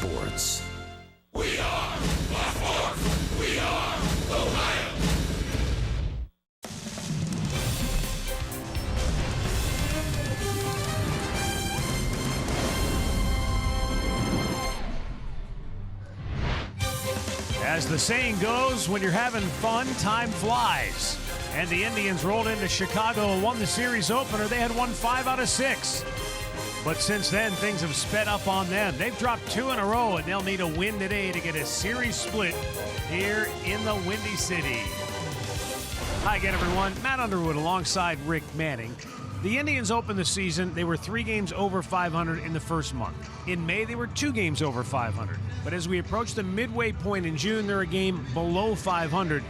Sports. We are La Force. We are Ohio. As the saying goes, when you're having fun, time flies. And the Indians rolled into Chicago and won the series opener. They had won 5 out of 6. But since then, things have sped up on them. They've dropped 2 in a row, and they'll need a win today to get a series split here in the Windy City. Hi again, everyone. Matt Underwood alongside Rick Manning. The Indians opened the season. They were 3 games over 500 in the first month. In May, they were 2 games over 500. But as we approach the midway point in June, they're a game below 500.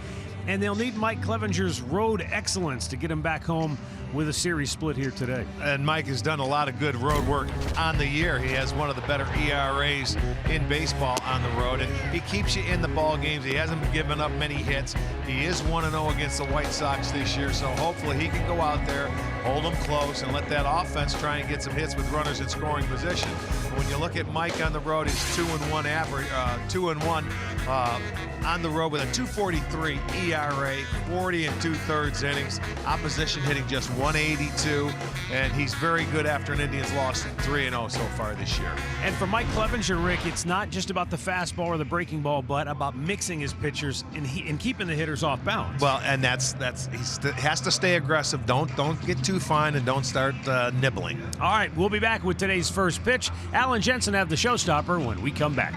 And they'll need Mike Clevenger's road excellence to get them back home with a series split here today. And Mike has done a lot of good road work on the year. He has one of the better ERAs in baseball on the road, and he keeps you in the ball games. He hasn't given up many hits. He is 1-0 against the White Sox this year, so hopefully he can go out there, hold them close, and let that offense try and get some hits with runners in scoring position. When you look at Mike on the road, he's 2-1 average, 2-1 on the road with a 2.43 ERA, 40 2/3 innings. Opposition hitting just 182, and he's very good after an Indians loss 3-0 so far this year. And for Mike Clevenger, Rick, it's not just about the fastball or the breaking ball, but about mixing his pitchers and keeping the hitters off balance. Well, and he has to stay aggressive. Don't get too fine, and don't start nibbling. All right, we'll be back with today's first pitch. Alan Jensen have the showstopper when we come back.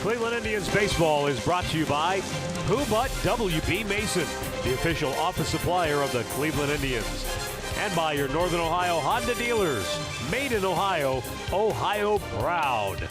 Cleveland Indians baseball is brought to you by Who But W.B. Mason, the official office supplier of the Cleveland Indians, and by your Northern Ohio Honda dealers. Made in Ohio, Ohio proud.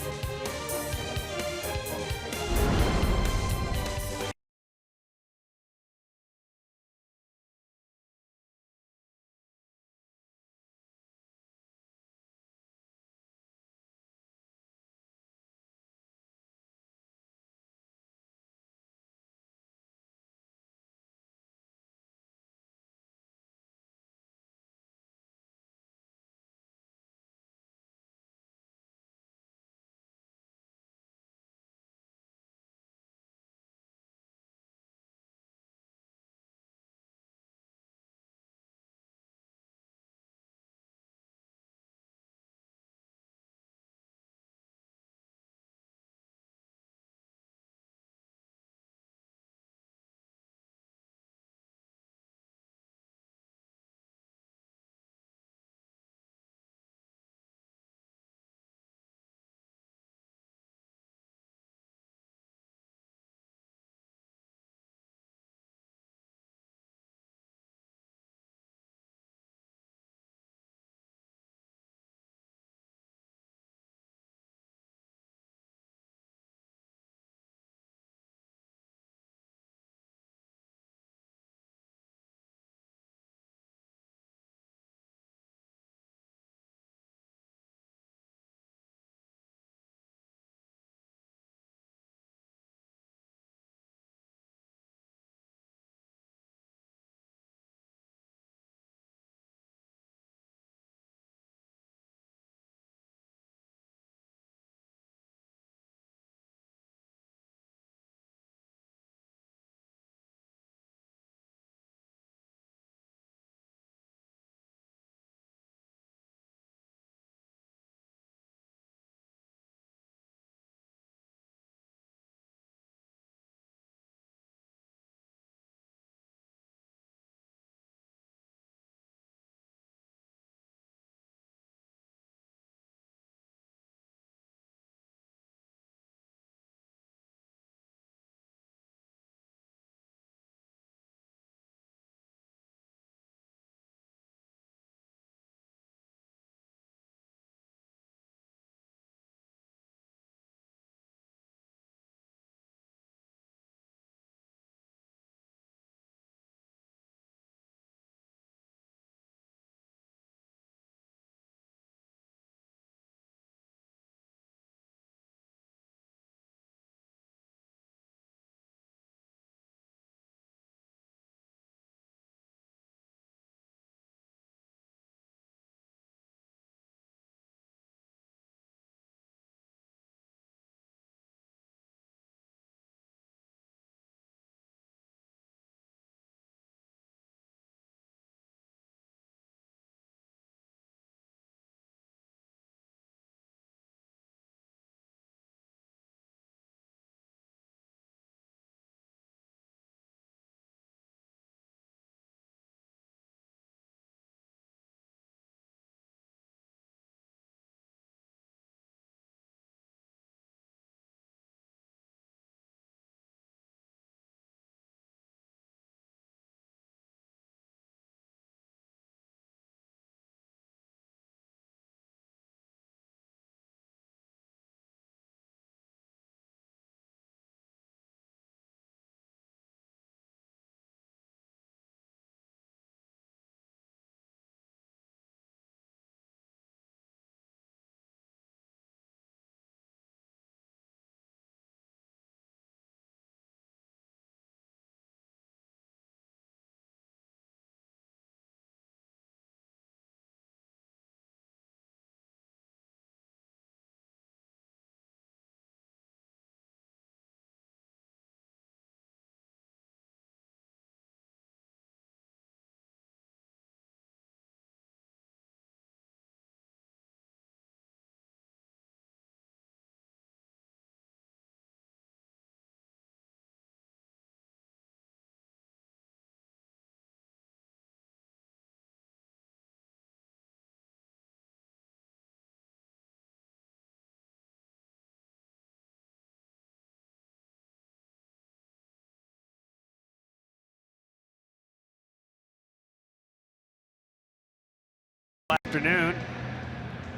Afternoon.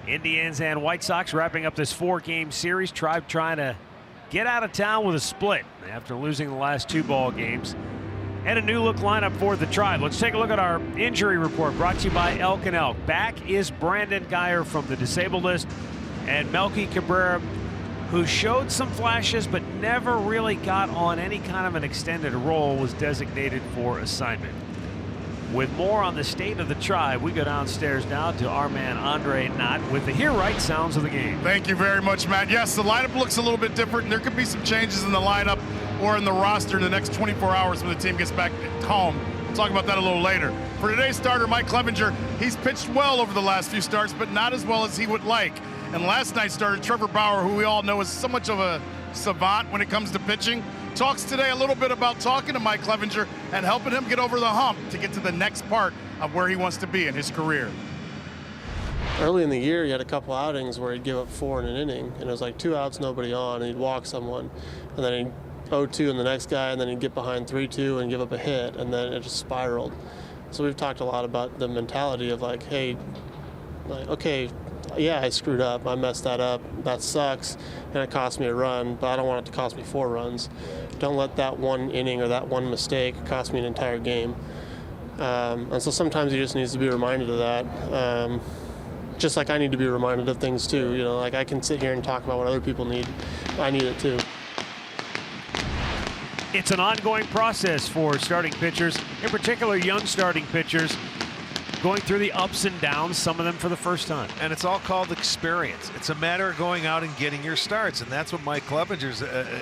Indians and White Sox wrapping up this 4-game series. Tribe trying to get out of town with a split after losing the last 2 ball games. And a new look lineup for the Tribe. Let's take a look at our injury report brought to you by Elk and Elk. Back is Brandon Geyer from the disabled list, and Melky Cabrera, who showed some flashes but never really got on any kind of an extended role, was designated for assignment. With more on the state of the Tribe, we go downstairs now to our man Andre Knott with the Hear Right sounds of the game. Thank you very much, Matt. Yes, the lineup looks a little bit different. There could be some changes in the lineup or in the roster in the next 24 hours when the team gets back home. We'll talk about that a little later. For today's starter, Mike Clevenger, he's pitched well over the last few starts, but not as well as he would like. And last night's starter, Trevor Bauer, who we all know is so much of a savant when it comes to pitching, talks today a little bit about talking to Mike Clevenger and helping him get over the hump to get to the next part of where he wants to be in his career. Early in the year, he had a couple outings where he'd give up 4 in an inning, and it was like 2 outs, nobody on, and he'd walk someone, and then he'd 0-2 in the next guy, and then he'd get behind 3-2 and give up a hit, and then it just spiraled. So we've talked a lot about the mentality of like, hey, like, okay, yeah, I screwed up, I messed that up, that sucks, and it cost me a run, but I don't want it to cost me 4 runs. Don't let that one inning or that one mistake cost me an entire game. And so sometimes he just needs to be reminded of that. Just like I need to be reminded of things too. You know, like I can sit here and talk about what other people need. I need it too. It's an ongoing process for starting pitchers, in particular young starting pitchers, going through the ups and downs, some of them for the first time. And it's all called experience. It's a matter of going out and getting your starts, and that's what Mike Clevenger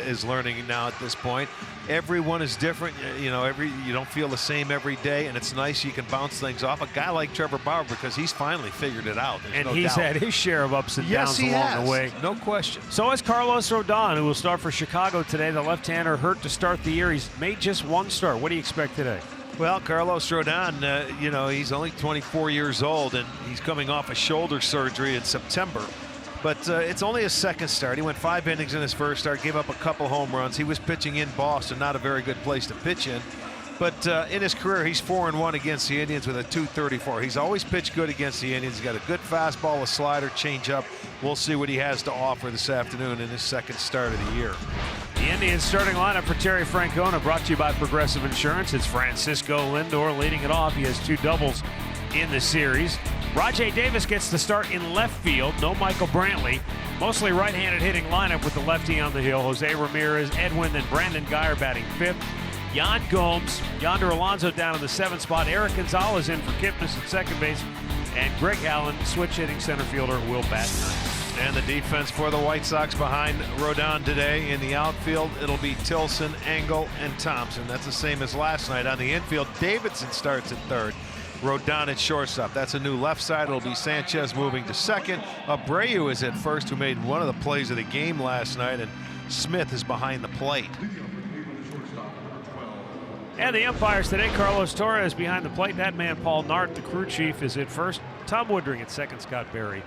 is learning now at this point. Everyone is different. You know, you don't feel the same every day, and it's nice you can bounce things off. A guy like Trevor Bauer, because he's finally figured it out. And he's had his share of ups and downs along the way. No question. So has Carlos Rodon, who will start for Chicago today. The left-hander hurt to start the year. He's made just 1 start. What do you expect today? Well, Carlos Rodon, you know, he's only 24 years old, and he's coming off a shoulder surgery in September. But it's only his 2nd start. He went 5 innings in his first start, gave up a couple home runs. He was pitching in Boston, not a very good place to pitch in. But in his career, he's 4-1 against the Indians with a .234. He's always pitched good against the Indians. He's got a good fastball, a slider, changeup. We'll see what he has to offer this afternoon in his 2nd start of the year. The Indians starting lineup for Terry Francona, brought to you by Progressive Insurance. It's Francisco Lindor leading it off. He has 2 doubles in the series. Rajai Davis gets the start in left field. No Michael Brantley. Mostly right-handed hitting lineup with the lefty on the hill. Jose Ramirez, Edwin, and Brandon Geyer batting 5th. Yan Gomes, Yonder Alonso down in the 7th spot. Eric Gonzalez in for Kipnis at second base. And Greg Allen, switch-hitting center fielder, will bat 9th. And the defense for the White Sox behind Rodon today. In the outfield, it'll be Tilson, Engel, and Thompson. That's the same as last night. On the infield, Davidson starts at 3rd. Rodon at shortstop. That's a new left side. It'll be Sanchez moving to 2nd. Abreu is at 1st, who made one of the plays of the game last night, and Smith is behind the plate. And the umpires today, Carlos Torres behind the plate. That man, Paul Nart, the crew chief, is at 1st. Tom Woodring at 2nd. Scott Berry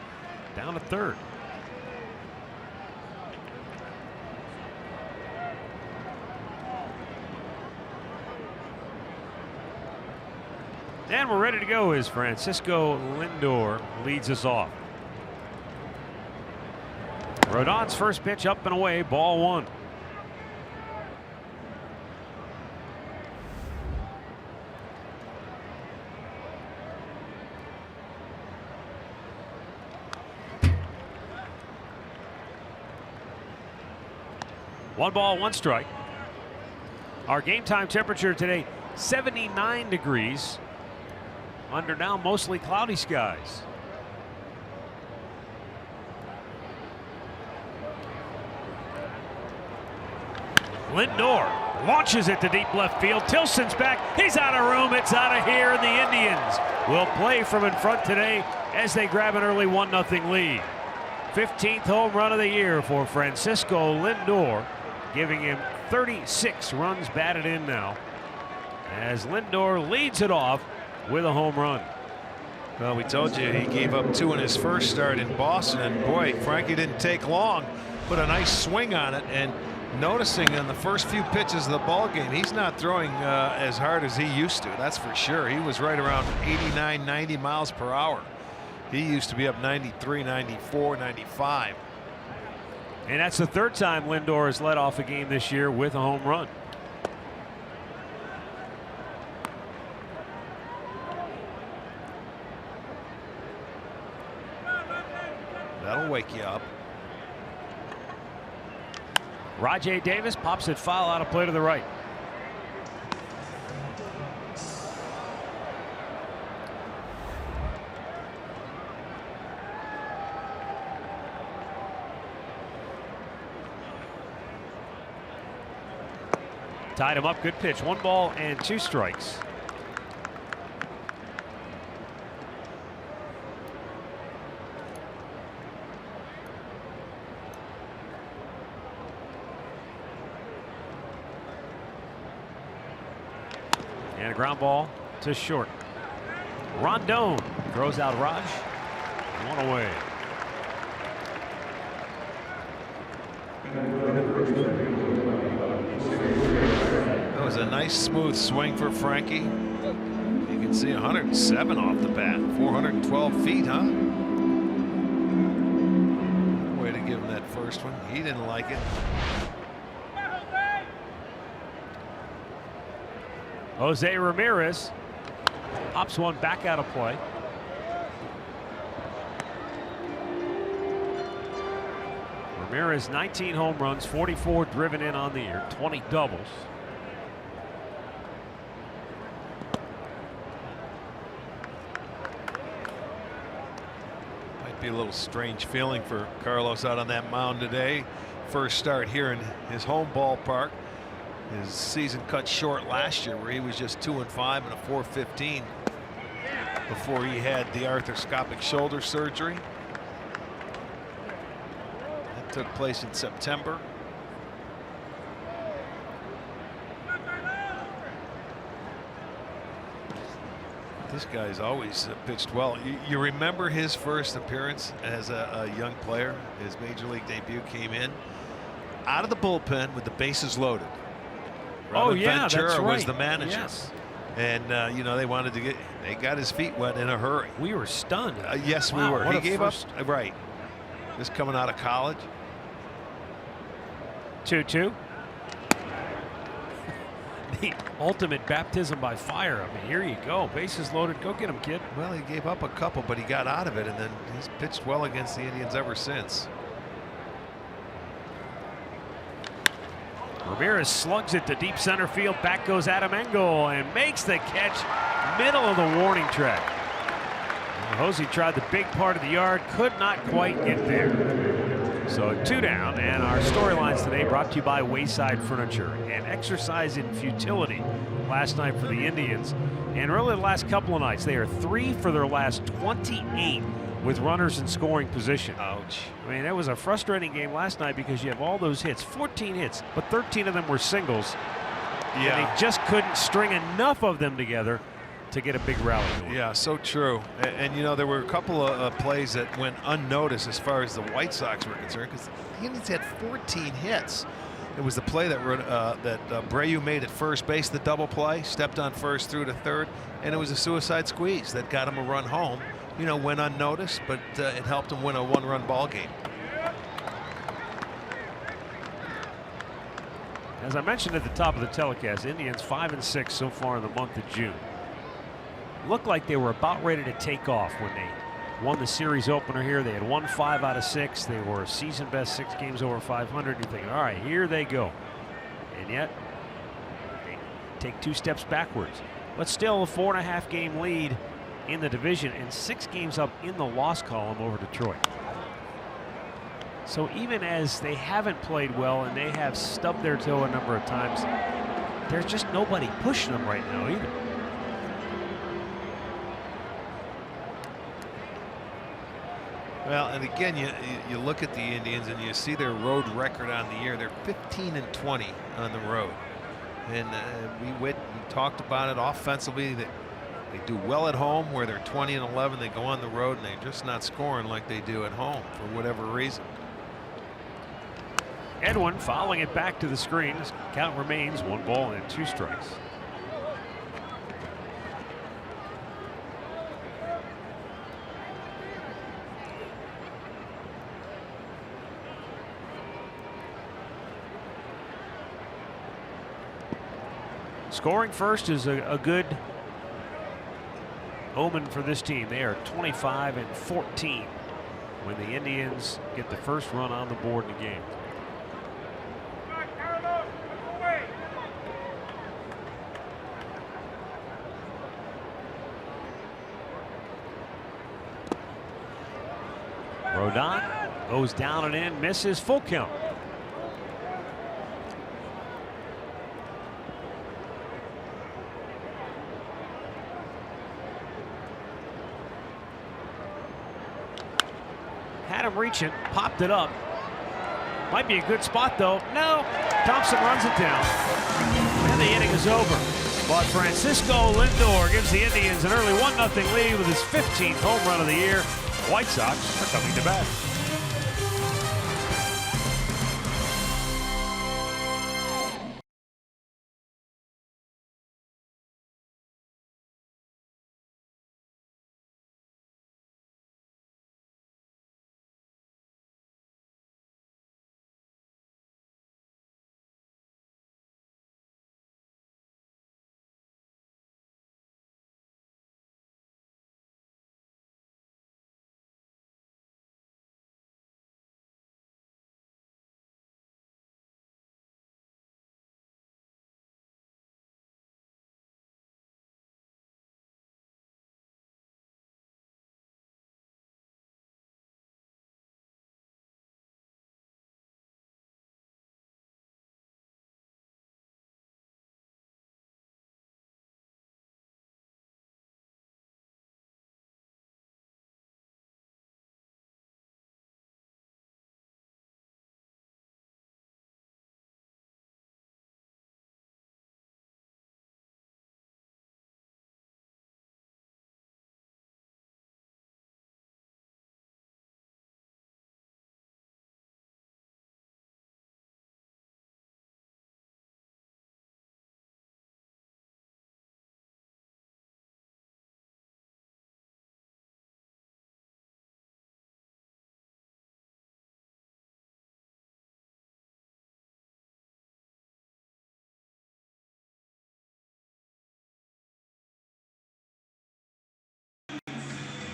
down at 3rd. And we're ready to go as Francisco Lindor leads us off. Rodon's first pitch up and away, ball 1. One ball, 1 strike. Our game time temperature today, 79 degrees. Under now mostly cloudy skies. Lindor launches it to deep left field. Tilson's back. He's out of room. It's out of here. And the Indians will play from in front today as they grab an early 1-0 lead. 15th home run of the year for Francisco Lindor, giving him 36 runs batted in now, as Lindor leads it off with a home run. Well, we told you he gave up 2 in his first start in Boston, and boy, Frankie didn't take long. Put a nice swing on it, and noticing on the first few pitches of the ball game, he's not throwing as hard as he used to. That's for sure. He was right around 89, 90 miles per hour. He used to be up 93, 94, 95. And that's the third time Lindor has led off a game this year with a home run. That'll wake you up. Rajai Davis pops it foul out of play to the right. Tied him up. Good pitch. 1 ball and 2 strikes. And a ground ball to short. Rondon throws out Raj. 1 away. That was a nice smooth swing for Frankie. You can see 107 off the bat. 412 feet, huh? Way to give him that first one. He didn't like it. Jose Ramirez pops one back out of play. Ramirez 19 home runs, 44 driven in on the year, 20 doubles. Might be a little strange feeling for Carlos out on that mound today. First start here in his home ballpark. His season cut short last year where he was just 2-5 and a 4.15 before he had the arthroscopic shoulder surgery. That took place in September. This guy's always pitched well. You remember his first appearance as a young player. His major league debut came in out of the bullpen with the bases loaded. Robert Ventura that's right. was the manager. Yes. And you know, they got his feet wet in a hurry. We were stunned. Yes, wow, we were. He gave first... up right. Just coming out of college. 2-2. The ultimate baptism by fire. I mean, here you go. Bases loaded. Go get him, kid. Well, he gave up a couple, but he got out of it, and then he's pitched well against the Indians ever since. Ramirez slugs it to deep center field. Back goes Adam Engel and makes the catch middle of the warning track. Hosey tried the big part of the yard, could not quite get there. So 2 down, and our storylines today brought to you by Wayside Furniture. An exercise in futility last night for the Indians, and really the last couple of nights. They are 3 for their last 28 with runners in scoring position. Ouch. I mean, it was a frustrating game last night because you have all those hits, 14 hits, but 13 of them were singles. Yeah. And they just couldn't string enough of them together to get a big rally going. Yeah, so true. And you know, there were a couple of plays that went unnoticed as far as the White Sox were concerned, because the Indians had 14 hits. It was the play that Abreu made at first base, the double play, stepped on first through to third, and it was a suicide squeeze that got him a run home. You know, went unnoticed, but it helped him win a 1-run ball game. As I mentioned at the top of the telecast, Indians 5-6 so far in the month of June. Looked like they were about ready to take off when they won the series opener here. They had won 5 out of 6. They were season best 6 games over 500. You're thinking, all right, here they go. And yet, they take 2 steps backwards. But still a 4.5 game lead in the division and 6 games up in the loss column over Detroit. So even as they haven't played well and they have stubbed their toe a number of times, there's just nobody pushing them right now either. Well, and again, you look at the Indians and you see their road record on the year. They're 15-20 on the road, and we talked about it offensively. That they do well at home, where they're 20-11. They go on the road and they're just not scoring like they do at home for whatever reason. Edwin fouling it back to the screen. His count remains 1 ball and 2 strikes. Scoring first is a good omen for this team. They are 25-14 when the Indians get the first run on the board in the game. Rodon goes down and in, misses, full count. Had him reaching, popped it up. Might be a good spot though. No, Thompson runs it down. And the inning is over. But Francisco Lindor gives the Indians an early 1-0 lead with his 15th home run of the year. White Sox are coming to bat.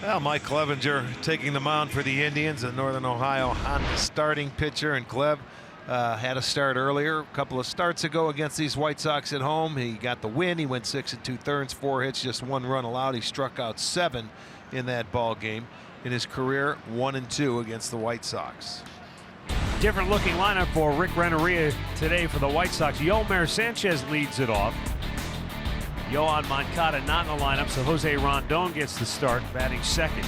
Well, Mike Clevenger taking the mound for the Indians, a Northern Ohio Honda starting pitcher, and Clev had a start earlier, a couple of starts ago against these White Sox at home. He got the win. He went 6 2/3, 4 hits, just 1 run allowed. He struck out 7 in that ball game. In his career, 1-2 against the White Sox. Different looking lineup for Rick Renteria today for the White Sox. Yolmer Sanchez leads it off. Yohan Moncada not in the lineup, so Jose Rondon gets the start, batting second.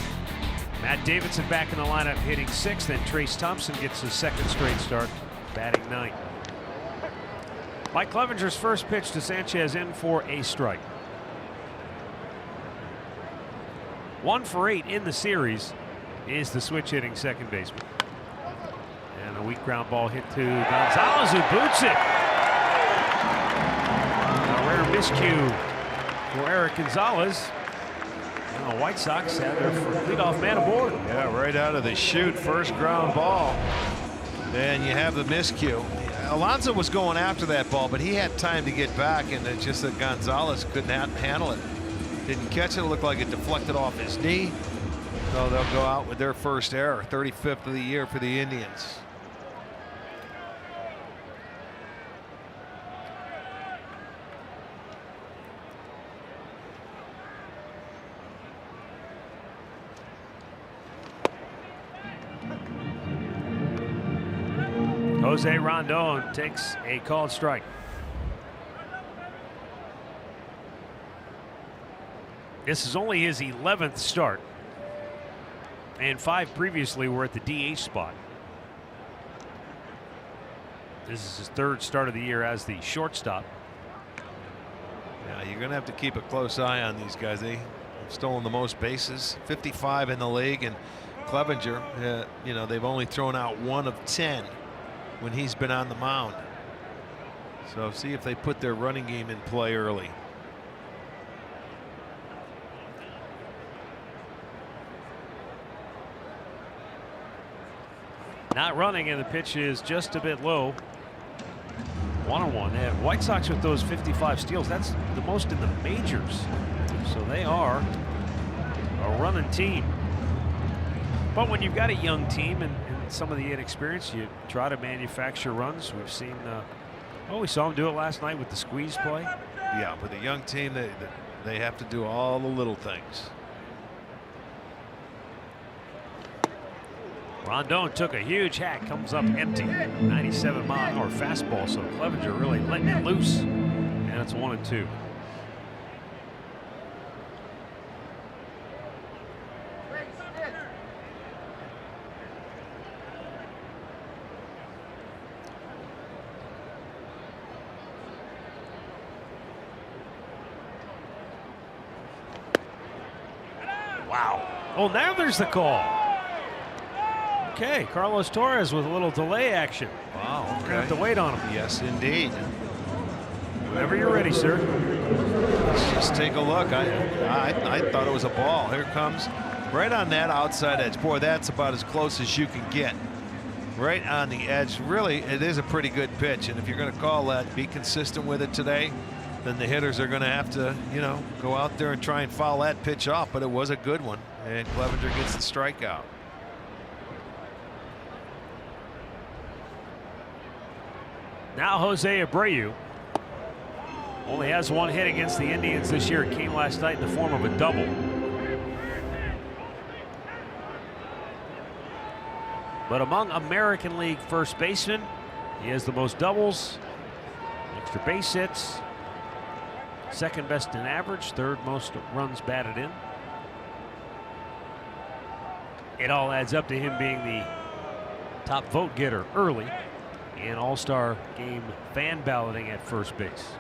Matt Davidson back in the lineup, hitting 6th, and Trace Thompson gets his 2nd straight start, batting 9th. Mike Clevenger's first pitch to Sanchez in for a strike. 1 for 8 in the series is the switch hitting second baseman. And a weak ground ball hit to Gonzalez, who boots it. A rare miscue for Eric Gonzalez. And the White Sox have their leadoff man aboard. Yeah, right out of the chute, first ground ball. And you have the miscue. Alonso was going after that ball, but he had time to get back, and it's just that Gonzalez couldn't handle it. Didn't catch it. It looked like it deflected off his knee. So they'll go out with their first error, 35th of the year for the Indians. Jose Rondon takes a called strike. This is only his 11th start, and 5 previously were at the DH spot. This is his 3rd start of the year as the shortstop. Yeah, you're going to have to keep a close eye on these guys. They've stolen the most bases, 55 in the league, and Clevenger, you know, they've only thrown out 1 of 10 when he's been on the mound. So see if they put their running game in play early. Not running, and the pitch is just a bit low. one-on-one. White Sox with those 55 steals, that's the most in the majors. So they are a running team. But when you've got a young team and some of the inexperience, you try to manufacture runs. We've seen, we saw them do it last night with the squeeze play. Yeah, with a young team, they have to do all the little things. Rondon took a huge hack, comes up empty. 97-mile-an-hour fastball, so Clevenger really letting it loose. And it's 1-2. Wow. Oh, now there's the call. Okay, Carlos Torres with a little delay action. Wow. Okay. We're gonna have to wait on him. Yes, indeed. Whenever you're ready, sir. Let's just take a look. I thought it was a ball. Here it comes. Right on that outside edge. Boy, that's about as close as you can get. Right on the edge. Really, it is a pretty good pitch. And if you're going to call that, be consistent with it today, then the hitters are going to have to, go out there and try and foul that pitch off. But it was a good one. And Clevenger gets the strikeout. Now Jose Abreu only has one hit against the Indians this year. It came last night in the form of a double. But among American League first basemen, he has the most doubles, extra base hits, second best in average, third most runs batted in. It all adds up to him being the top vote getter early in All-Star Game fan balloting at first base.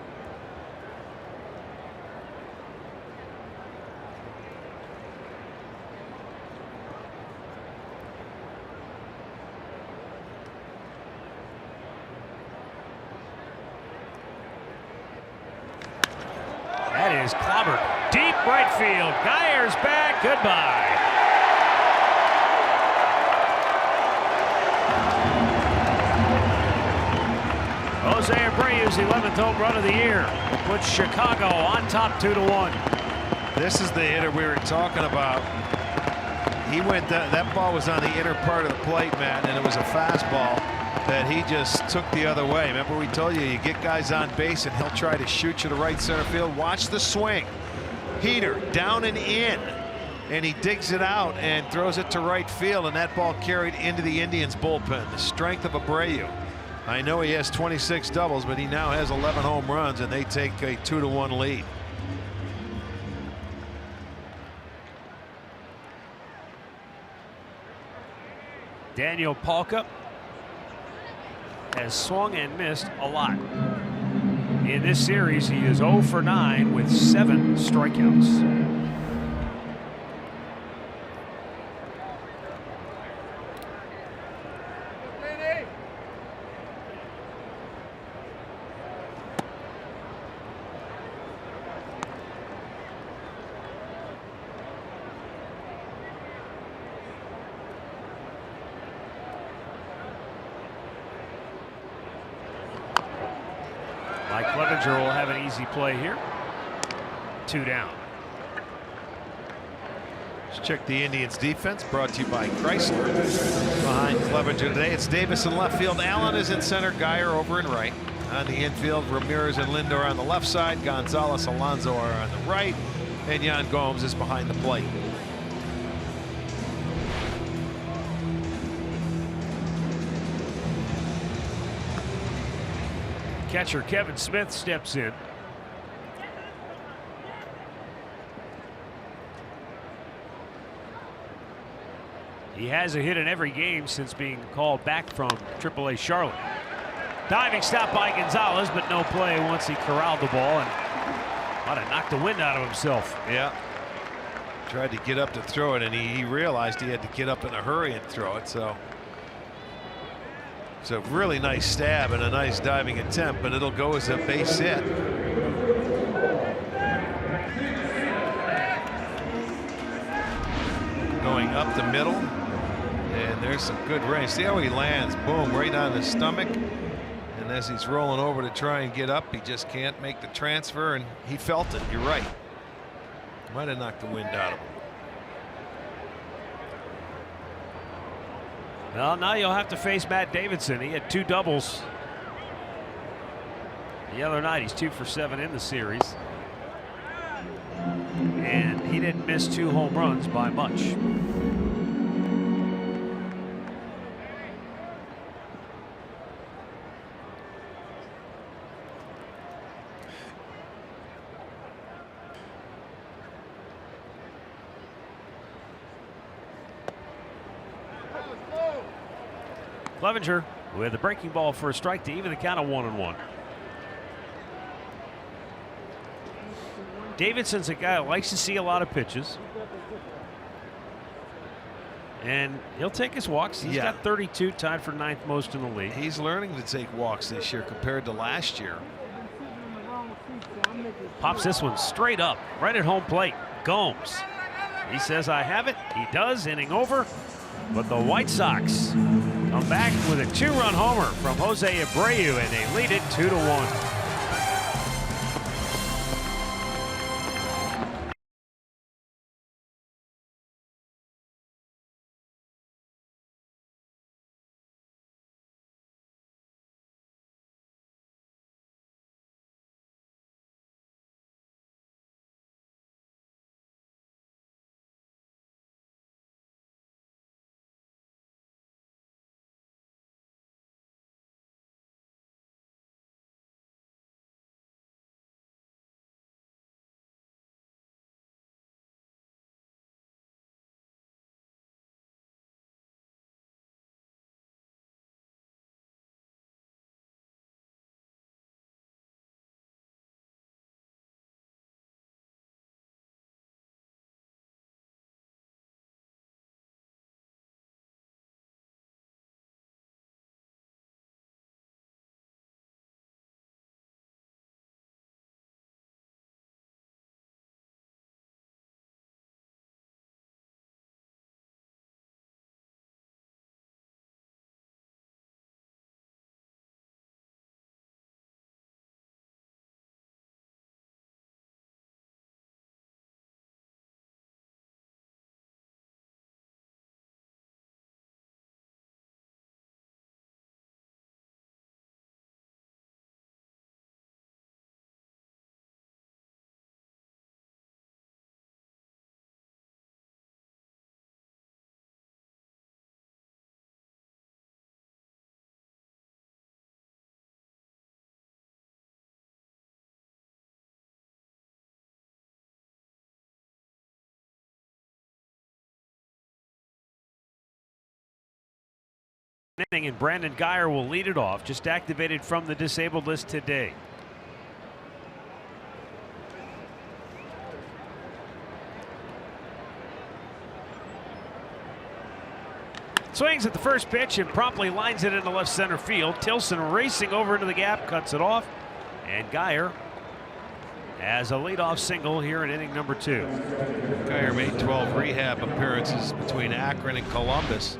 That is clobbered. Deep right field. Geyer's back. Goodbye. Jose Abreu's 11th home run of the year puts Chicago on top 2-1. This is the hitter we were talking about. He went that ball was on the inner part of the plate, Matt, and it was a fastball that he just took the other way. Remember we told you get guys on base and he'll try to shoot you to right center field. Watch the swing. Heater down and in, and he digs it out and throws it to right field, and that ball carried into the Indians bullpen. The strength of Abreu. I know he has 26 doubles, but he now has 11 home runs, and they take a 2-1 lead. Daniel Palka has swung and missed a lot. In this series, he is 0 for 9 with 7 strikeouts. Mike Clevenger will have an easy play here. 2 down. Let's check the Indians defense, brought to you by Chrysler. Behind Clevenger today, it's Davis in left field. Allen is in center. Geyer over in right. On the infield, Ramirez and Lindor on the left side. Gonzalez, Alonso are on the right. And Yan Gomes is behind the plate. Catcher Kevin Smith steps in. He has a hit in every game since being called back from AAA Charlotte. Diving stop by Gonzalez, but no play once he corralled the ball and might have knocked the wind out of himself. Yeah. Tried to get up to throw it, and he realized he had to get up in a hurry and throw it. So it's a really nice stab and a nice diving attempt, but it'll go as a base hit. Going up the middle, and there's some good range. See how he lands. Boom, right on the stomach. And as he's rolling over to try and get up, he just can't make the transfer, and he felt it. You're right. Might have knocked the wind out of him. Well, now you'll have to face Matt Davidson. He had 2 doubles the other night. He's 2 for 7 in the series. And he didn't miss 2 home runs by much. Clevenger with the breaking ball for a strike to even the count of 1-1. Davidson's a guy who likes to see a lot of pitches. And he'll take his walks. He's got 32, tied for 9th most in the league. He's learning to take walks this year compared to last year. Pops this one straight up, right at home plate. Gomes. He says, I have it. He does, inning over. But the White Sox come back with a 2-run homer from Jose Abreu, and they lead it 2-1. And Brandon Geyer will lead it off, just activated from the disabled list today. Swings at the first pitch and promptly lines it into left center field. Tilson racing over into the gap, cuts it off, and Geyer has a leadoff single here in inning number 2. Geyer made 12 rehab appearances between Akron and Columbus.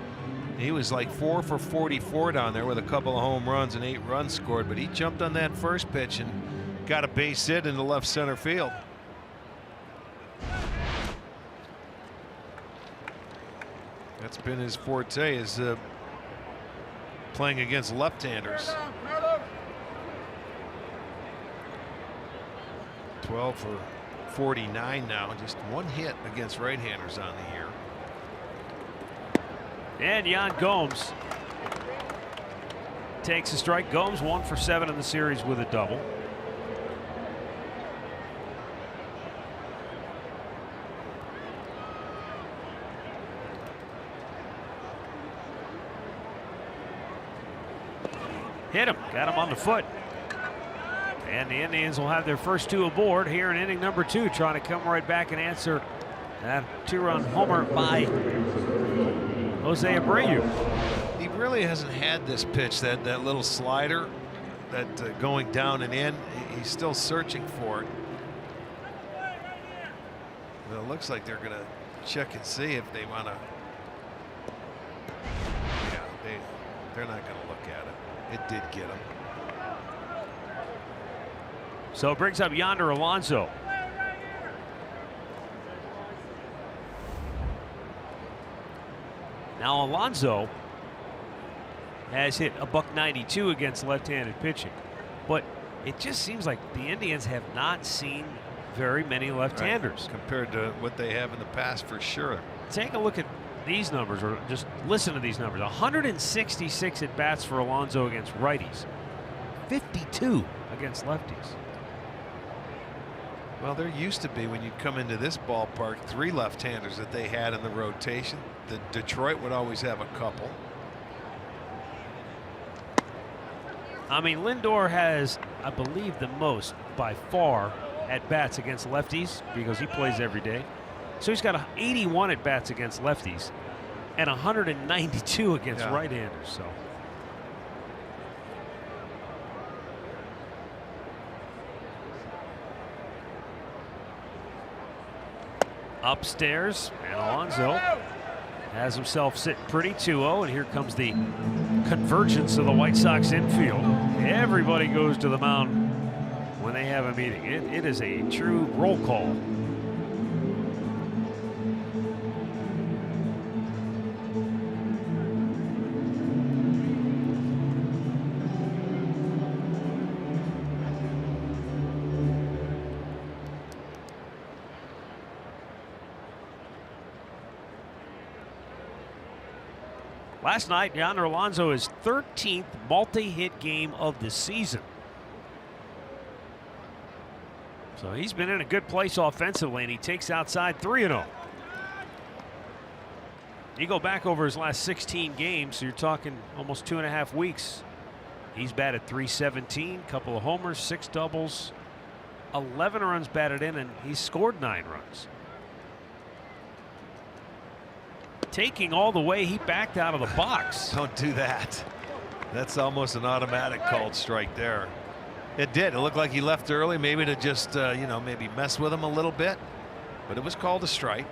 He was like 4 for 44 down there with a couple of home runs and 8 runs scored, but he jumped on that first pitch and got a base hit into left center field. That's been his forte, is playing against left-handers. 12 for 49 now, just 1 hit against right-handers on the year. And Yan Gomes takes a strike. Gomes 1 for 7 in the series with a double. Hit him, got him on the foot. And the Indians will have their first 2 aboard here in inning number 2, trying to come right back and answer that 2-run homer by Jose Abreu. He really hasn't had this pitch, that little slider, that going down and in. He's still searching for it. Well, it looks like they're going to check and see if they want to. Yeah, they're not going to look at it. It did get him. So it brings up Yonder Alonso. Now Alonso has hit a .192 against left-handed pitching, but it just seems like the Indians have not seen very many left-handers. Right. Compared to what they have in the past, for sure. Take a look at these numbers, or just listen to these numbers. 166 at bats for Alonso against righties, 52 against lefties. Well, there used to be, when you come into this ballpark, 3 left-handers that they had in the rotation. The Detroit would always have a couple. I mean, Lindor has, I believe, the most by far at bats against lefties because he plays every day. So he's got 81 at bats against lefties and 192 against right-handers. So upstairs, and Alonso has himself sit pretty 2-0, and here comes the convergence of the White Sox infield. Everybody goes to the mound when they have a meeting. It is a true roll call. Last night, Yonder Alonso, his 13th multi-hit game of the season. So he's been in a good place offensively, and he takes outside 3-0. You go back over his last 16 games, so you're talking almost 2.5 weeks. He's batted .317, couple of homers, 6 doubles, 11 runs batted in, and he's scored 9 runs. Taking all the way, he backed out of the box. Don't do that. That's almost an automatic called strike there. It did. It looked like he left early, maybe to just, you know, maybe mess with him a little bit. But it was called a strike.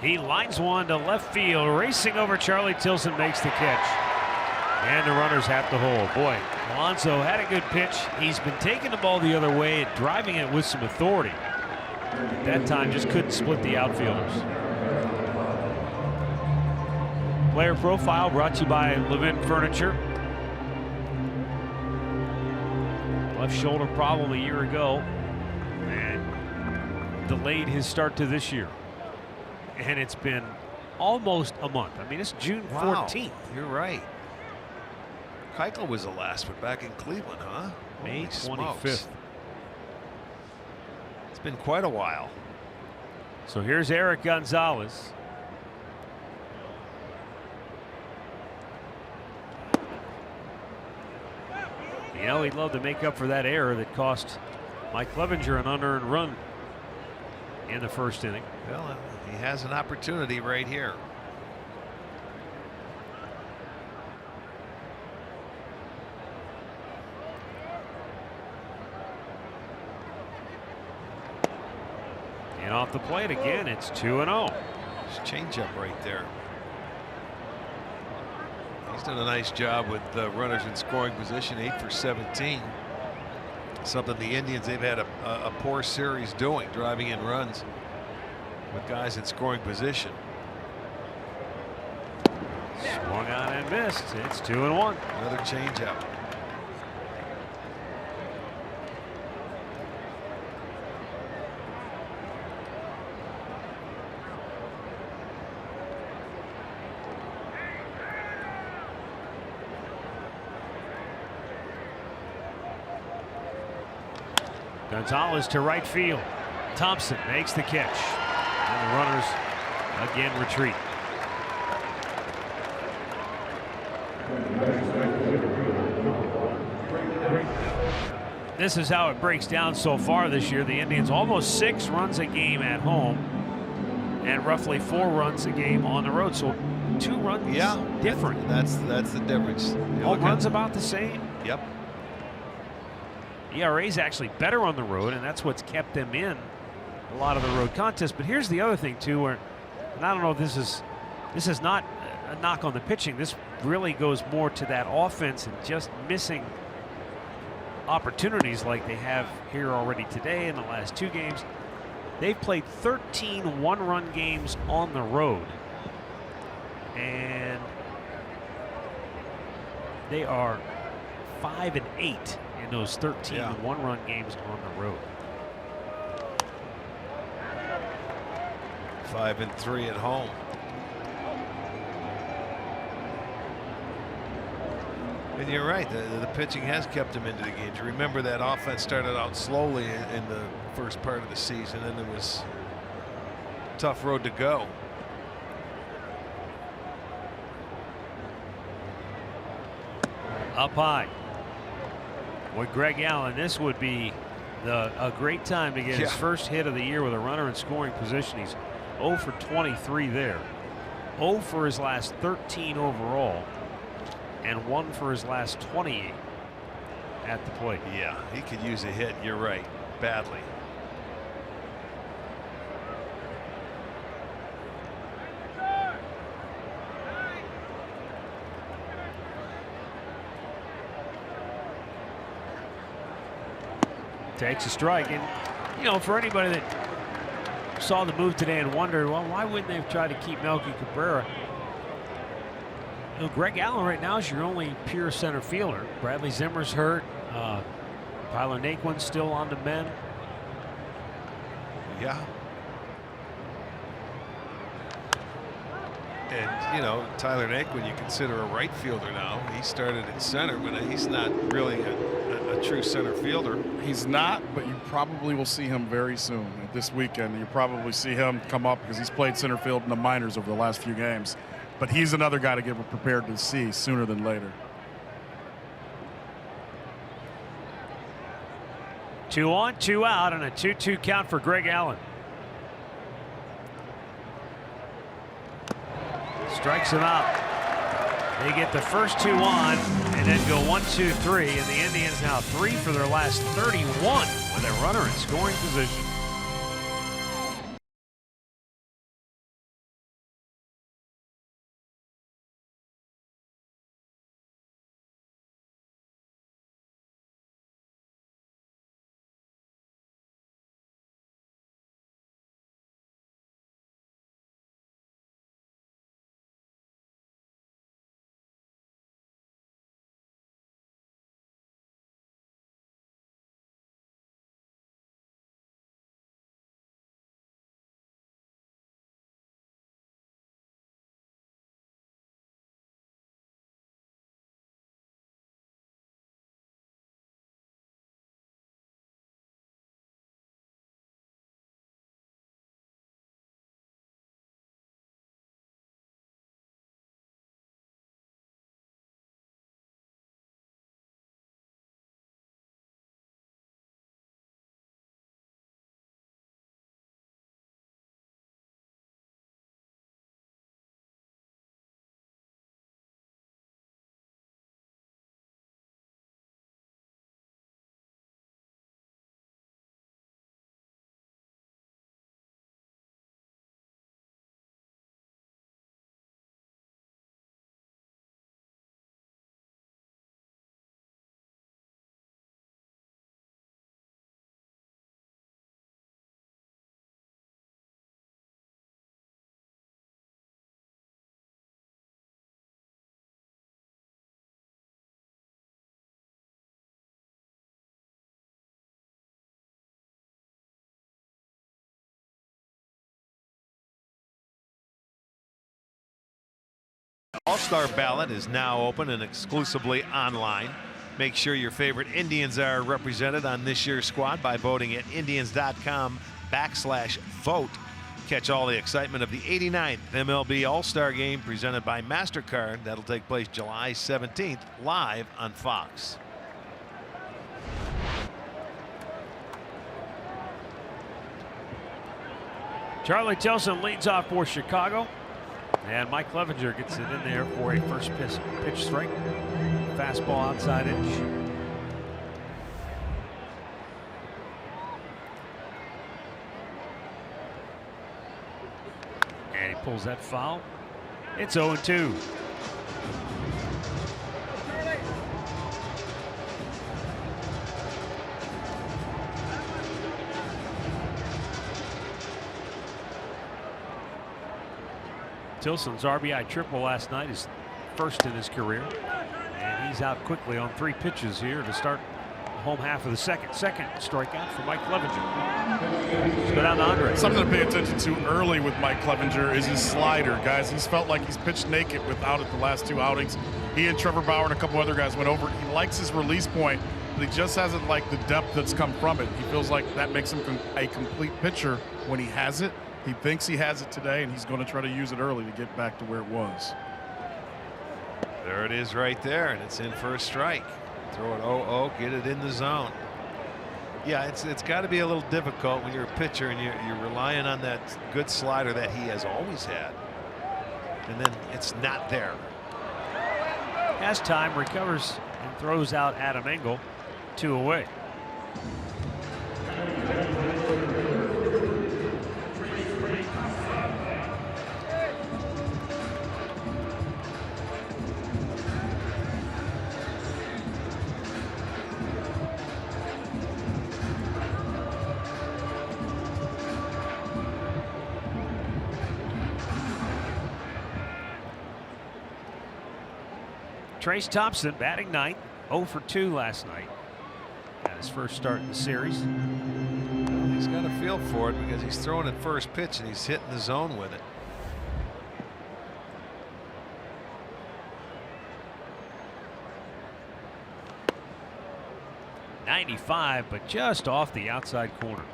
He lines one to left field, racing over Charlie Tilson, makes the catch. And the runners have to hold. Boy, Alonso had a good pitch. He's been taking the ball the other way and driving it with some authority. At that time, just couldn't split the outfielders. Player profile brought to you by Levin Furniture. Left shoulder problem a year ago and delayed his start to this year. And it's been almost a month. I mean, it's June 14th. You're right. Keuchel was the last one back in Cleveland, huh? May 25th. It's been quite a while. So here's Eric Gonzalez. You know, he'd love to make up for that error that cost Mike Clevenger an unearned run in the first inning. Well, he has an opportunity right here. And off the plate again, it's 2-0. Changeup right there. He's done a nice job with runners in scoring position, 8 for 17. Something the Indians, they've had a poor series doing, driving in runs with guys in scoring position. Swung on and missed. It's 2-1. Another changeup. Gonzalez to right field. Thompson makes the catch. And the runners again retreat. This is how it breaks down so far this year. The Indians almost 6 runs a game at home and roughly 4 runs a game on the road. So 2 runs different. That's the difference. Home runs about the same. Yep. ERA is actually better on the road, and that's what's kept them in a lot of the road contests. But here's the other thing too, where, and I don't know if this is this is not a knock on the pitching. This really goes more to that offense and just missing opportunities like they have here already today in the last 2 games. They've played 13 one-run games on the road, and they are 5-8 in those 13 one-run games on the road. 5-3 at home. And you're right, the pitching has kept them into the games. Remember that offense started out slowly in the first part of the season, and it was a tough road to go. Up high with Greg Allen, this would be a great time to get his first hit of the year with a runner in scoring position. He's 0 for 23 there, 0 for his last 13 overall, and 1 for his last 28 at the plate. Yeah, he could use a hit. You're right, badly. Takes a strike, and you know, for anybody that saw the move today and wondered, well, why wouldn't they have tried to keep Melky Cabrera? You know, Greg Allen right now is your only pure center fielder. Bradley Zimmer's hurt. Tyler Naquin's still on the mend. Yeah. And you know, Tyler Naquin, you consider a right fielder now. He started at center, but he's not really a true center fielder. He's not, but you probably will see him very soon. This weekend, you probably see him come up because he's played center field in the minors over the last few games. But he's another guy to get prepared to see sooner than later. 2 on, 2 out, and a 2-2 count for Greg Allen. Strikes him out. They get the first 2 on and then go 1-2-3, and the Indians now 3 for their last 31 with a runner in scoring position. All-Star ballot is now open and exclusively online. Make sure your favorite Indians are represented on this year's squad by voting at Indians.com/vote. Catch all the excitement of the 89th MLB All-Star Game presented by MasterCard. That'll take place July 17th live on Fox. Charlie Tilson leads off for Chicago. And Mike Clevenger gets it in there for a first pitch strike. Fastball outside edge. And he pulls that foul. It's 0-2. Tilson's RBI triple last night is first in his career. And he's out quickly on 3 pitches here to start the home half of the second. Second strikeout for Mike Clevenger. Let's go down to Andre. Something to pay attention to early with Mike Clevenger is his slider, guys. He's felt like he's pitched naked without it the last 2 outings. He and Trevor Bauer and a couple other guys went over. He likes his release point, but he just hasn't liked the depth that's come from it. He feels like that makes him a complete pitcher when he has it. He thinks he has it today, and he's going to try to use it early to get back to where it was. There it is right there, and it's in for a strike. Throw it 0-0, get it in the zone. Yeah, it's got to be a little difficult when you're a pitcher and you're relying on that good slider that he has always had, and then it's not there. Has time, recovers, and throws out Adam Engel. 2 away. Trace Thompson batting ninth, 0 for 2 last night. Got his first start in the series. Well, he's got a feel for it because he's throwing at first pitch and he's hitting the zone with it. .95, but just off the outside corner.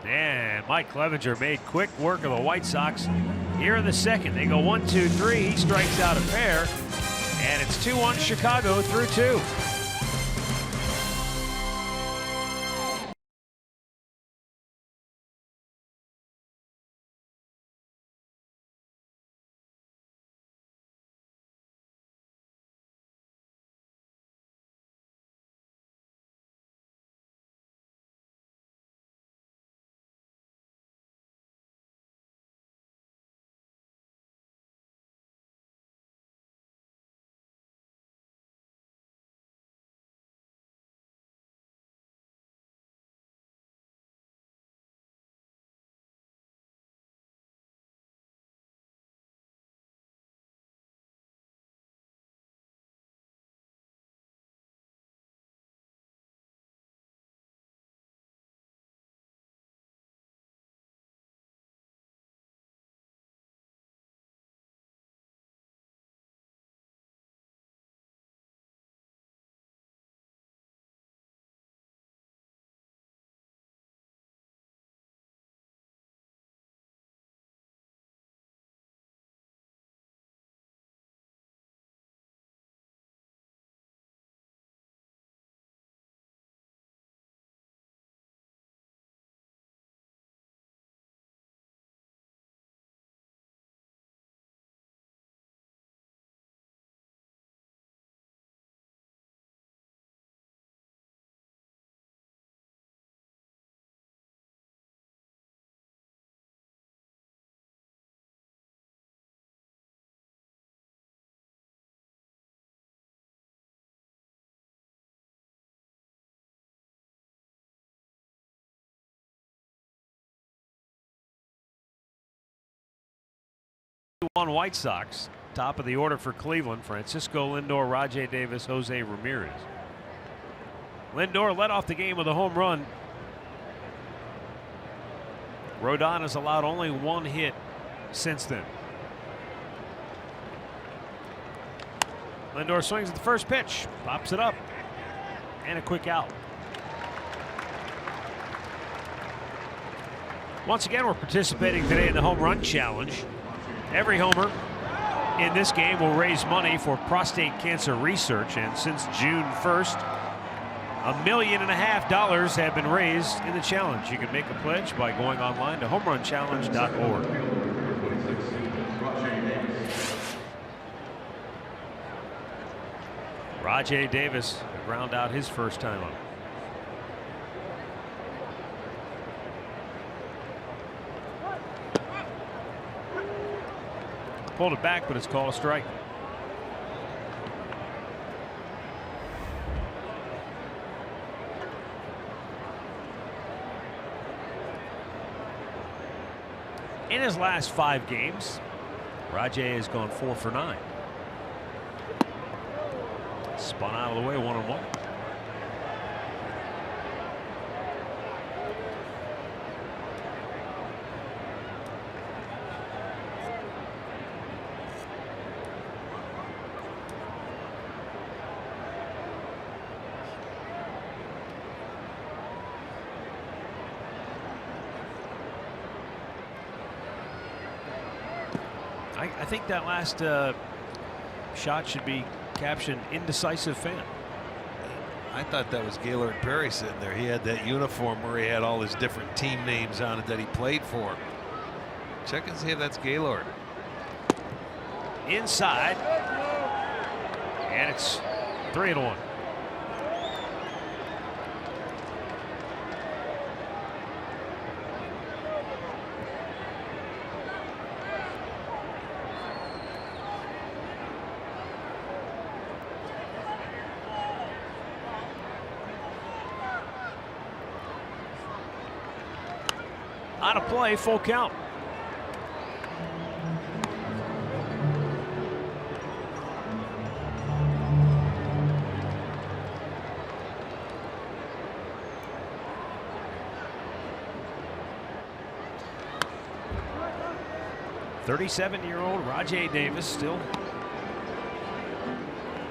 And Mike Clevenger made quick work of the White Sox here in the second. They go 1-2-3. He strikes out a pair, and it's 2-1 Chicago through 2. One White Sox. Top of the order for Cleveland: Francisco Lindor, Rajay Davis, Jose Ramirez. Lindor led off the game with a home run. Rodon has allowed only 1 hit since then. Lindor swings at the first pitch, pops it up, and a quick out. Once again, we're participating today in the home run challenge. Every homer in this game will raise money for prostate cancer research. And since June 1st, $1.5 million have been raised in the challenge. You can make a pledge by going online to homerunchallenge.org. Rajay Davis ground out his first time up. Pulled it back, but it's called a strike. In his last 5 games, Rajay has gone 4 for 9. Spun out of the way, 1-1. I think that last shot should be captioned "indecisive fan." I thought that was Gaylord Perry sitting there. He had that uniform where he had all his different team names on it that he played for. Check and see if that's Gaylord. Inside, and it's 3-1. On a play, full count. "37-year-old Rajay Davis still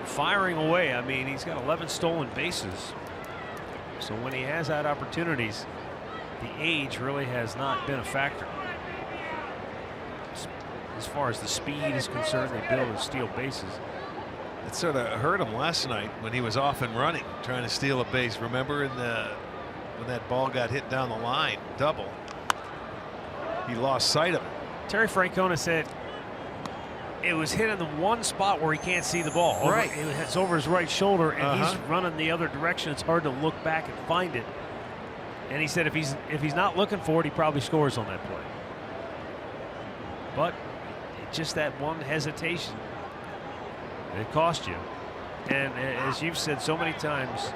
firing away." I mean, he's got 11 stolen bases. So when he has had opportunities, the age really has not been a factor. As far as the speed is concerned, they build and steal bases. It sort of hurt him last night when he was off and running, trying to steal a base. Remember when that ball got hit down the line, double, he lost sight of it. Terry Francona said it was hit in the one spot where he can't see the ball. Right. It's over his right shoulder, and he's running the other direction. It's hard to look back and find it. And he said if he's not looking for it, he probably scores on that play. But just that one hesitation, it cost you. And as you've said so many times,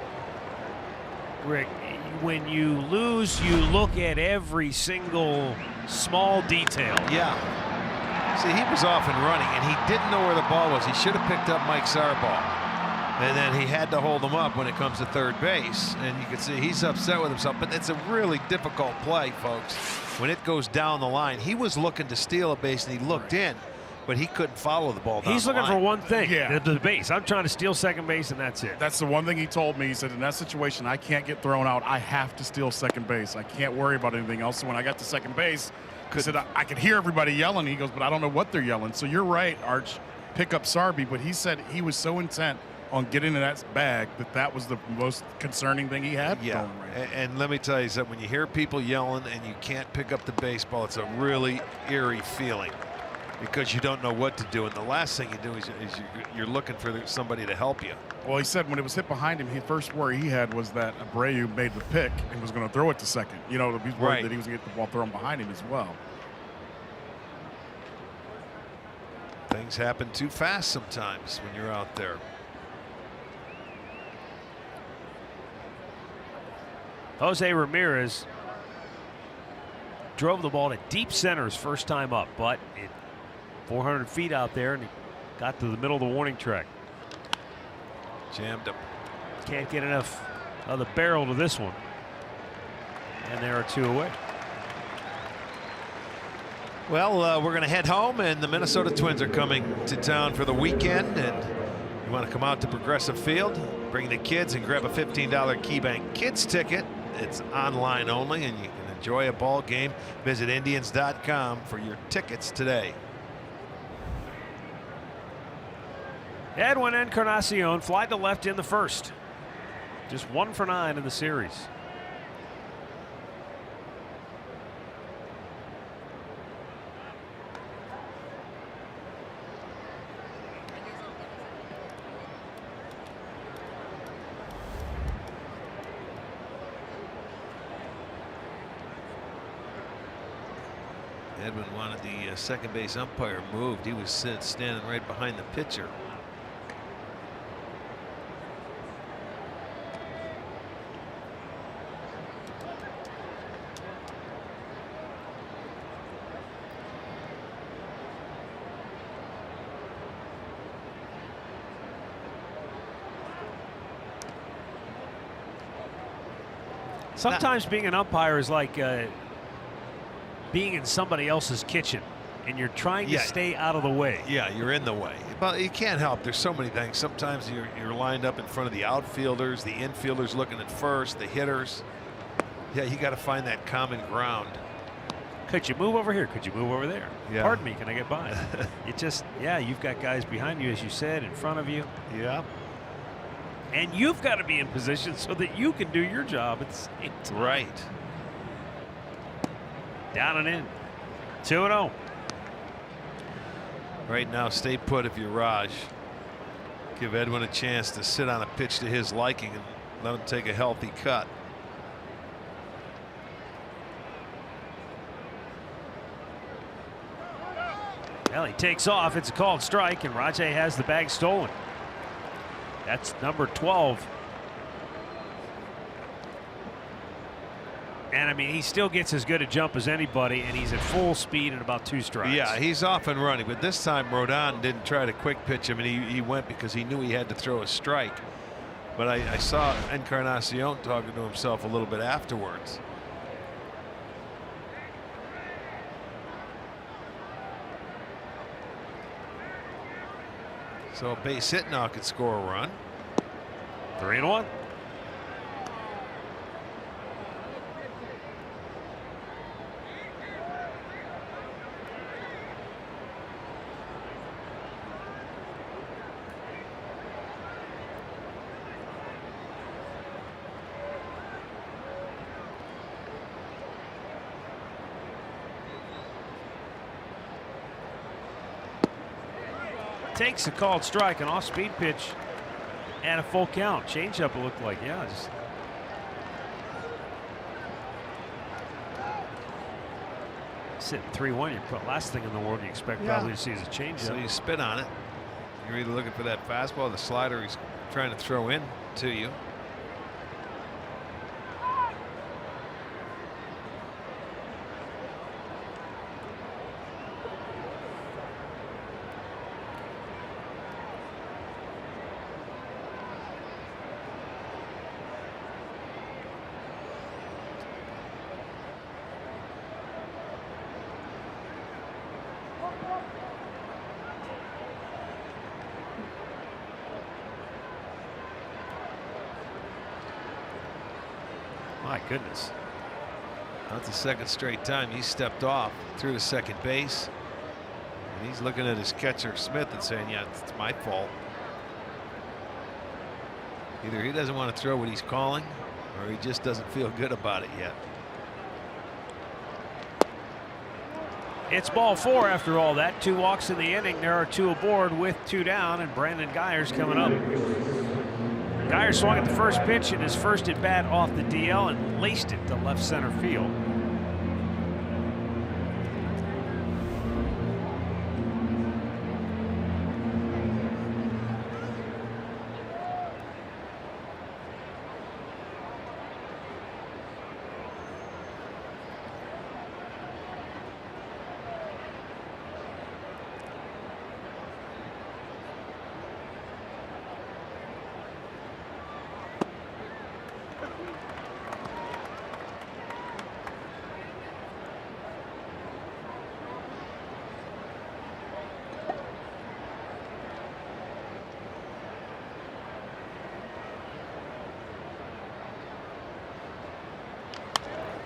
Rick, when you lose, you look at every single small detail. Yeah. See, he was off and running, and he didn't know where the ball was. He should have picked up Mike Sarbaugh. And then he had to hold him up when it comes to third base. And you can see he's upset with himself. But it's a really difficult play, folks. When it goes down the line, he was looking to steal a base, and he looked in, but he couldn't follow the ball down He's the looking line. for one thing, Yeah. the base. I'm trying to steal second base, and that's it. That's the one thing he told me. He said, in that situation, I can't get thrown out. I have to steal second base. I can't worry about anything else. So when I got to second base, he said, I could hear everybody yelling. He goes, but I don't know what they're yelling. So you're right, Arch. Pick up Sarby. But he said he was so intent on getting in that bag that was the most concerning thing he had. Yeah, and let me tell you something. When you hear people yelling and you can't pick up the baseball, it's a really eerie feeling because you don't know what to do. And the last thing you do is you're looking for somebody to help you. Well, he said when it was hit behind him, the first worry he had was that Abreu made the pick and was going to throw it to second. You know, he's worried that he was going to get the ball thrown behind him as well. Things happen too fast sometimes when you're out there. Jose Ramirez drove the ball to deep center his first time up, but 400 feet out there, and he got to the middle of the warning track. Jammed him. Can't get enough of the barrel to this one. And there are 2 away. Well, we're going to head home, and the Minnesota Twins are coming to town for the weekend. And you want to come out to Progressive Field, bring the kids, and grab a $15 KeyBank Kids ticket. It's online only, and you can enjoy a ball game. Visit Indians.com for your tickets today. Edwin Encarnacion fly to left in the first. Just 1 for 9 in the series. Edwin wanted the second base umpire moved. He was standing right behind the pitcher. Sometimes being an umpire is like being in somebody else's kitchen, and you're trying to stay out of the way. Yeah, you're in the way. But you can't help. There's so many things. Sometimes you're lined up in front of the outfielders, the infielders looking at first, the hitters. Yeah, you got to find that common ground. Could you move over here? Could you move over there? Yeah. Pardon me, can I get by? It just, yeah, you've got guys behind you, as you said, in front of you. Yeah. And you've got to be in position so that you can do your job at the same time. Right. Down and in. 2-0. Right now, stay put if you're Raj. Give Edwin a chance to sit on a pitch to his liking and let him take a healthy cut. Well, he takes off. It's a called strike, and Rajay has the bag stolen. That's number 12. And I mean, he still gets as good a jump as anybody, and he's at full speed at about 2 strikes. Yeah, he's off and running, but this time Rodon didn't try to quick pitch him, and he went because he knew he had to throw a strike. But I saw Encarnacion talking to himself a little bit afterwards. So a base hit now could score a run. 3-1. Takes a called strike, an off-speed pitch, and a full count. Changeup, it looked like. Yeah, just sitting 3-1. Last thing in the world you expect probably to see is a changeup. So you spit on it. You're either looking for that fastball, the slider he's trying to throw in to you. My goodness. That's the second straight time he stepped off through to second base. And he's looking at his catcher Smith and saying, yeah, it's my fault. Either he doesn't want to throw what he's calling, or he just doesn't feel good about it yet. It's ball 4 after all that. 2 walks in the inning. There are 2 aboard with 2 down, and Brandon Geyer's coming up. Geyer swung at the first pitch in his first at bat off the DL and laced it to left center field.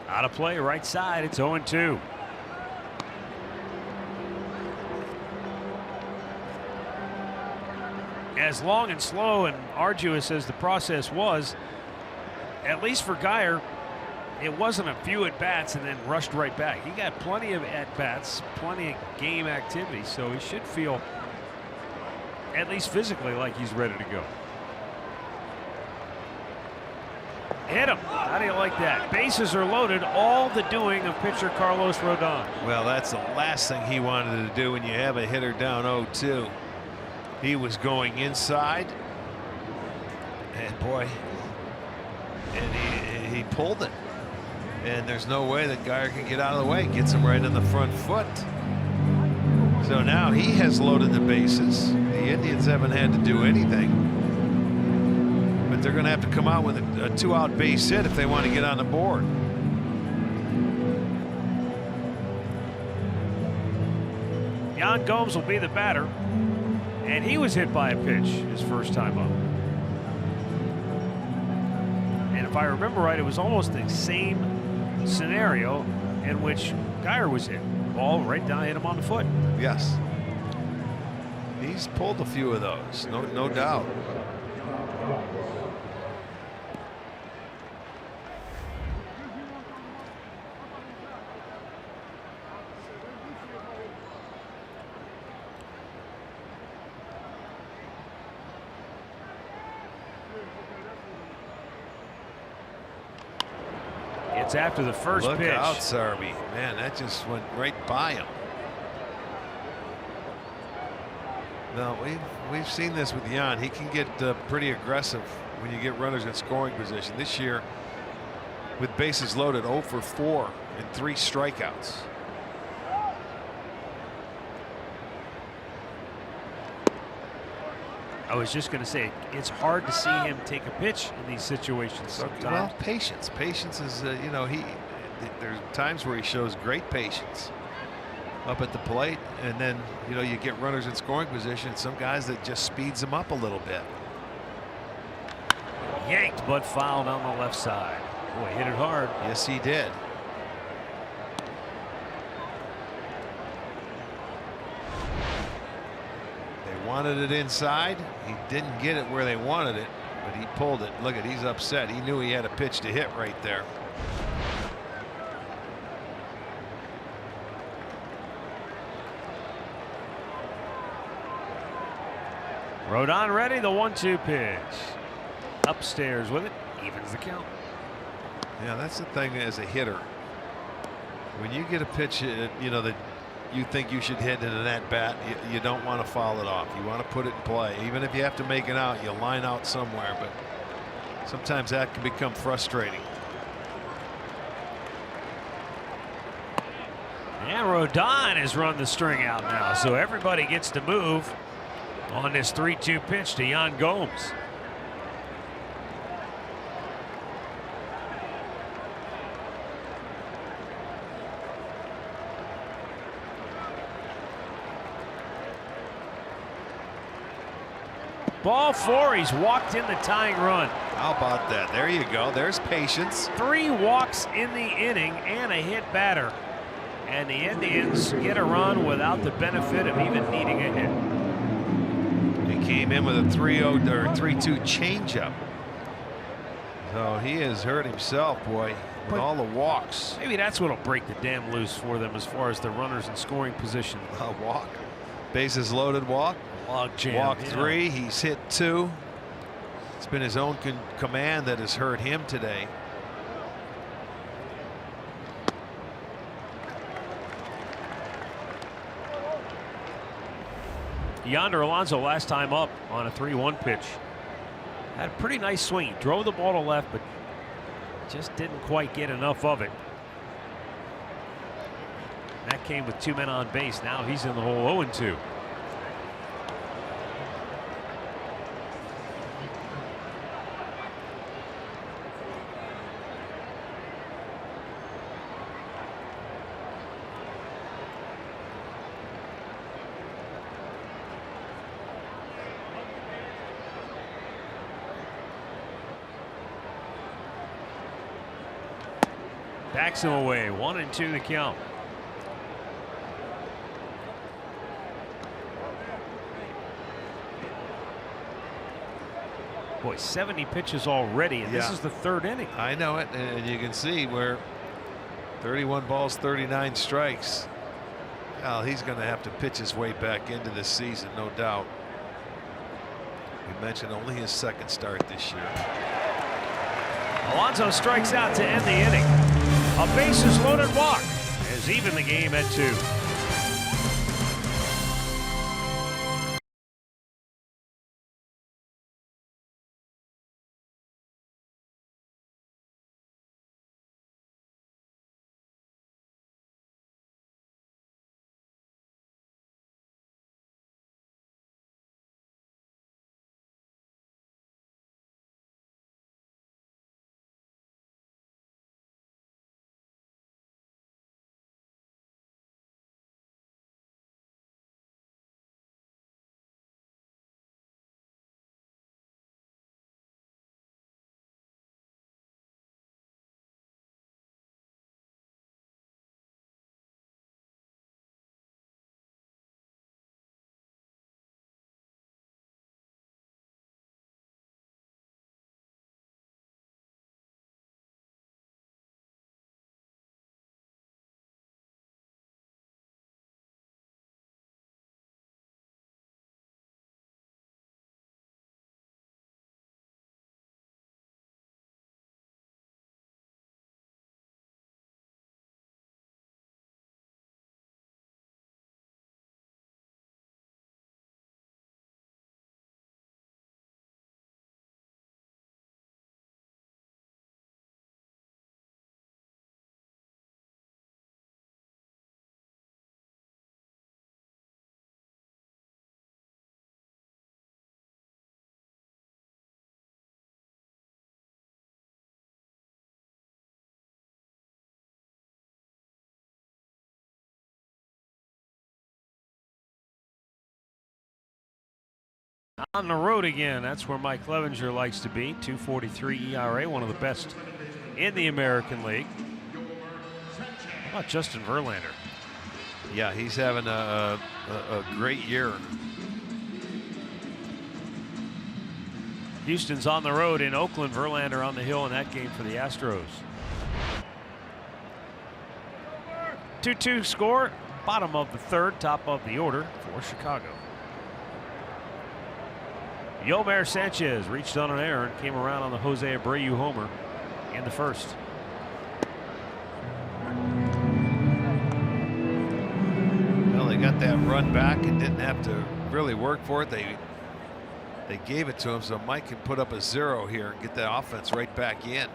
Out of play, right side. It's 0-2. as long and slow and arduous as the process was, at least for Geyer, it wasn't a few at-bats and then rushed right back. He got plenty of at-bats, plenty of game activity, so he should feel, at least physically, like he's ready to go. Hit him. How do you like that? Bases are loaded, all the doing of pitcher Carlos Rodon. Well, that's the last thing he wanted to do when you have a hitter down 0-2. He was going inside, and boy, and he pulled it. And there's no way that Geyer can get out of the way. Gets him right on the front foot. So now he has loaded the bases. The Indians haven't had to do anything. But they're going to have to come out with a 2-out base hit if they want to get on the board. Yan Gomes will be the batter. And he was hit by a pitch his first time up. And if I remember right, it was almost the same scenario in which Geyer was hit. Ball right down, hit him on the foot. Yes. He's pulled a few of those, no doubt. It's after the first Look pitch. out, Sarby. Man, that just went right by him. No, we've seen this with Yan. He can get pretty aggressive when you get runners in scoring position. This year, with bases loaded, 0 for 4 and 3 strikeouts. I was just going to say, it's hard to see him take a pitch in these situations sometimes. Well, patience. Patience is, you know, there's times where he shows great patience up at the plate, and then, you know, you get runners in scoring position. Some guys that just speeds them up a little bit. Yanked, but fouled on the left side. Boy, hit it hard. Yes, he did. Wanted it inside. He didn't get it where they wanted it, but he pulled it. Look at, he's upset. He knew he had a pitch to hit right there. Rodon ready, the 1-2 pitch. Upstairs with it, evens the count. Yeah, that's the thing as a hitter. When you get a pitch, you know, that you think you should hit in an at-bat, you don't want to foul it off. You want to put it in play. Even if you have to make it out, you line out somewhere, but sometimes that can become frustrating. And Rodon has run the string out now, so everybody gets to move on this 3-2 pitch to Yan Gomes. Ball 4, he's walked in the tying run. How about that? There you go. There's patience. 3 walks in the inning and a hit batter. And the Indians get a run without the benefit of even needing a hit. He came in with a 3-0 or 3-2 changeup. So he has hurt himself, boy, with all the walks. Maybe that's what'll break the dam loose for them as far as the runners in scoring position. A walk. Bases loaded walk. Log jam. Walk 3. He's hit 2. It's been his own command that has hurt him today. Yonder Alonso last time up on a 3-1 pitch. Had a pretty nice swing. Drove the ball to left, but just didn't quite get enough of it. And that came with 2 men on base. Now he's in the hole 0-2. Backs him away. 1-2 the count. Boy, 70 pitches already, and this is the third inning. I know it, and you can see where 31 balls, 39 strikes. Well, he's going to have to pitch his way back into this season, no doubt. We mentioned only his second start this year. Alonso strikes out to end the inning. A bases loaded walk has evened the game at 2. On the road again, that's where Mike Clevenger likes to be. 2.43 ERA, one of the best in the American League. How about Justin Verlander? Yeah, he's having a great year. Houston's on the road in Oakland. Verlander on the hill in that game for the Astros. 2-2 score, bottom of the third, top of the order for Chicago. Yomar Sanchez reached on an error and came around on the Jose Abreu homer in the first. Well, they got that run back and didn't have to really work for it. They gave it to him, so Mike can put up a 0 here and get that offense right back in.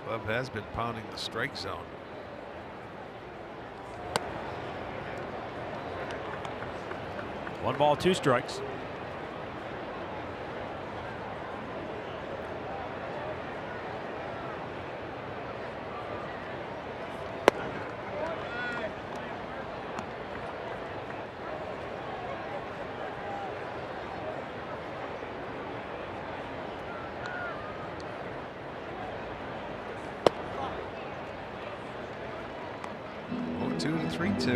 Club has been pounding the strike zone. One ball, 2 strikes. To 3-2.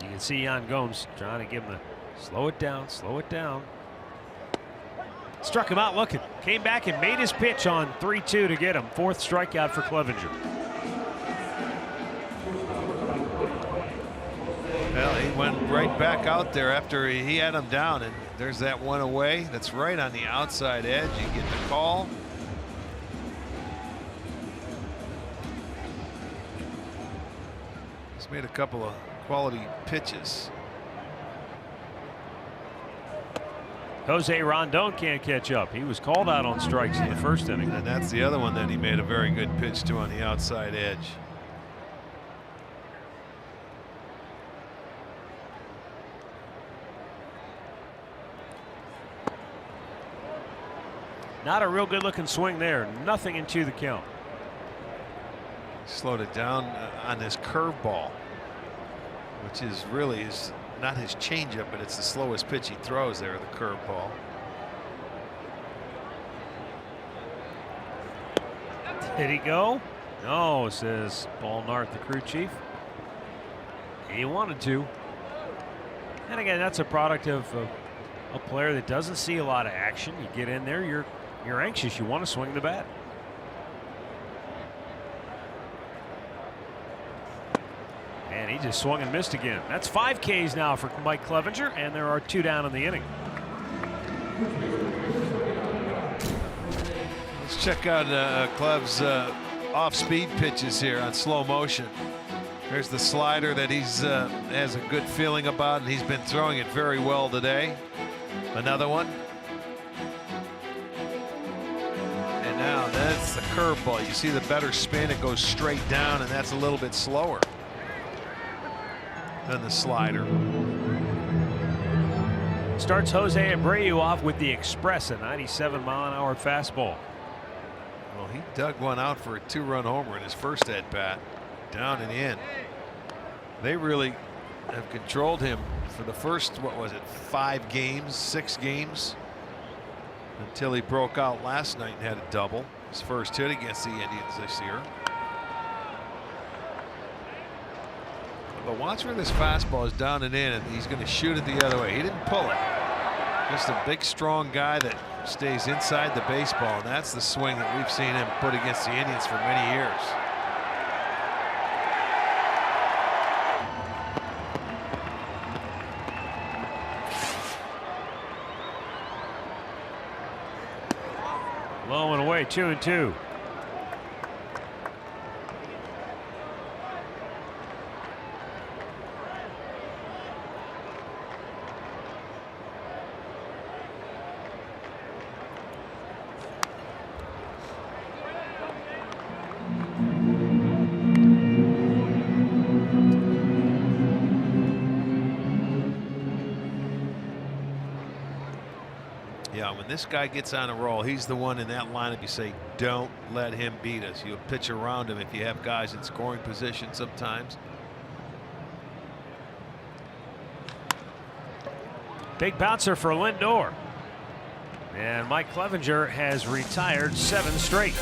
You can see Yan Gomes trying to give him the slow it down, slow it down. Struck him out looking. Came back and made his pitch on 3-2 to get him. 4th strikeout for Clevenger. Well, he went right back out there after he had him down, and there's that one away. That's right on the outside edge. You get the call. He's made a couple of quality pitches. Jose Rondon can't catch up. He was called out on strikes in the first inning. And that's the other one that he made a very good pitch to on the outside edge. Not a real good looking swing there. Nothing into the count. Slowed it down on this curveball, which is really not his changeup, but it's the slowest pitch he throws there, the curveball. Did he go? No, says Paul Nart, the crew chief. He wanted to. And again, that's a product of a player that doesn't see a lot of action. You get in there, you're anxious. You want to swing the bat. And he just swung and missed again. That's 5 Ks now for Mike Clevenger, and there are 2 down in the inning. Let's check out Clev's off-speed pitches here on slow motion. There's the slider that he's has a good feeling about, and he's been throwing it very well today. Another one. And now that's the curveball. You see the better spin, it goes straight down, and that's a little bit slower than the slider. Starts Jose Abreu off with the Express, a 97-mile-an-hour fastball. Well, he dug one out for a 2-run homer in his first at-bat, down and in. They really have controlled him for the first, what was it, 5 games, 6 games, until he broke out last night and had a double. His first hit against the Indians this year. But watch where this fastball is down and in, and he's going to shoot it the other way. He didn't pull it. Just a big, strong guy that stays inside the baseball, and that's the swing that we've seen him put against the Indians for many years. Low and away, 2-2. Yeah, when this guy gets on a roll, he's the one in that lineup you say, don't let him beat us. You'll pitch around him if you have guys in scoring position sometimes. Big bouncer for Lindor. And Mike Clevenger has retired 7 straight.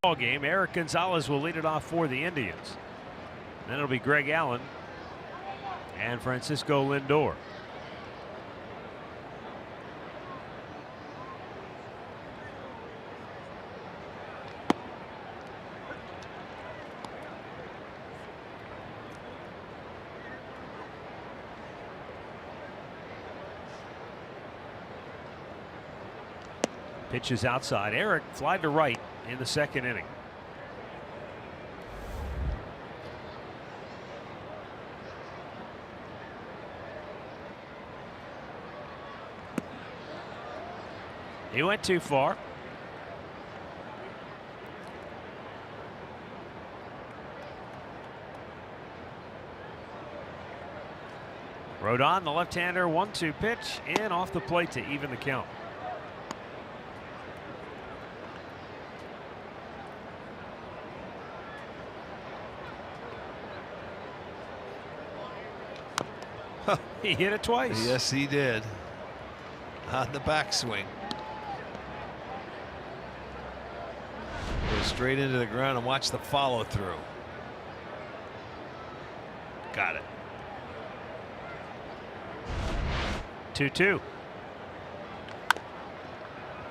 Ball game. Eric Gonzalez will lead it off for the Indians. Then it'll be Greg Allen and Francisco Lindor. Pitch is outside. Eric fly to right in the second inning. He went too far. Rodon, the left-hander, 1-2 pitch, and off the plate to even the count. He hit it twice. Yes, he did. On the backswing. Go straight into the ground and watch the follow through. Got it. 2-2.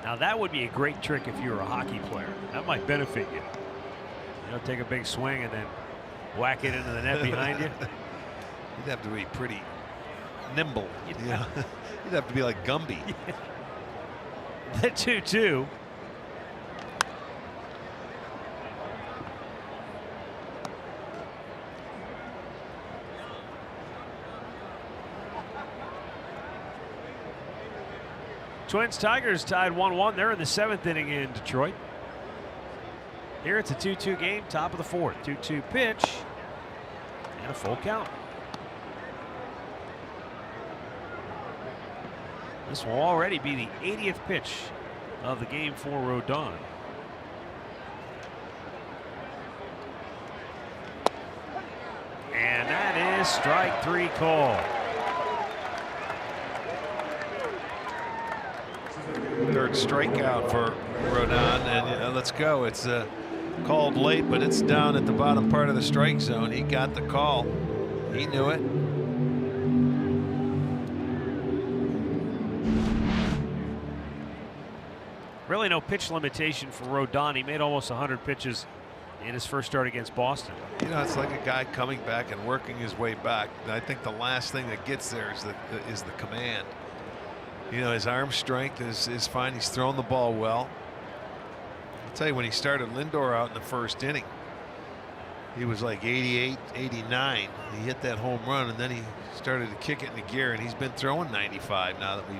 Now that would be a great trick if you were a hockey player. That might benefit you. You know, take a big swing and then whack it into the net behind you. You'd have to be pretty nimble. Yeah. You'd have to be like Gumby. The 2-2. Twins Tigers tied 1-1. They're in the 7th inning in Detroit. Here it's a 2-2 game, top of the 4th. 2-2 pitch and a full count. This will already be the 80th pitch of the game for Rodon. And that is strike 3 call. Third strikeout for Rodon, and let's go. It's called late, but it's down at the bottom part of the strike zone. He got the call. He knew it. Really no pitch limitation for Rodon. He made almost 100 pitches in his first start against Boston. You know, it's like a guy coming back and working his way back. And I think the last thing that gets there is the command. You know, his arm strength is fine. He's throwing the ball well. I'll tell you, when he started Lindor out in the first inning, he was like 88, 89. He hit that home run, and then he started to kick it into gear, and he's been throwing 95 now that we've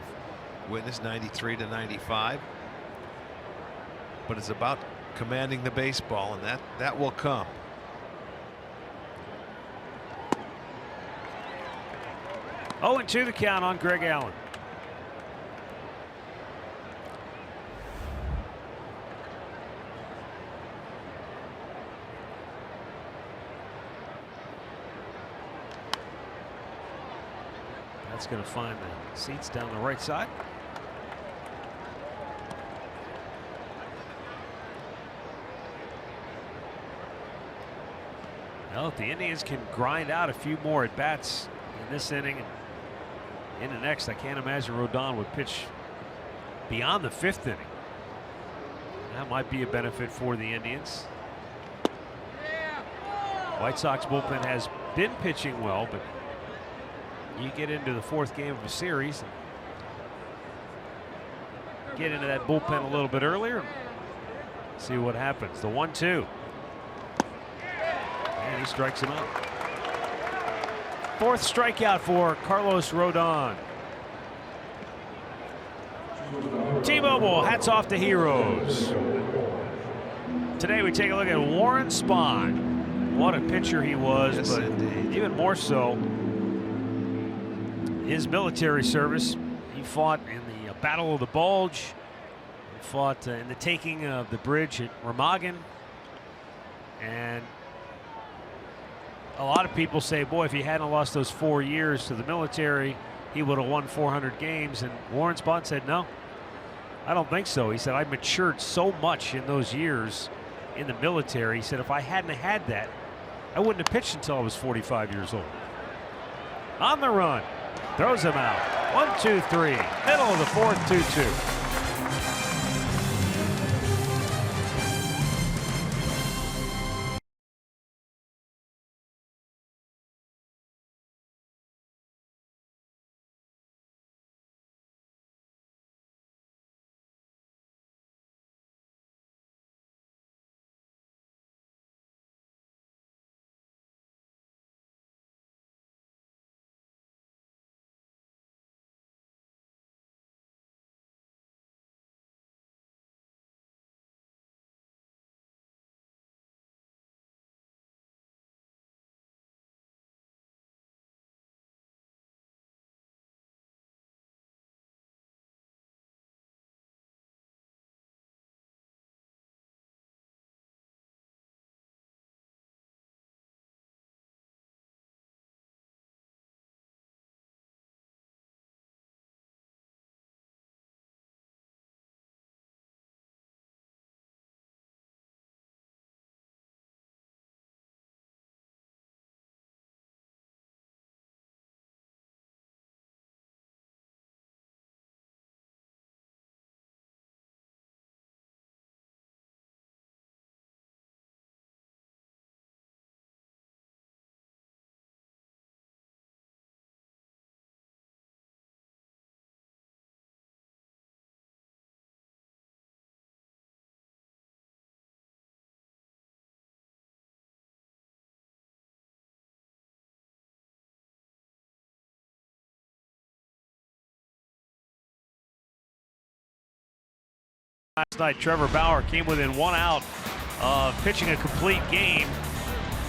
witnessed 93 to 95. But it's about commanding the baseball, and that will come. Oh, and 2 the count on Greg Allen. That's going to find the seats down the right side. Well, if the Indians can grind out a few more at bats in this inning and in the next, I can't imagine Rodon would pitch beyond the 5th inning. That might be a benefit for the Indians. White Sox bullpen has been pitching well, but you get into the 4th game of a series and get into that bullpen a little bit earlier and see what happens. The 1-2. And he strikes him out. 4th strikeout for Carlos Rodon. T-Mobile, hats off to heroes. Today we take a look at Warren Spahn. What a pitcher he was, Yes, but indeed. even more so his military service. He fought in the Battle of the Bulge. He fought in the taking of the bridge at Remagen. And a lot of people say, boy, if he hadn't lost those 4 years to the military, he would have won 400 games. And Warren Spahn said, no, I don't think so. He said, I matured so much in those years in the military. He said, if I hadn't had that, I wouldn't have pitched until I was 45 years old. On the run, throws him out. 1-2-3, middle of the 4th, 2-2. Last night, Trevor Bauer came within 1 out of pitching a complete game.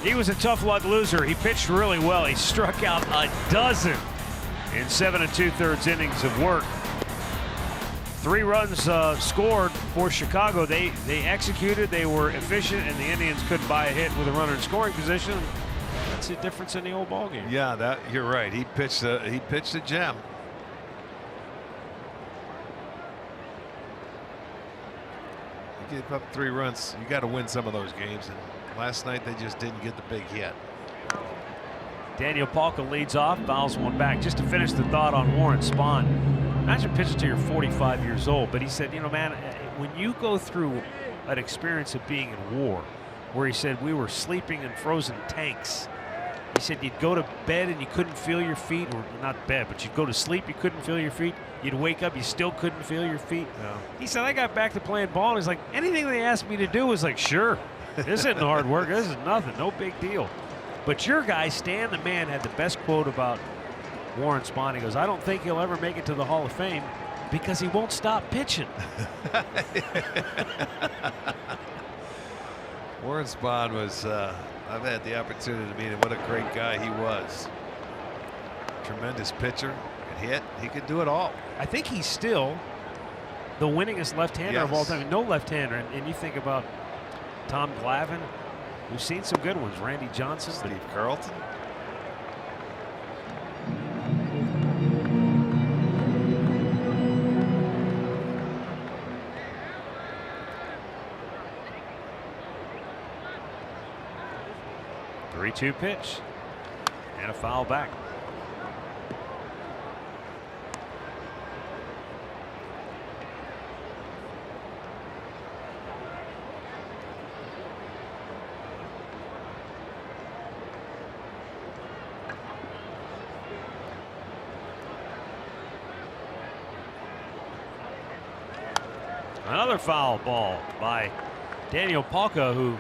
He was a tough luck loser. He pitched really well. He struck out a dozen in 7 2/3 innings of work. 3 runs scored for Chicago. They executed. They were efficient, and the Indians couldn't buy a hit with a runner in scoring position. That's the difference in the old ball game. Yeah, you're right. He pitched a gem. You give up 3 runs, you got to win some of those games. And last night they just didn't get the big hit. Daniel Palka leads off, fouls one back. Just to finish the thought on Warren Spahn. Imagine pitching till you're 45 years old. But he said, you know, man, when you go through an experience of being in war, where he said we were sleeping in frozen tanks. He said you'd go to bed and you couldn't feel your feet, or not bed, but you'd go to sleep, you couldn't feel your feet. You'd wake up, you still couldn't feel your feet. No. He said, I got back to playing ball, and he's like, anything they asked me to do was like, sure, this isn't hard work, this is nothing, no big deal. But your guy, Stan the Man, had the best quote about Warren Spahn. He goes, I don't think he'll ever make it to the Hall of Fame because he won't stop pitching. Warren Spahn was, I've had the opportunity to meet him. What a great guy he was. Tremendous pitcher, could hit, he could do it all. I think he's still the winningest left-hander of all time. No left-hander, and you think about Tom Glavine. We've seen some good ones. Randy Johnson, Steve Carlton. The 3-2 pitch and a foul back. Another foul ball by Daniel Palka, who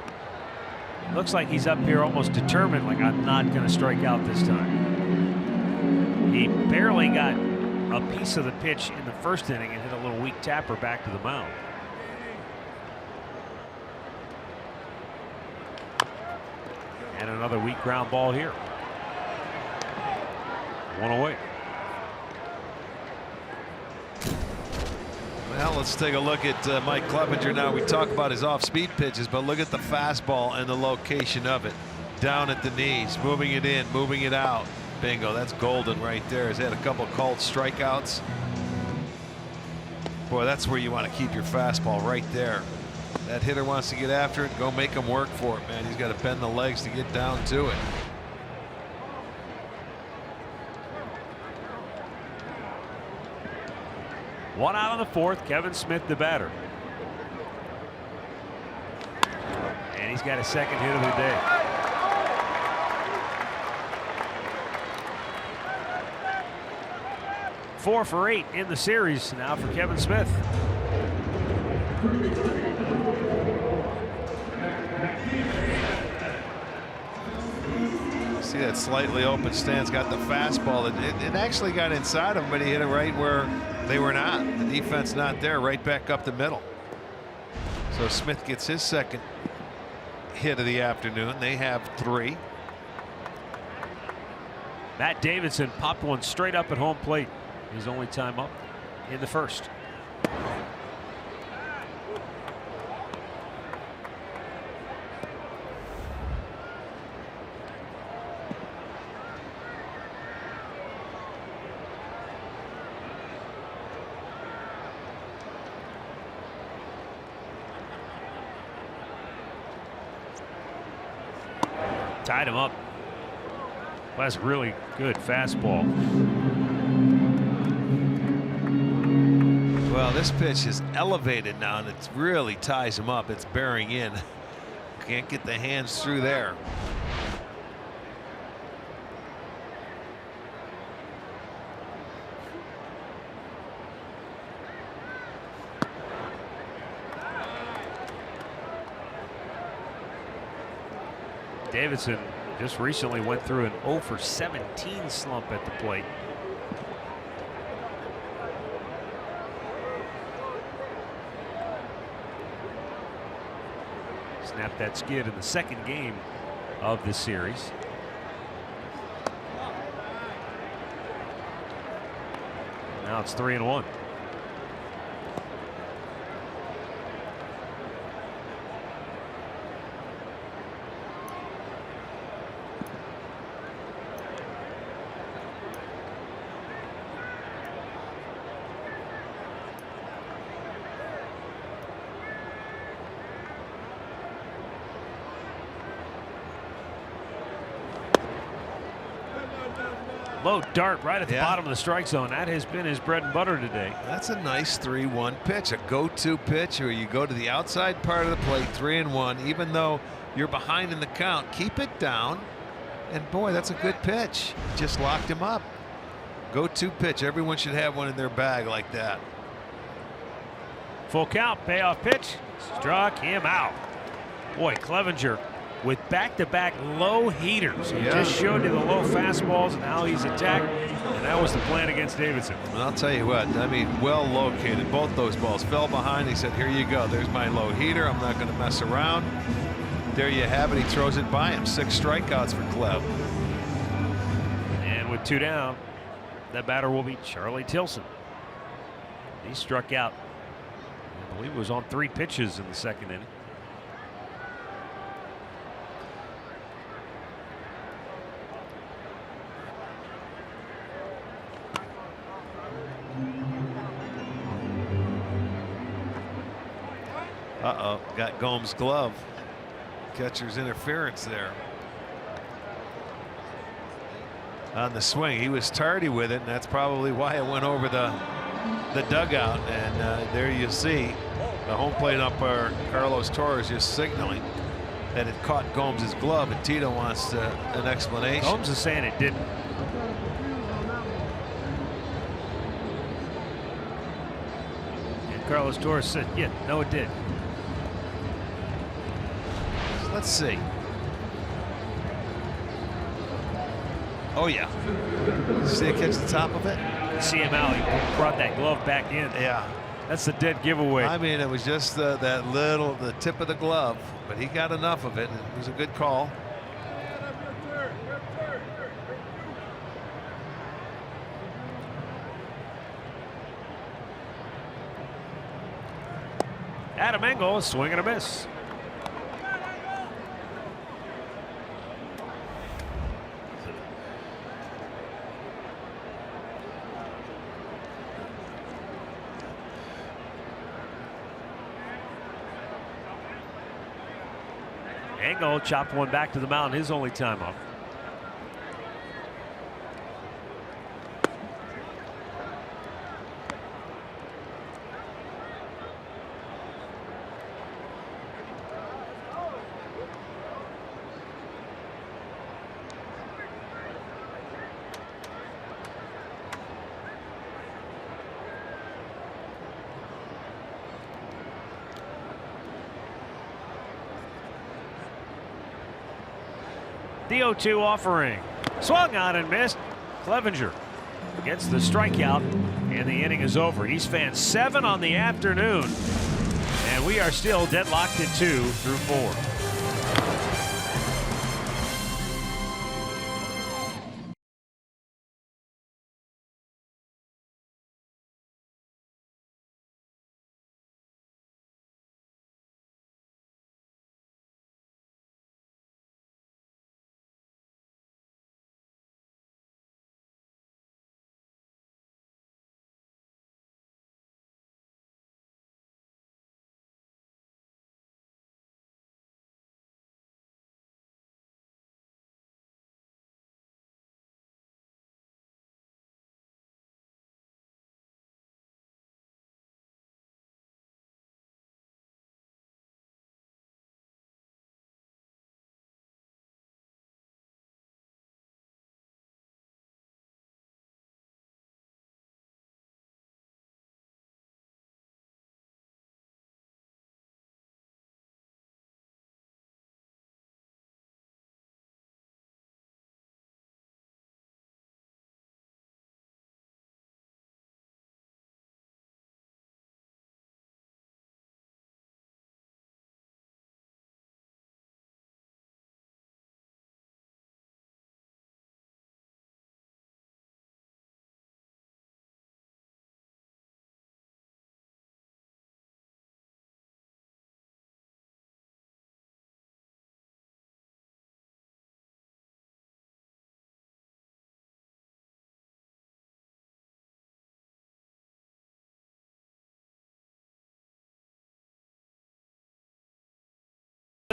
looks like he's up here almost determined, like I'm not going to strike out this time. He barely got a piece of the pitch in the first inning and hit a little weak tapper back to the mound. And another weak ground ball here. 1 away. Well, let's take a look at Mike Clevenger now. We talk about his off-speed pitches, but look at the fastball and the location of it. Down at the knees, moving it in, moving it out. Bingo, that's golden right there. He's had a couple called strikeouts. Boy, that's where you want to keep your fastball, right there. That hitter wants to get after it, go make him work for it, man. He's got to bend the legs to get down to it. One out in the 4th. Kevin Smith, the batter. And he's got a second hit of the day. Four for 8 in the series now for Kevin Smith. See that slightly open stance, got the fastball. It actually got inside him, but he hit it right where they were not. The defense not there, right back up the middle. So Smith gets his second hit of the afternoon. They have 3. Matt Davidson popped one straight up at home plate. His only time up in the 1st. Tied him up. Well, that's really good fastball. Well, this pitch is elevated now, and it really ties him up. It's bearing in. Can't get the hands through there. Davidson just recently went through an 0 for 17 slump at the plate. Snapped that skid in the second game of this series. Now it's 3-1. Low dart right at the bottom of the strike zone. That has been his bread and butter today. That's a nice 3-1 pitch, a go-to pitch where you go to the outside part of the plate, 3-1, even though you're behind in the count, keep it down. And boy, that's a good pitch. Just locked him up. Go-to pitch. Everyone should have one in their bag like that. Full count, payoff pitch, struck him out. Boy, Clevenger with back-to-back low heaters. He just showed you the low fastballs and how he's attacked, and that was the plan against Davidson. And I'll tell you what, I mean, well located. Both those balls fell behind. He said, here you go. There's my low heater. I'm not going to mess around. There you have it. He throws it by him. 6 strikeouts for Clev. And with 2 down, that batter will be Charlie Tilson. He struck out, I believe it was on 3 pitches in the second inning. Uh-oh, got Gomes' glove. Catcher's interference there. On the swing, he was tardy with it, and that's probably why it went over the dugout. And there you see the home plate umpire Carlos Torres just signaling that it caught Gomes' glove, and Tito wants an explanation. Gomes is saying it didn't. And Carlos Torres said, yeah, no, it did. Let's see. Oh, yeah. See it catch the top of it? See him out. He brought that glove back in. Yeah. That's the dead giveaway. I mean, it was just the tip of the glove, but he got enough of it. It was a good call. Adam Engel, swing and a miss. Engel chopped one back to the mound, his only time up. The 0-2 offering. Swung on and missed. Clevenger gets the strikeout, and the inning is over. East fans 7 on the afternoon, and we are still deadlocked at 2 through 4.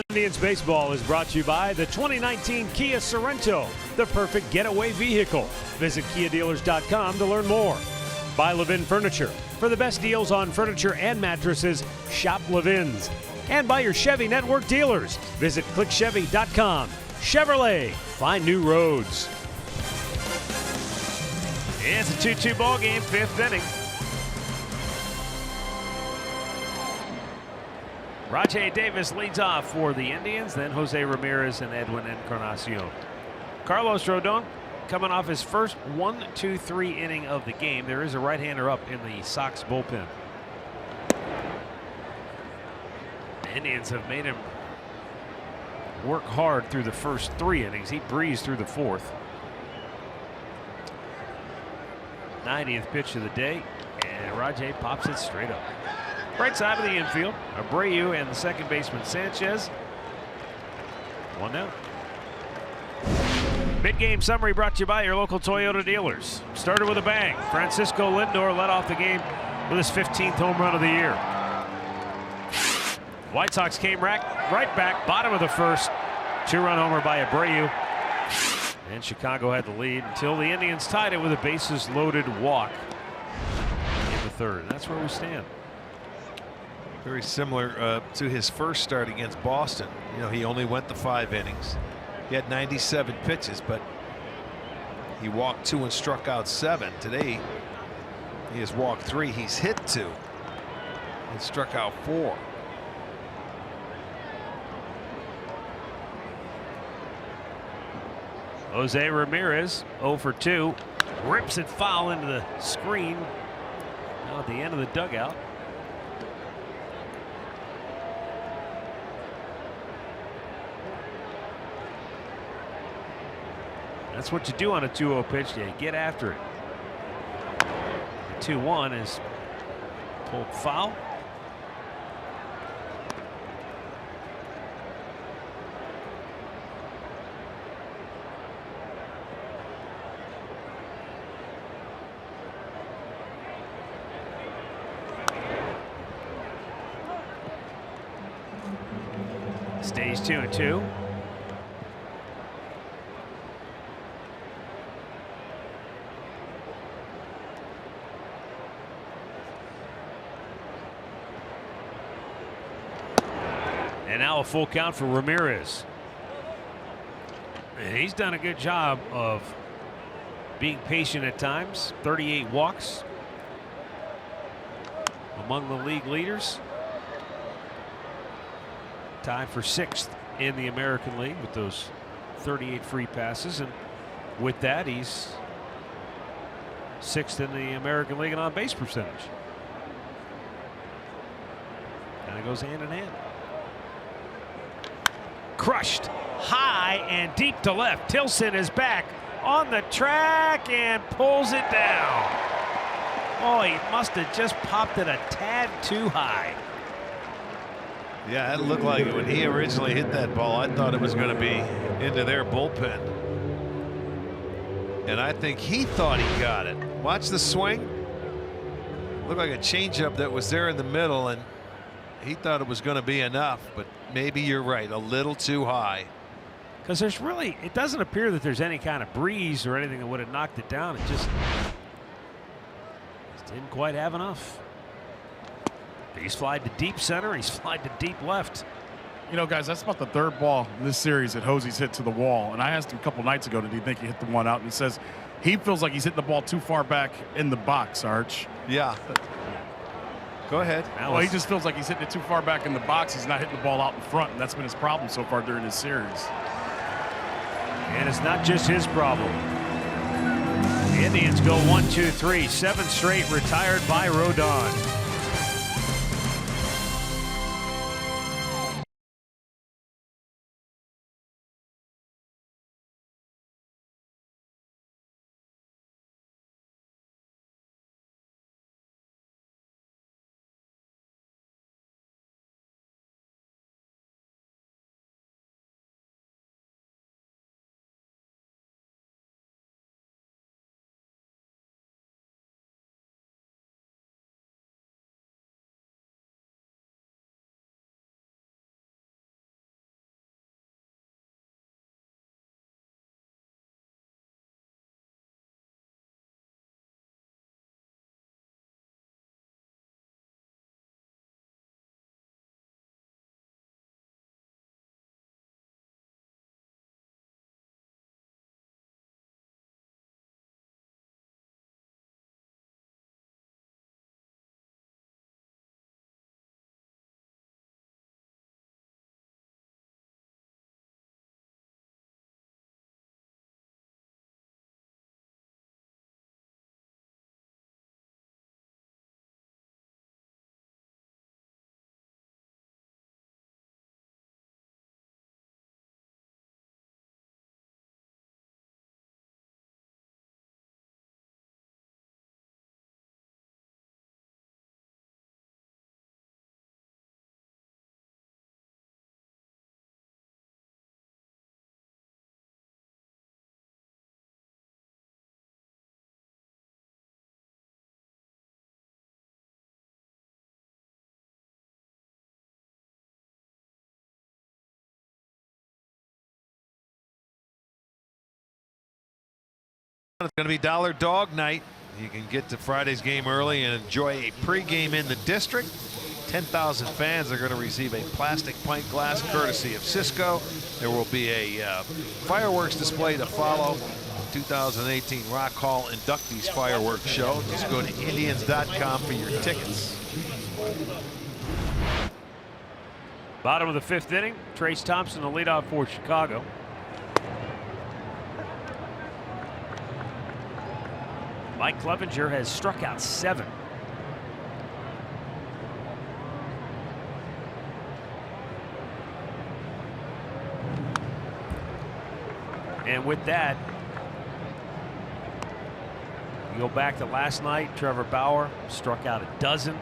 Indians baseball is brought to you by the 2019 Kia Sorento, the perfect getaway vehicle. Visit KiaDealers.com to learn more. By Levin Furniture. For the best deals on furniture and mattresses, shop Levin's. And by your Chevy Network dealers. Visit ClickChevy.com. Chevrolet, find new roads. It's a 2-2 ball game, 5th inning. Rajay Davis leads off for the Indians, then Jose Ramirez and Edwin Encarnacion. Carlos Rodon coming off his first 1-2-3 inning of the game. There is a right-hander up in the Sox bullpen. The Indians have made him work hard through the first 3 innings. He breezed through the 4th. 90th pitch of the day, and Rajay pops it straight up. Right side of the infield, Abreu and the second baseman Sanchez. 1 down. Mid-game summary brought to you by your local Toyota dealers. Started with a bang. Francisco Lindor led off the game with his 15th home run of the year. White Sox came right back, bottom of the first. 2-run homer by Abreu. And Chicago had the lead until the Indians tied it with a bases-loaded walk in the 3rd. And that's where we stand. Very similar to his first start against Boston. You know, he only went the 5 innings. He had 97 pitches, but he walked 2 and struck out 7. Today, he has walked 3. He's hit 2 and struck out 4. Jose Ramirez 0 for 2. Rips it foul into the screen. Now at the end of the dugout. That's what you do on a 2-0 pitch. You get after it. The 2-1 is pulled foul. Stays 2-2. And now a full count for Ramirez. And he's done a good job of being patient at times. 38 walks. Among the league leaders. Tied for 6th in the American League with those 38 free passes. And with that, he's 6th in the American League in on-base percentage. And it goes hand in hand. Crushed high and deep to left. Tilson is back on the track and pulls it down. Oh, he must have just popped it a tad too high. Yeah, it looked like it when he originally hit that ball. I thought it was going to be into their bullpen. And I think he thought he got it. Watch the swing. Looked like a changeup that was there in the middle, and he thought it was going to be enough, but maybe you're right, a little too high. Because there's really, it doesn't appear that there's any kind of breeze or anything that would have knocked it down. It just didn't quite have enough. He's flied to deep center. He's flied to deep left. You know, guys, that's about the 3rd ball in this series that Hosey's hit to the wall. And I asked him a couple nights ago, did he think he hit the one out? And he says he feels like he's hitting the ball too far back in the box, Arch. Yeah. Go ahead. Well, he just feels like he's hitting it too far back in the box. He's not hitting the ball out in front, and that's been his problem so far during this series. And it's not just his problem. The Indians go 1-2-3, 7 straight retired by Rodon. It's going to be Dollar Dog Night. You can get to Friday's game early and enjoy a pregame in the district. 10,000 fans are going to receive a plastic pint glass courtesy of Cisco. There will be a fireworks display to follow. 2018 Rock Hall Inductees Fireworks Show. Just go to Indians.com for your tickets. Bottom of the 5th inning. Trace Thompson, the leadoff for Chicago. Mike Clevenger has struck out 7. And with that, you go back to last night. Trevor Bauer struck out 12.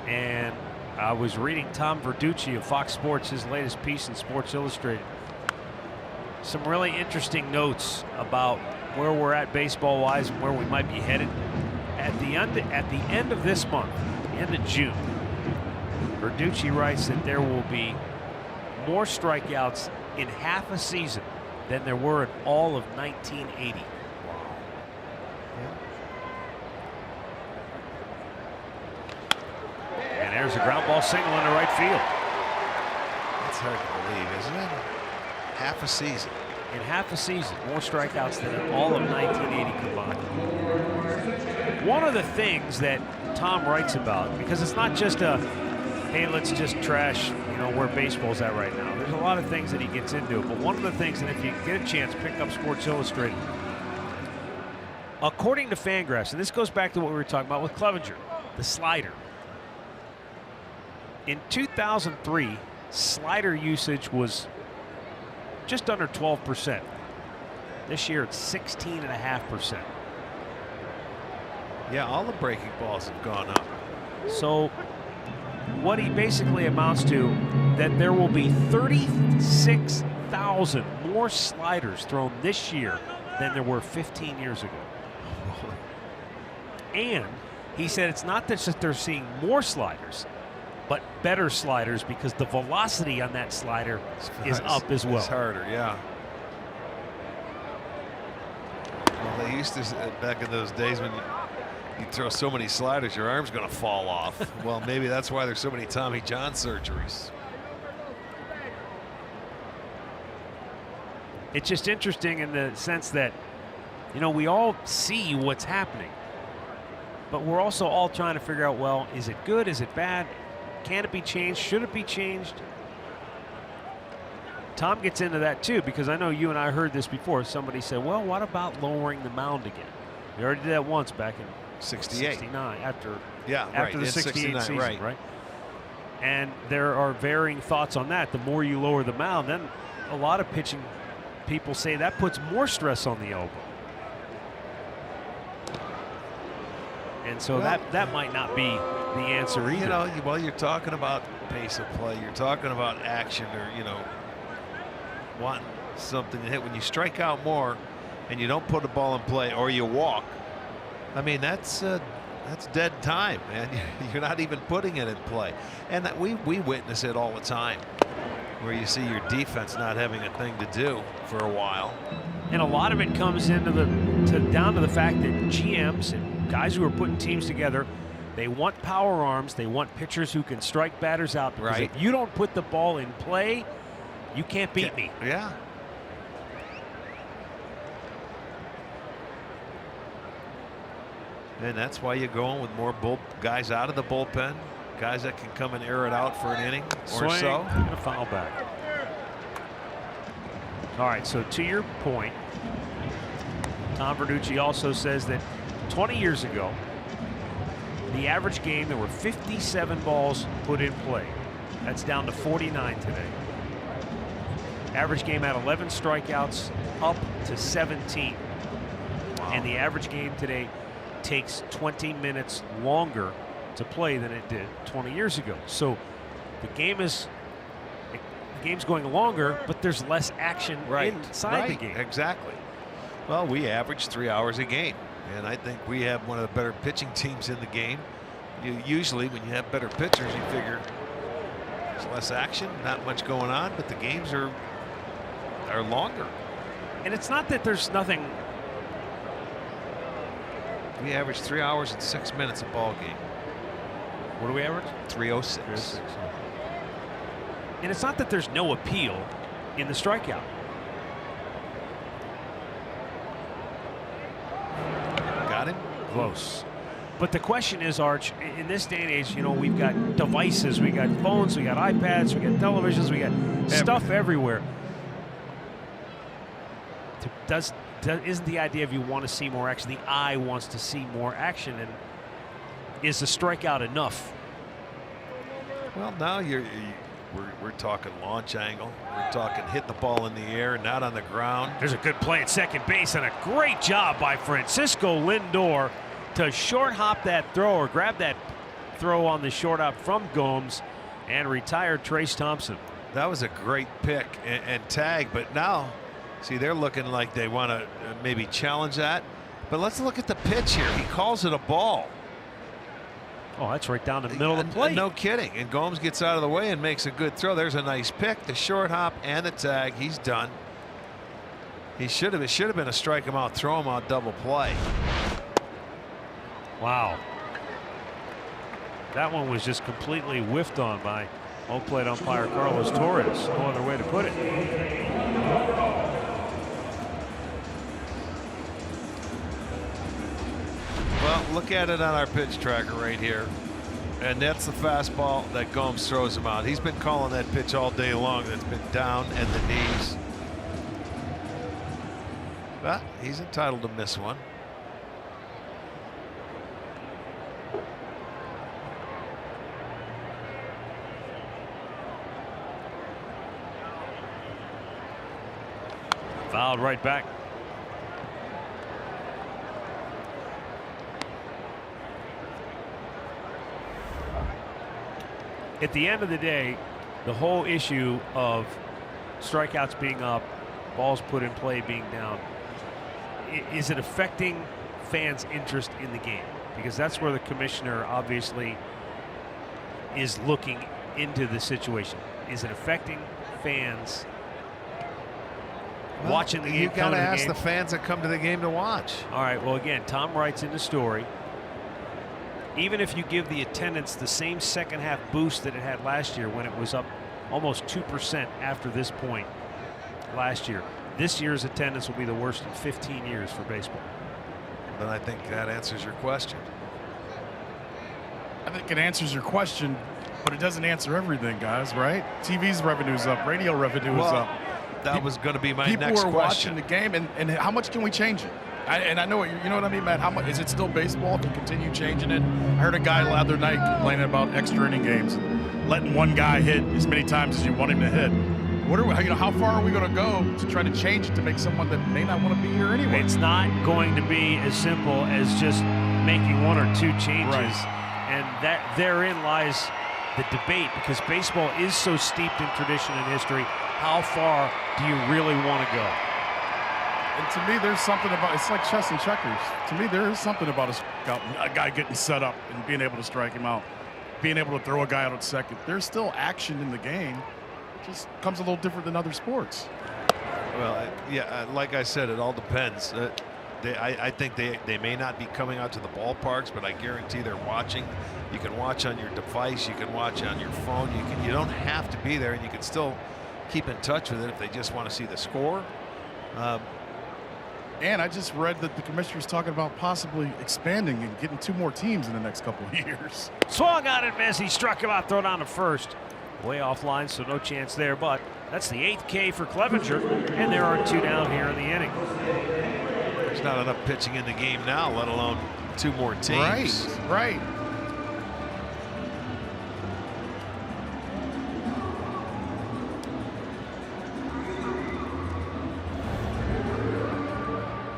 And I was reading Tom Verducci of Fox Sports, his latest piece in Sports Illustrated. Some really interesting notes about where we're at baseball-wise and where we might be headed. At the end of this month, the end of June, Verducci writes that there will be more strikeouts in half a season than there were in all of 1980. And there's a ground ball single into right field. That's hard to believe, isn't it? Half a season. In half a season, more strikeouts than in all of 1980 combined. One of the things that Tom writes about, because it's not just a, hey, let's just trash, where baseball's at right now. There's a lot of things that he gets into, but one of the things, and if you get a chance, pick up Sports Illustrated. According to Fangraphs, and this goes back to what we were talking about with Clevenger, the slider. In 2003, slider usage was just under 12%. This year it's 16.5%. Yeah, all the breaking balls have gone up. So what he basically amounts to, that there will be 36,000 more sliders thrown this year than there were 15 years ago. And he said it's not just that they're seeing more sliders, but better sliders, because the velocity on that slider is up as well. It's harder, yeah. Well, they used to, back in those days when you throw so many sliders, your arm's going to fall off. Well, maybe that's why there's so many Tommy John surgeries. It's just interesting in the sense that, we all see what's happening, but we're also all trying to figure out, well, is it good? Is it bad? Can it be changed? Should it be changed? Tom gets into that too, because I know you and I heard this before. Somebody said, well, what about lowering the mound again? We already did that once back in 69 after the 68 season, right? And there are varying thoughts on that. The more you lower the mound, then a lot of pitching people say that puts more stress on the elbow. And so that might not be the answer either. Well, you're talking about pace of play. You're talking about action, or wanting something to hit. When you strike out more and you don't put the ball in play, or you walk, I mean, that's dead time, man. You're not even putting it in play. And that we witness it all the time, where you see your defense not having a thing to do for a while. And a lot of it comes down to the fact that GMs and guys who are putting teams together, they want power arms. They want pitchers who can strike batters out. Because if you don't put the ball in play, you can't beat me. Yeah. And that's why you're going with more guys out of the bullpen, guys that can come and air it out for an inning or so. And a foul back. All right, so to your point, Tom Verducci also says that 20 years ago, the average game, there were 57 balls put in play. That's down to 49 today. Average game had 11 strikeouts, up to 17. Wow. And the average game today takes 20 minutes longer to play than it did 20 years ago. So the game's going longer, but there's less action inside the game. Exactly. Well, we average 3 hours a game, and I think we have one of the better pitching teams in the game. Usually when you have better pitchers, you figure there's less action, not much going on, but the games are longer. And it's not that there's nothing. We average 3 hours and 6 minutes a ball game. What do we average? 306. And it's not that there's no appeal in the strikeout. Got him? Close. But the question is, Arch, in this day and age, you know, we've got devices, we got phones, we got iPads, we got televisions, we got stuff everywhere. Isn't the idea if you want to see more action, the eye wants to see more action, and is the strikeout enough? Well, now we're talking launch angle. We're talking hit the ball in the air, not on the ground. There's a good play at second base and a great job by Francisco Lindor to short hop that throw, or grab that throw on the short hop from Gomes and retire Trace Thompson. That was a great pick and tag, but now, see, they're looking like they want to maybe challenge that. But let's look at the pitch here. He calls it a ball. Oh, that's right down the middle of the plate. No kidding. And Gomes gets out of the way and makes a good throw. There's a nice pick. The short hop and the tag. He's done. It should have been a strike him out, throw him out, double play. Wow. That one was just completely whiffed on by home plate umpire Carlos Torres. No other way to put it. Well, look at it on our pitch tracker right here. And that's the fastball that Gomes throws him out. He's been calling that pitch all day long. That's been down and the knees. But he's entitled to miss one. Fouled right back. At the end of the day, the whole issue of strikeouts being up, balls put in play being down, is it affecting fans' interest in the game? Because that's where the commissioner obviously is looking into the situation. Is it affecting fans watching the game? You got to ask the fans that come to the game to watch. All right. Well, again, Tom writes in the story, even if you give the attendance the same second half boost that it had last year when it was up almost 2% after this point last year, this year's attendance will be the worst in 15 years for baseball. Then I think that answers your question. I think it answers your question, but it doesn't answer everything, guys, right? TV's revenue's up, radio revenue is up. That was going to be my next question. People are watching the game, and how much can we change it? I know you know what I mean, Matt. How much is it still baseball if you continue changing it? I heard a guy the other night complaining about extra inning games, letting one guy hit as many times as you want him to hit. What are we, how far are we going to go to try to change it to make someone that may not want to be here anyway? It's not going to be as simple as just making one or two changes, right. And that therein lies the debate, because baseball is so steeped in tradition and history. How far do you really want to go? And to me, there's something about, it's like chess and checkers. To me, there is something about a guy getting set up and being able to strike him out, being able to throw a guy out at second. There's still action in the game. It just comes a little different than other sports. Well, yeah, like I said, it all depends. I think they may not be coming out to the ballparks, but I guarantee they're watching. You can watch on your device. You can watch on your phone. You don't have to be there, and you can still keep in touch with it if they just want to see the score. And I just read that the commissioner's talking about possibly expanding and getting 2 more teams in the next couple of years. Swung on it, miss. He struck him out, throw down to first. Way offline, so no chance there. But that's the 8th K for Clevenger, and there are 2 down here in the inning. There's not enough pitching in the game now, let alone 2 more teams. Right.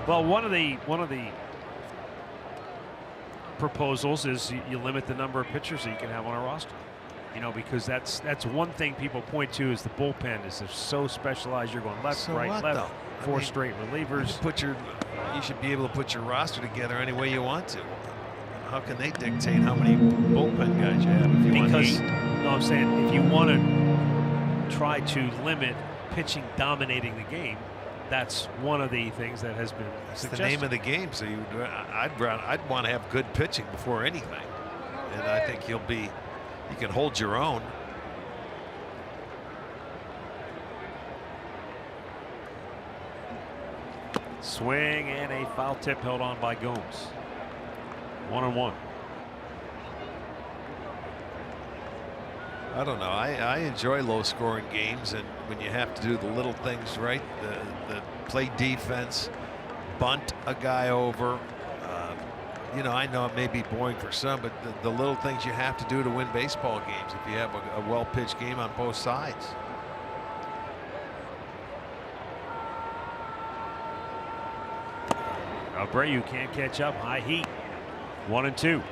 Well, one of the proposals is you limit the number of pitchers that you can have on a roster. You know, because that's one thing people point to is the bullpen is they're so specialized. You're going left, right, left, though? 4 straight relievers. You should be able to put your roster together any way you want to. How can they dictate how many bullpen guys you have? If you Because, want no, I'm saying if you want to try to limit pitching dominating the game, That's one of the things that has been It's the suggested. name of the game. So I'd want to have good pitching before anything, and I think you can hold your own. Swing and a foul tip held on by Gomes. 1-1. I don't know. I enjoy low-scoring games, and when you have to do the little things right, the play defense, bunt a guy over. You know, I know it may be boring for some, but the little things you have to do to win baseball games if you have a well-pitched game on both sides. Abreu can't catch up. High heat. 1-2.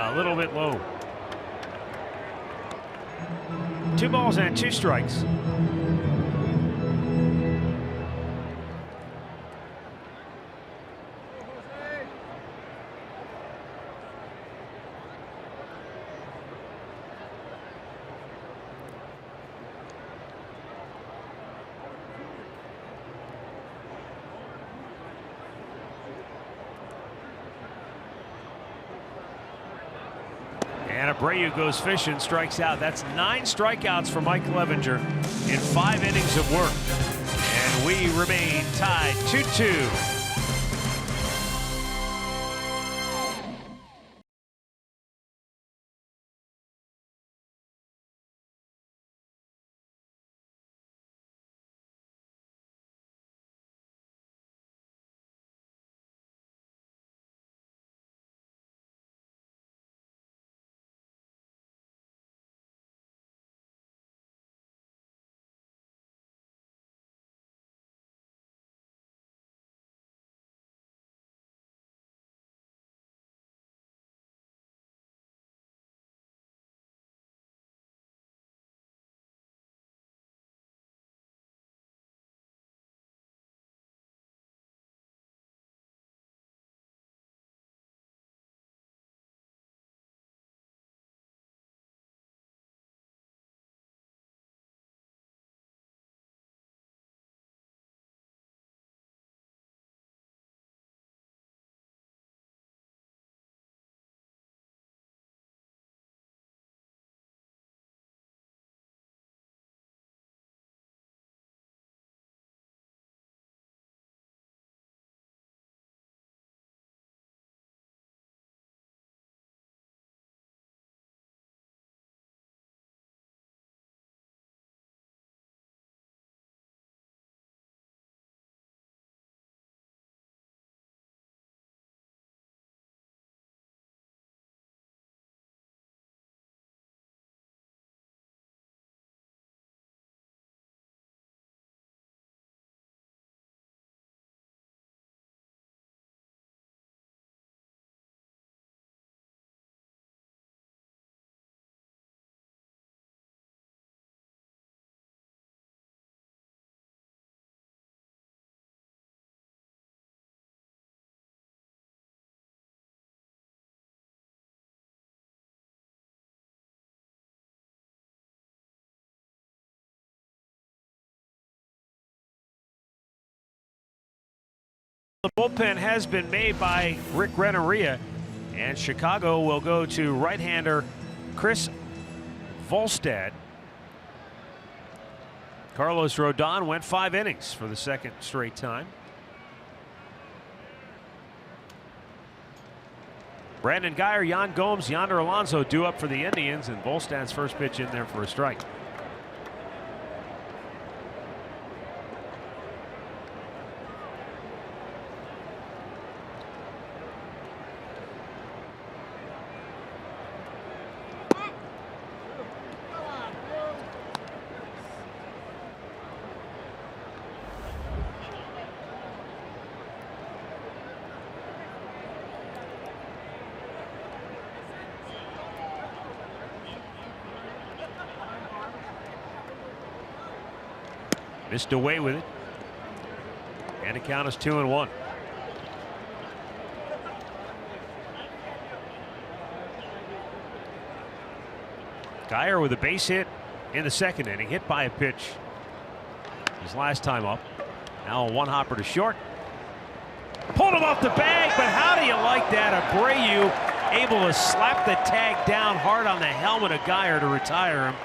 A little bit low. 2 balls and 2 strikes. And Abreu goes fishing, strikes out. That's 9 strikeouts for Mike Clevenger in 5 innings of work. And we remain tied 2-2. The bullpen has been made by Rick Renneria, and Chicago will go to right-hander Chris Volstad. Carlos Rodon went 5 innings for the 2nd straight time. Brandon Guyer, Yan Gomes, Yonder Alonso due up for the Indians, and Volstad's first pitch in there for a strike. Missed away with it. And the count is 2-1. Geyer with a base hit in the second inning, hit by a pitch his last time up. Now a one-hopper to short. Pulled him off the bag, but how do you like that? Abreu able to slap the tag down hard on the helmet of Geyer to retire him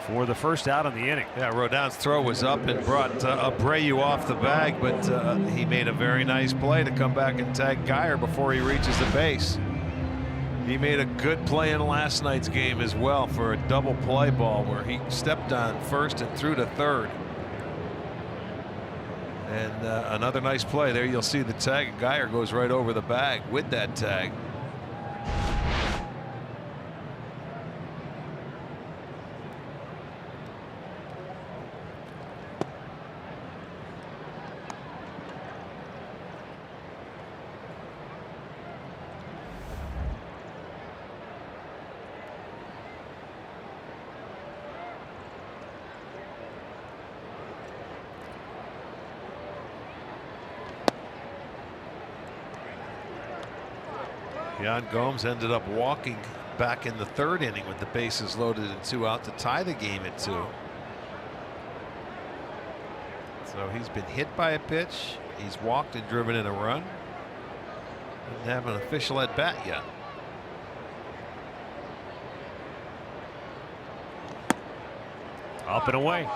for the first out in the inning. Yeah, Rodon's throw was up and brought Abreu off the bag, but he made a very nice play to come back and tag Geyer before he reaches the base. He made a good play in last night's game as well for a double play ball where he stepped on first and threw to third. And another nice play there. You'll see the tag, and Geyer goes right over the bag with that tag. Yan Gomes ended up walking back in the third inning with the bases loaded and 2 out to tie the game at 2. So he's been hit by a pitch. He's walked and driven in a run. Didn't have an official at bat yet. Up and away.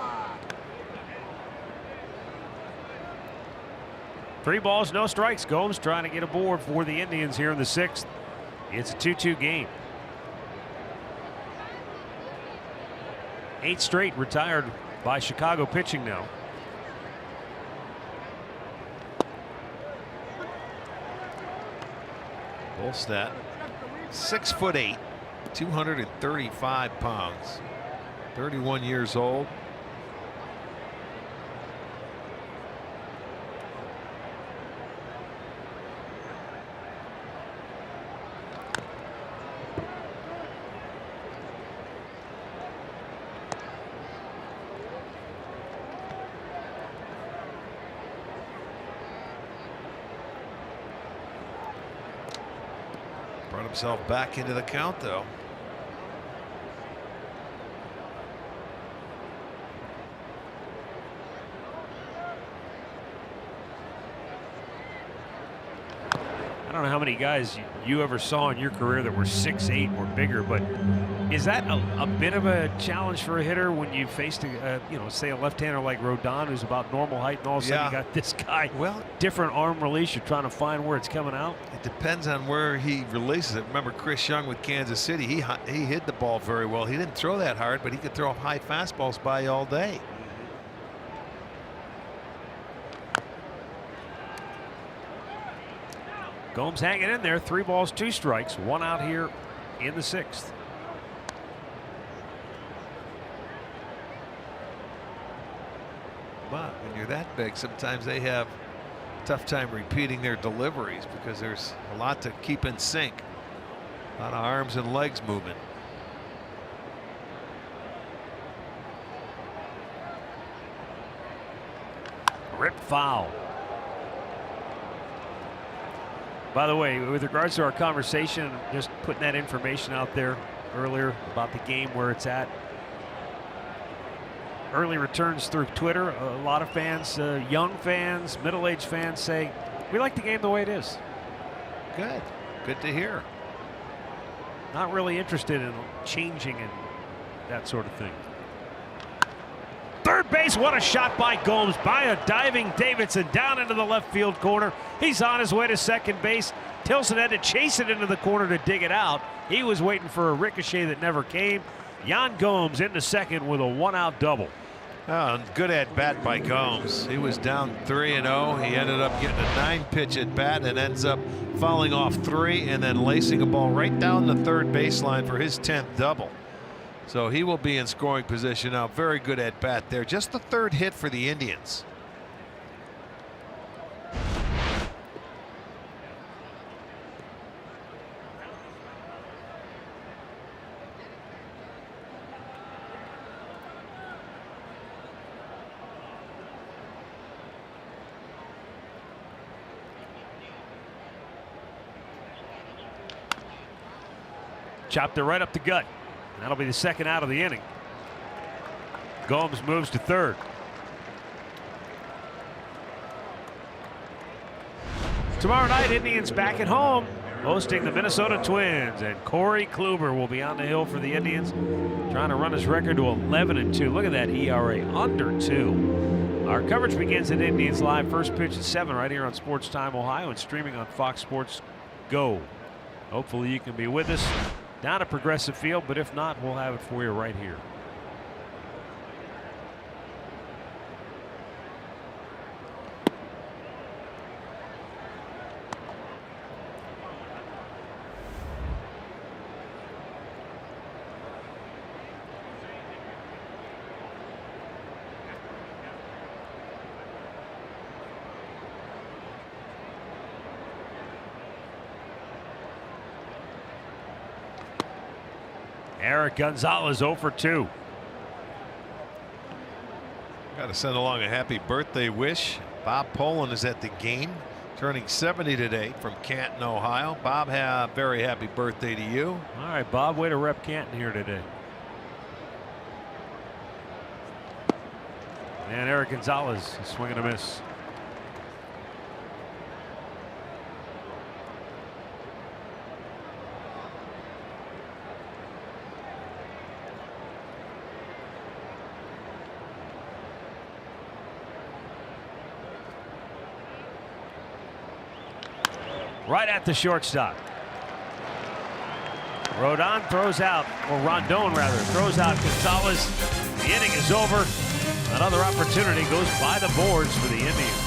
3 balls, no strikes. Gomes trying to get aboard for the Indians here in the 6th. It's a 2-2 game. 8 straight retired by Chicago pitching now. Bolstat, 6'8", 235 pounds, 31 years old. Brought himself back into the count, though. I don't know how many guys you ever saw in your career that were 6'8" or bigger, but is that a bit of a challenge for a hitter when you faced say a left-hander like Rodon, who's about normal height, and all of a sudden you got this guy, well, different arm release, you're trying to find where it's coming out? It depends on where he releases it. Remember Chris Young with Kansas City, he hit the ball very well. He didn't throw that hard, but he could throw high fastballs by all day. Gomes hanging in there. 3 balls, 2 strikes, 1 out here in the 6th. But when you're that big, sometimes they have a tough time repeating their deliveries because there's a lot to keep in sync. A lot of arms and legs movement. Rip foul. By the way, with regards to our conversation, just putting that information out there earlier about the game, where it's at. Early returns through Twitter. A lot of fans, young fans, middle-aged fans say, we like the game the way it is. Good. Good to hear. Not really interested in changing and that sort of thing. Third base, what a shot by Gomes, by a diving Davidson down into the left field corner. He's on his way to second base. Tilson had to chase it into the corner to dig it out. He was waiting for a ricochet that never came. Yan Gomes into second with a 1-out double. Oh, good at bat by Gomes. He was down 3-0. He ended up getting a 9-pitch at bat and ends up fouling off 3 and then lacing a ball right down the third baseline for his 10th double. So he will be in scoring position now. Very good at bat there. Just the 3rd hit for the Indians. Chopped it right up the gut. And that'll be the second out of the inning. Gomes moves to third. Tomorrow night, Indians back at home, hosting the Minnesota Twins, and Corey Kluber will be on the hill for the Indians, trying to run his record to 11-2. Look at that ERA, under 2. Our coverage begins at Indians Live. First pitch at 7 right here on Sports Time Ohio and streaming on Fox Sports Go. Hopefully you can be with us down at Progressive Field, but if not, we'll have it for you right here. Eric Gonzalez 0 for 2. Got to send along a happy birthday wish. Bob Poland is at the game, turning 70 today from Canton, Ohio. Bob, very happy birthday to you. All right, Bob, way to rep Canton here today. And Eric Gonzalez is swinging a miss. Right at the shortstop. Rondon throws out Gonzalez. The inning is over. Another opportunity goes by the boards for the Indians.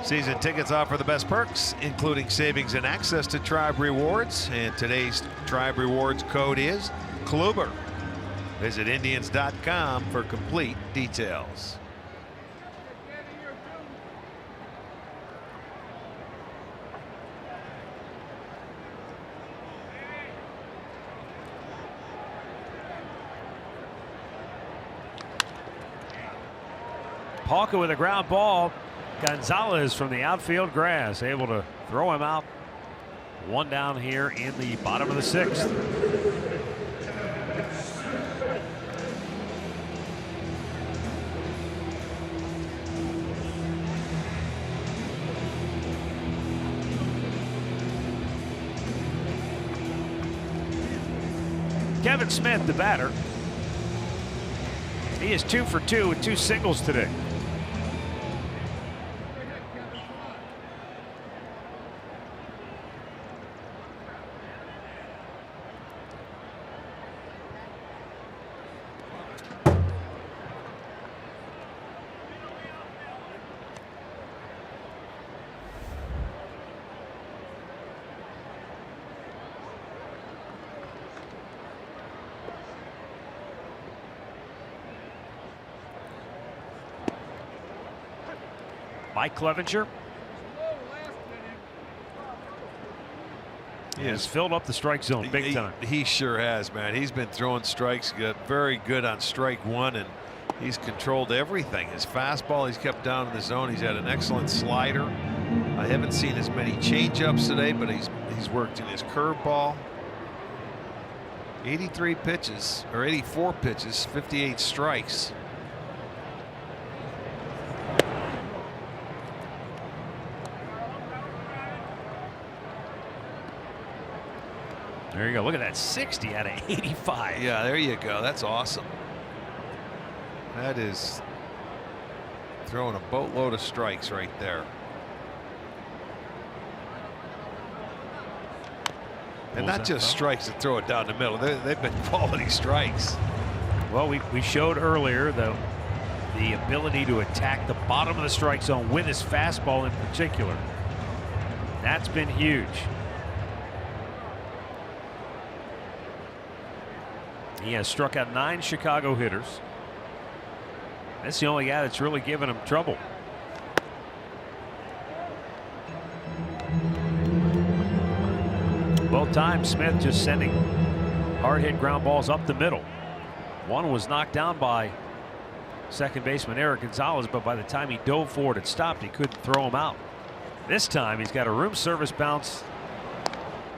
Season tickets offer the best perks, including savings and access to Tribe Rewards. And today's Tribe Rewards code is Kluber. Visit Indians.com for complete details. Palka with a ground ball. Gonzalez from the outfield grass able to throw him out. One down here in the bottom of the 6th. Kevin Smith, the batter. He is 2 for 2 with 2 singles today. Mike Clevenger has filled up the strike zone big time. He sure has, man. He's been throwing strikes, very good on strike one, and he's controlled everything. His fastball, he's kept down in the zone. He's had an excellent slider. I haven't seen as many changeups today, but he's worked in his curveball. 83 pitches, or 84 pitches, 58 strikes. There you go. Look at that, 60 out of 85. Yeah, there you go. That's awesome. That is throwing a boatload of strikes right there. And not just strikes to throw it down the middle. They've been quality strikes. Well, we showed earlier the ability to attack the bottom of the strike zone with his fastball in particular. That's been huge. He has struck out 9 Chicago hitters. That's the only guy that's really given him trouble. Both times Smith just sending hard hit ground balls up the middle. One was knocked down by second baseman Eric Gonzalez, but by the time he dove forward and stopped, he couldn't throw him out. This time he's got a room service bounce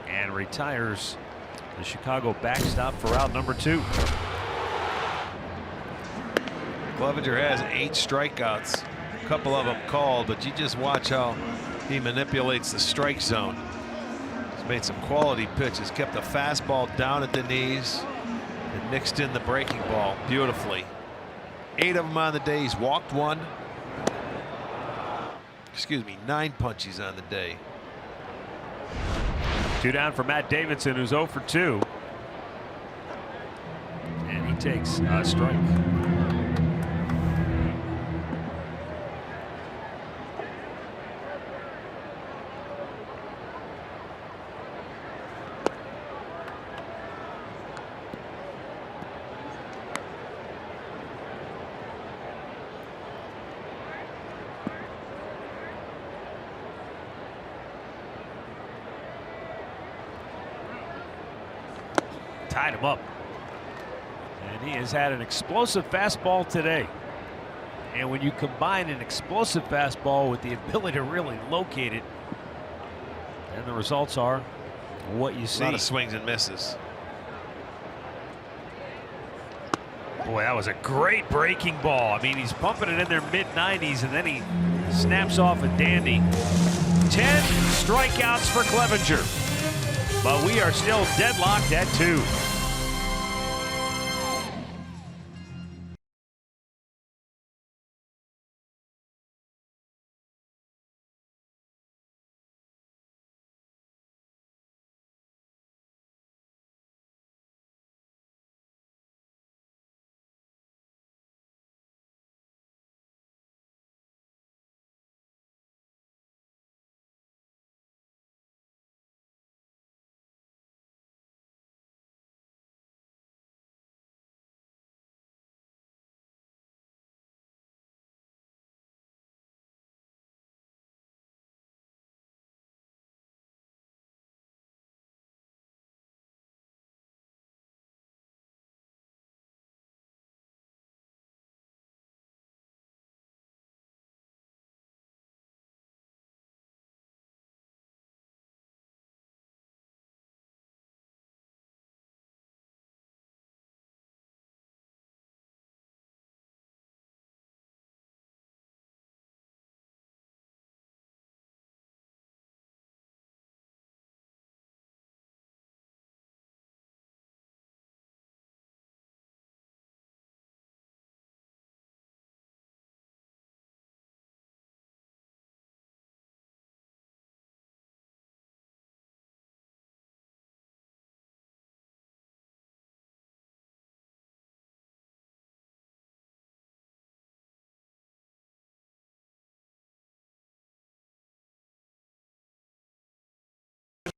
and retires the Chicago backstop for out number 2. Clevenger has 8 strikeouts, a couple of them called, but you just watch how he manipulates the strike zone. He's made some quality pitches, kept the fastball down at the knees and mixed in the breaking ball beautifully. 8 of them on the day. He's walked 1. Excuse me, 9 punches on the day. 2 down for Matt Davidson, who's 0 for 2. And he takes a strike. Tied him up. And he has had an explosive fastball today. And when you combine an explosive fastball with the ability to really locate it, then the results are what you see. A lot of swings and misses. Boy, that was a great breaking ball. I mean, he's pumping it in their mid-90s, and then he snaps off a dandy. 10 strikeouts for Clevenger. But we are still deadlocked at 2.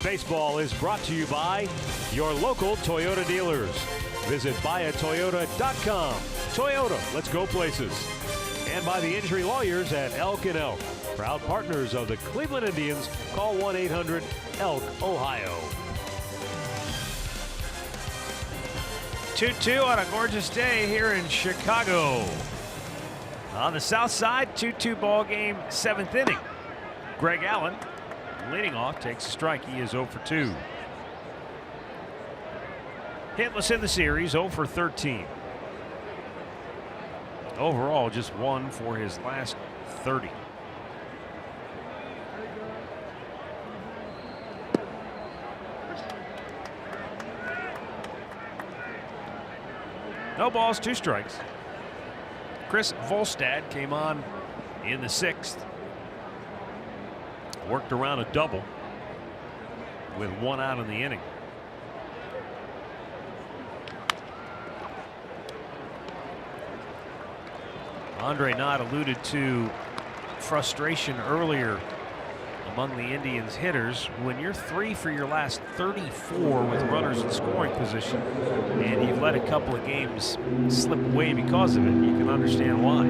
Baseball is brought to you by your local Toyota dealers. Visit buyatoyota.com. Toyota, let's go places. and by the injury lawyers at Elk & Elk. Proud partners of the Cleveland Indians. Call 1-800-ELK, Ohio. 2-2 on a gorgeous day here in Chicago. On the south side, 2-2 ball game, 7th inning. Greg Allen leading off, takes a strike. He is 0 for 2. Hitless in the series, 0 for 13. Overall, just 1 for his last 30. No balls, 2 strikes. Chris Volstad came on in the 6th. Worked around a double with 1 out in the inning. Andre Knott alluded to frustration earlier among the Indians hitters. When you're 3 for your last 34 with runners in scoring position and you've let a couple of games slip away because of it, you can understand why.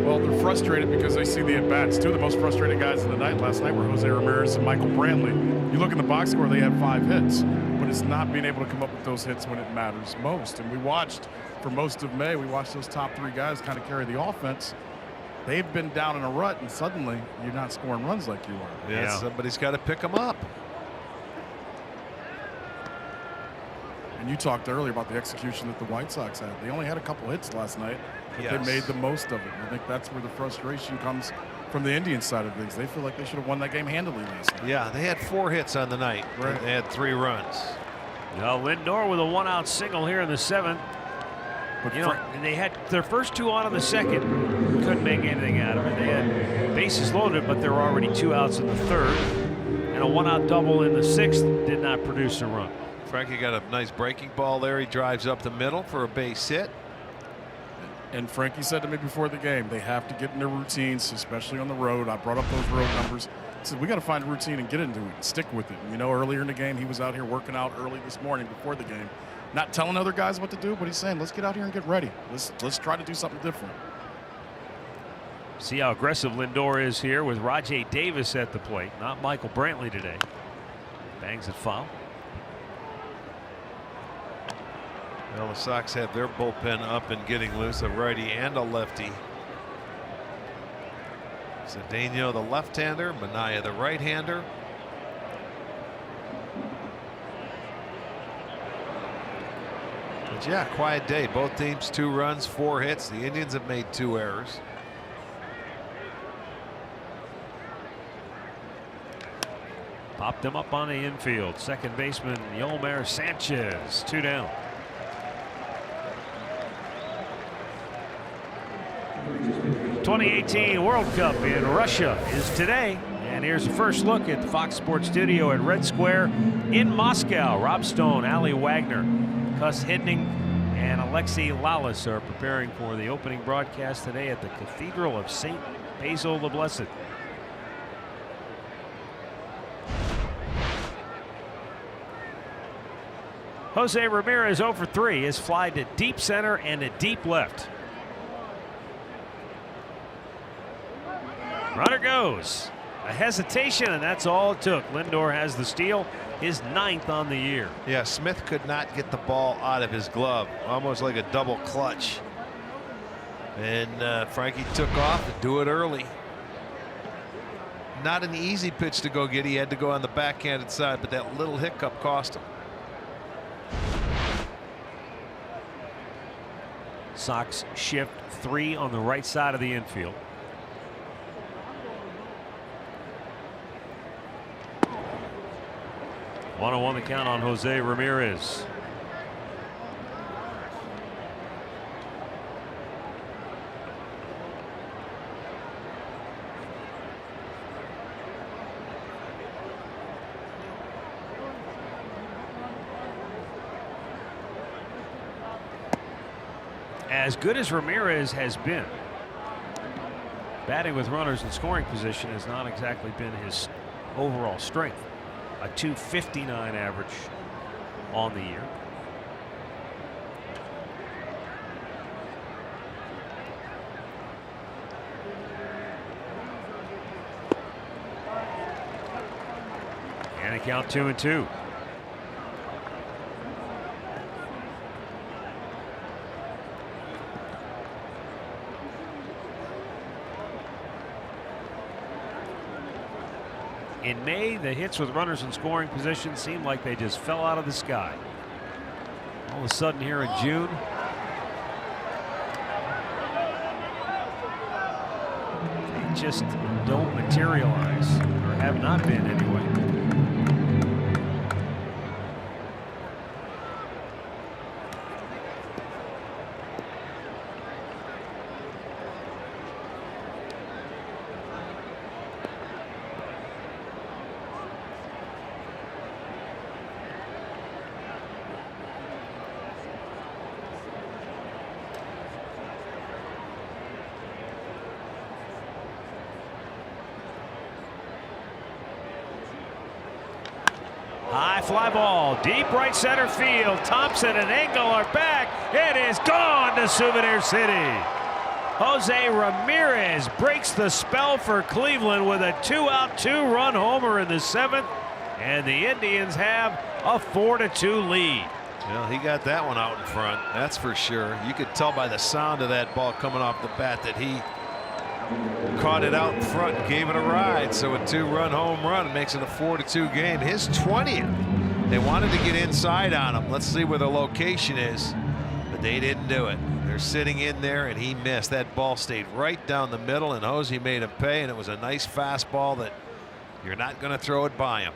Well, they're frustrated because they see the at-bats. 2 of the most frustrated guys of the night last night were Jose Ramirez and Michael Brantley. You look in the box score, they had 5 hits, but it's not being able to come up with those hits when it matters most. And we watched for most of May, we watched those top 3 guys kind of carry the offense. They've been down in a rut, and suddenly you're not scoring runs like you were. Yeah, somebody's got to pick them up. And you talked earlier about the execution that the White Sox had. They only had a couple hits last night, but they made the most of it. And I think that's where the frustration comes from the Indian side of things. They feel like they should have won that game handily last night. Yeah, they had 4 hits on the night. Right. They had 3 runs. Now Lindor with a 1-out single here in the 7th. But You know, they had their first 2 on in the 2nd. Couldn't make anything out of it. They had bases loaded, but there were already 2 outs in the 3rd. And a 1-out double in the 6th did not produce a run. Frankie got a nice breaking ball there. He drives up the middle for a base hit. And Frankie said to me before the game, they have to get in their routines, especially on the road. I brought up those road numbers. I said, we got to find a routine and get into it and stick with it. And, you know, earlier in the game, he was out here working out early this morning before the game. Not telling other guys what to do, but he's saying, let's get out here and get ready. Let's try to do something different. See how aggressive Lindor is here with Rajai Davis at the plate. Not Michael Brantley today. Bangs it foul. Well, the Sox have their bullpen up and getting loose, a righty and a lefty. Cedeno the left-hander, Minaya the right-hander. But yeah, quiet day. Both teams 2 runs, 4 hits. The Indians have made 2 errors. Popped them up on the infield. Second baseman Yolmer Sanchez, 2 down. '18 World Cup in Russia is today. And here's a first look at the Fox Sports Studio at Red Square in Moscow. Rob Stone, Ali Wagner, Cus Hidning, and Alexei Lalas are preparing for the opening broadcast today at the Cathedral of St. Basil the Blessed. Jose Ramirez 0 for 3. His fly to deep center and to deep left. Runner goes. A hesitation, and that's all it took. Lindor has the steal, his 9th on the year. Yeah, Smith could not get the ball out of his glove, almost like a double clutch. And Frankie took off to do it early. Not an easy pitch to go get. He had to go on the backhanded side, but that little hiccup cost him. Sox shift 3 on the right side of the infield. One on 1 the count on Jose Ramirez. As good as Ramirez has been, batting with runners in scoring position has not exactly been his overall strength. A .259 average on the year. And a count 2-2. In May, the hits with runners in scoring position seemed like they just fell out of the sky. All of a sudden here in June, they just don't materialize, or have not been anyway. High fly ball, deep right center field. Thompson and Engel are back. It is gone to Souvenir City. Jose Ramirez breaks the spell for Cleveland with a 2-out, 2-run homer in the 7th, and the Indians have a 4-2 lead. Well, he got that one out in front, that's for sure. You could tell by the sound of that ball coming off the bat that he caught it out in front and gave it a ride. So a 2-run home run makes it a 4-2 game. His 20th. They wanted to get inside on him. Let's see where the location is, but they didn't do it. They're sitting in there, and he missed. That ball stayed right down the middle, and Jose made him pay, and it was a nice fastball that you're not going to throw it by him.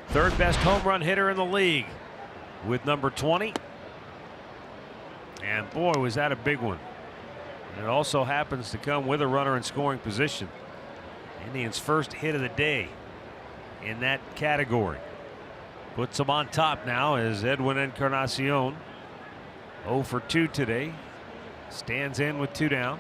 Third best home run hitter in the league with number 20. And boy, was that a big one. And it also happens to come with a runner in scoring position. Indians' first hit of the day in that category. Puts them on top now as Edwin Encarnacion, 0 for 2 today, stands in with 2 down.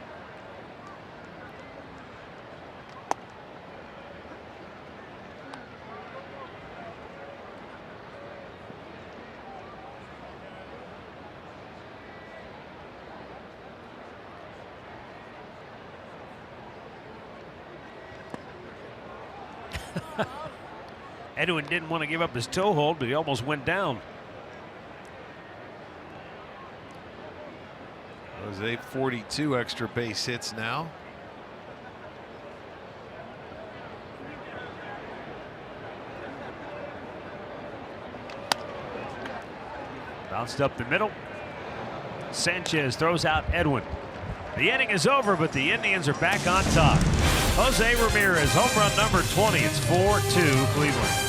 Edwin didn't want to give up his toe hold, but he almost went down. Jose 42 extra base hits now. Bounced up the middle. Sanchez throws out Edwin. The inning is over, but the Indians are back on top. Jose Ramirez, home run number 20. It's 4-2 Cleveland.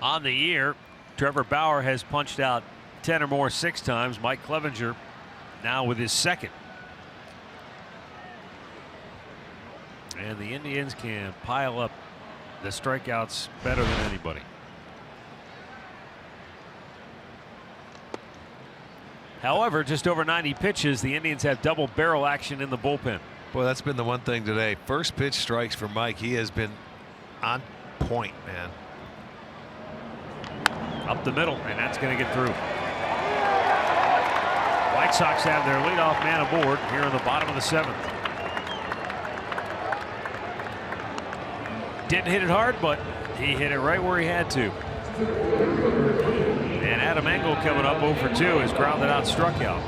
On the year, Trevor Bauer has punched out 10 or more 6 times. Mike Clevenger now with his second. And the Indians can pile up the strikeouts better than anybody. However, just over 90 pitches, the Indians have double barrel action in the bullpen. Boy, that's been the one thing today. First pitch strikes for Mike. He has been on point, man. Up the middle, and that's going to get through. White Sox have their leadoff man aboard here in the bottom of the 7th. Didn't hit it hard, but he hit it right where he had to. And Adam Engel coming up 0 for 2 is grounded out, struck out.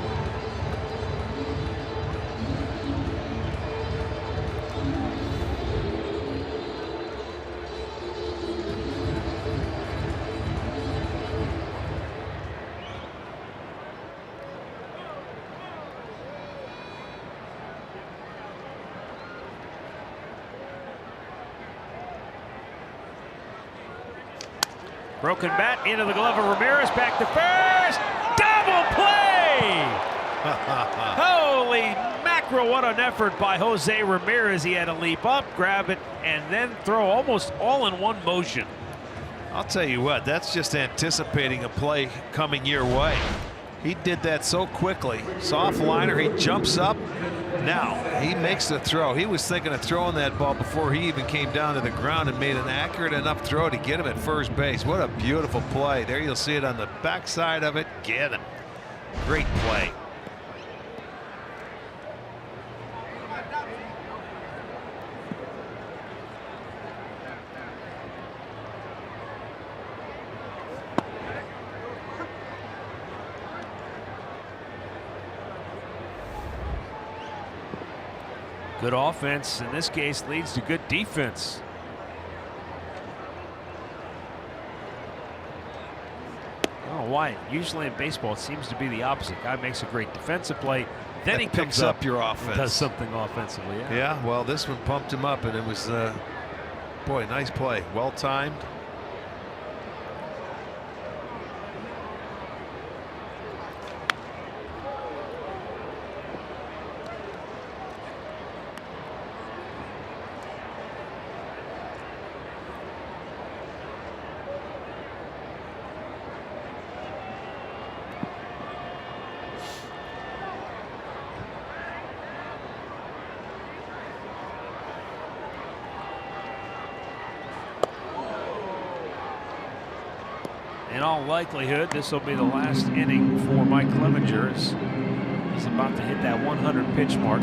Broken bat into the glove of Ramirez, back to first, double play! Holy mackerel, what an effort by Jose Ramirez. He had to leap up, grab it, and then throw almost all in one motion. I'll tell you what, that's just anticipating a play coming your way. He did that so quickly. Soft liner, he jumps up. Now he makes the throw. He was thinking of throwing that ball before he even came down to the ground and made an accurate enough throw to get him at first base. What a beautiful play. There you'll see it on the backside of it. Get him. Great play. Good offense in this case leads to good defense. I don't know why. Usually in baseball it seems to be the opposite. Guy makes a great defensive play, then he picks up your offense. and does something offensively. Yeah, well, this one pumped him up, and it was, boy, nice play. Well timed. In all likelihood, this will be the last inning for Mike Clevenger as he's about to hit that 100 pitch mark.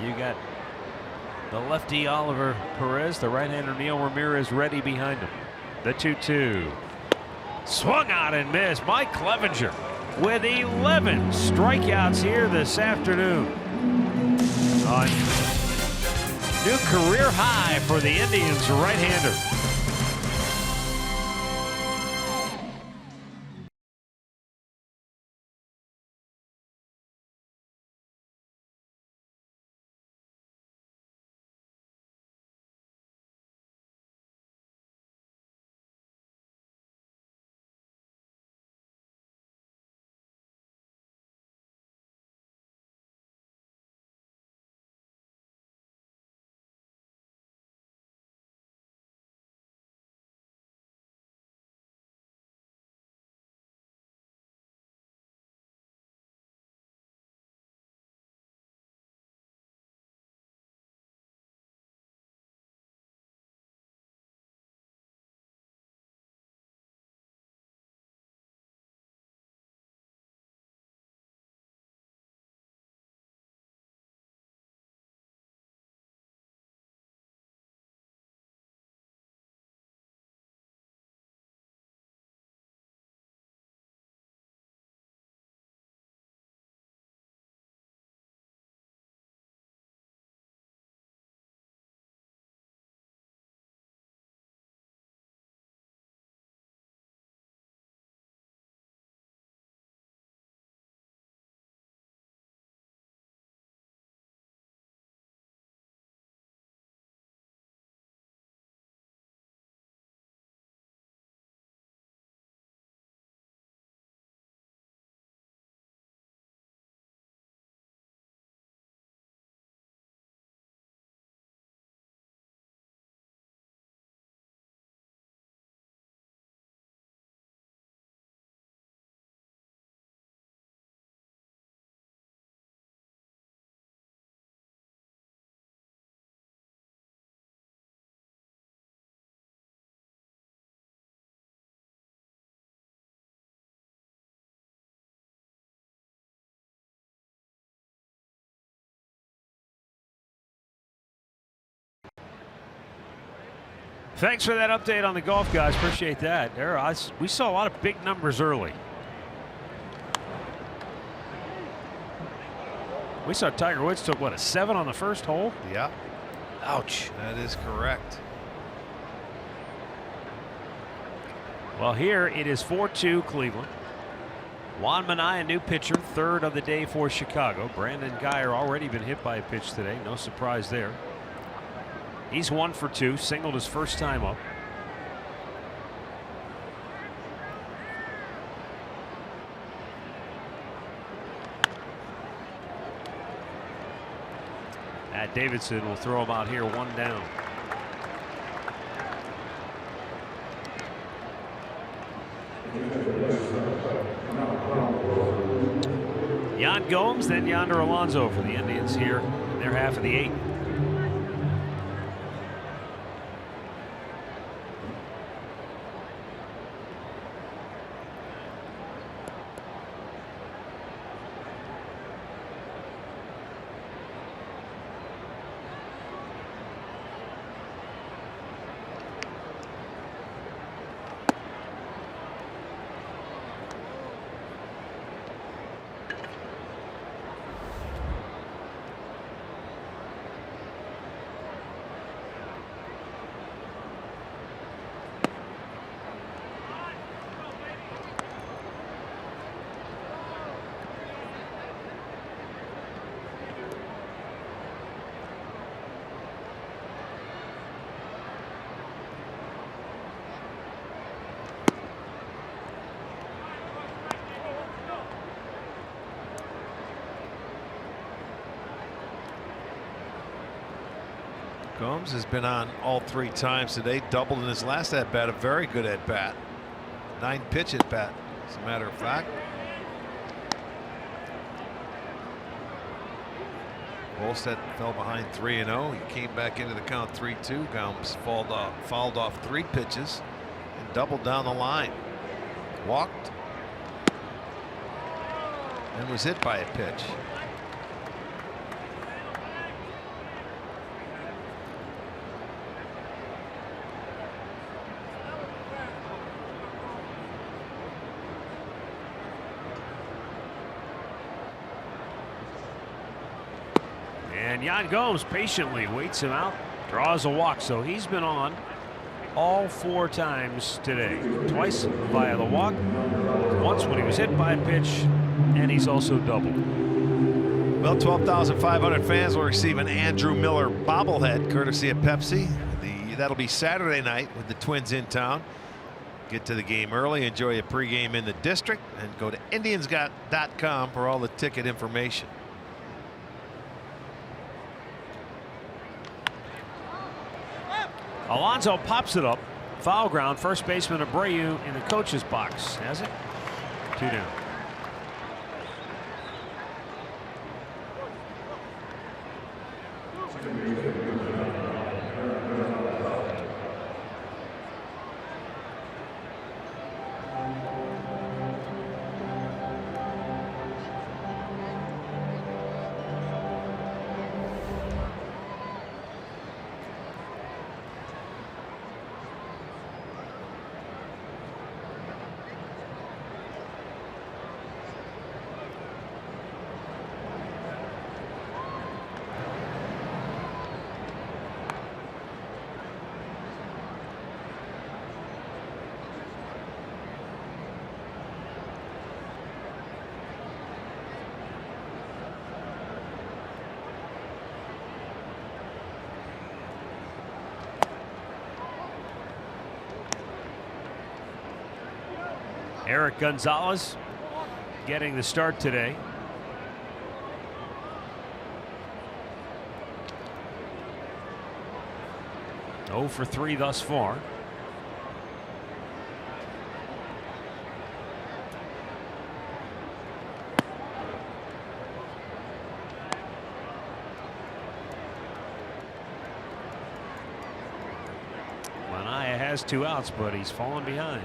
You got the lefty Oliver Perez, the right-hander Neil Ramirez ready behind him. The 2-2. Swung out and missed. Mike Clevenger with 11 strikeouts here this afternoon. New career high for the Indians right-hander. Thanks for that update on the golf, guys. Appreciate that. We saw a lot of big numbers early. We saw Tiger Woods took, what, a 7 on the first hole? Yeah. Ouch. That is correct. Well, here it is 4-2 Cleveland. Juan Minaya, new pitcher, third of the day for Chicago. Brandon Geyer already been hit by a pitch today. No surprise there. He's 1 for 2, singled his first time up. Matt Davidson will throw him out here, 1 down. Yan Gomes, then Yonder Alonso for the Indians here in their half of the 8th. Gomes has been on all 3 times today, doubled in his last at bat, a very good at bat. 9 pitch at bat, as a matter of fact. Volstead fell behind 3-0. He came back into the count 3-2. Gomes fouled off 3 pitches and doubled down the line. Walked and was hit by a pitch. And Yan Gomes patiently waits him out, draws a walk. So he's been on all 4 times today. Twice via the walk, once when he was hit by a pitch, and he's also doubled. Well, 12,500 fans will receive an Andrew Miller bobblehead courtesy of Pepsi. That'll be Saturday night with the Twins in town. Get to the game early, enjoy a pregame in the district, and go to Indians.com for all the ticket information. Alonso pops it up. Foul ground. First baseman Abreu in the coach's box. Has it? 2 down. Eric Gonzalez getting the start today. Oh for 3 thus far. Minaya has 2 outs, but he's fallen behind.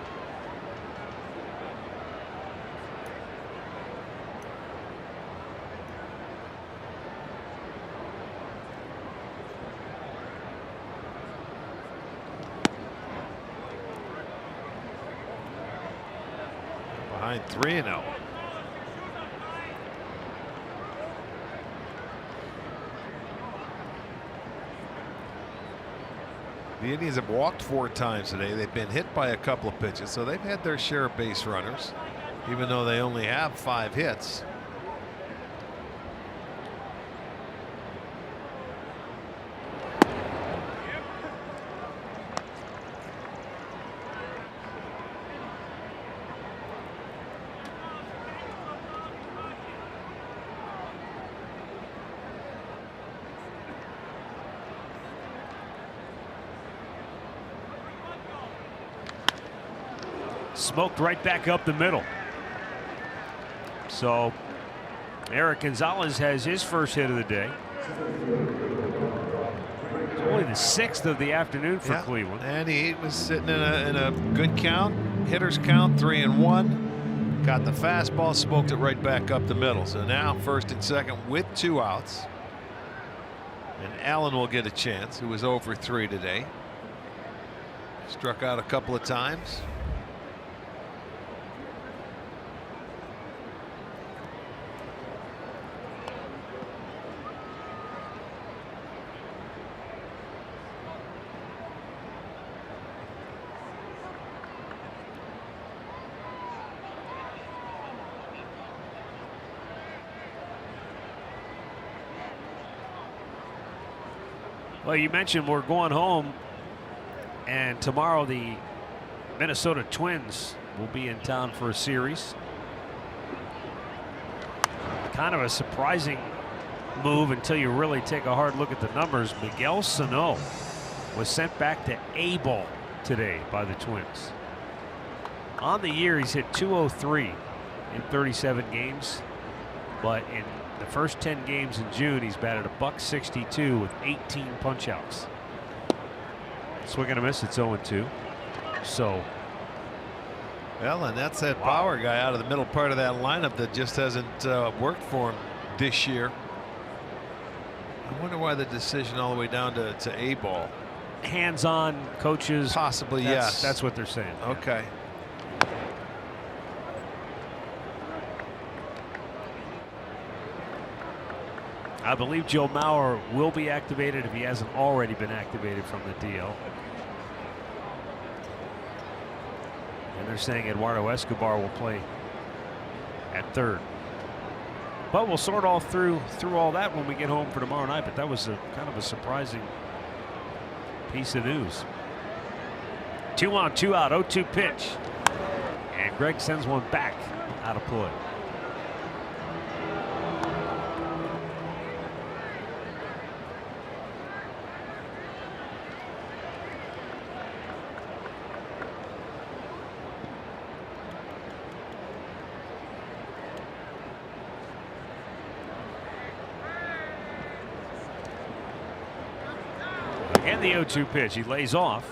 behind 3-0. The Indians have walked 4 times today. They've been hit by a couple of pitches, so they've had their share of base runners, even though they only have 5 hits. Smoked right back up the middle. So Eric Gonzalez has his first hit of the day. It's only the 6th of the afternoon for Cleveland. And he was sitting in a good count, hitter's count, 3-1. Got the fastball, smoked it right back up the middle. So now 1st and 2nd with 2 outs. And Allen will get a chance, who was 0 for 3 today. Struck out a couple of times. Well, you mentioned we're going home, and tomorrow the Minnesota Twins will be in town for a series. Kind of a surprising move until you really take a hard look at the numbers. Miguel Sano was sent back to A-ball today by the Twins. On the year, he's hit .203 in 37 games, but in the first 10 games in June, he's batted .162 with 18 punch-outs. Swing and a miss. It's 0-2. So, well, and that's that power guy out of the middle part of that lineup that just hasn't worked for him this year. I wonder why the decision all the way down to A-ball. Hands-on coaches. Possibly, yes. That's what they're saying. Okay. I believe Joe Mauer will be activated if he hasn't already been activated from the DL. And they're saying Eduardo Escobar will play at 3rd. But we'll sort all through all that when we get home for tomorrow night. But that was kind of a surprising piece of news. 2 on, 2 out, 0-2 pitch. And Greg sends one back out of play. And the 0-2 pitch. He lays off.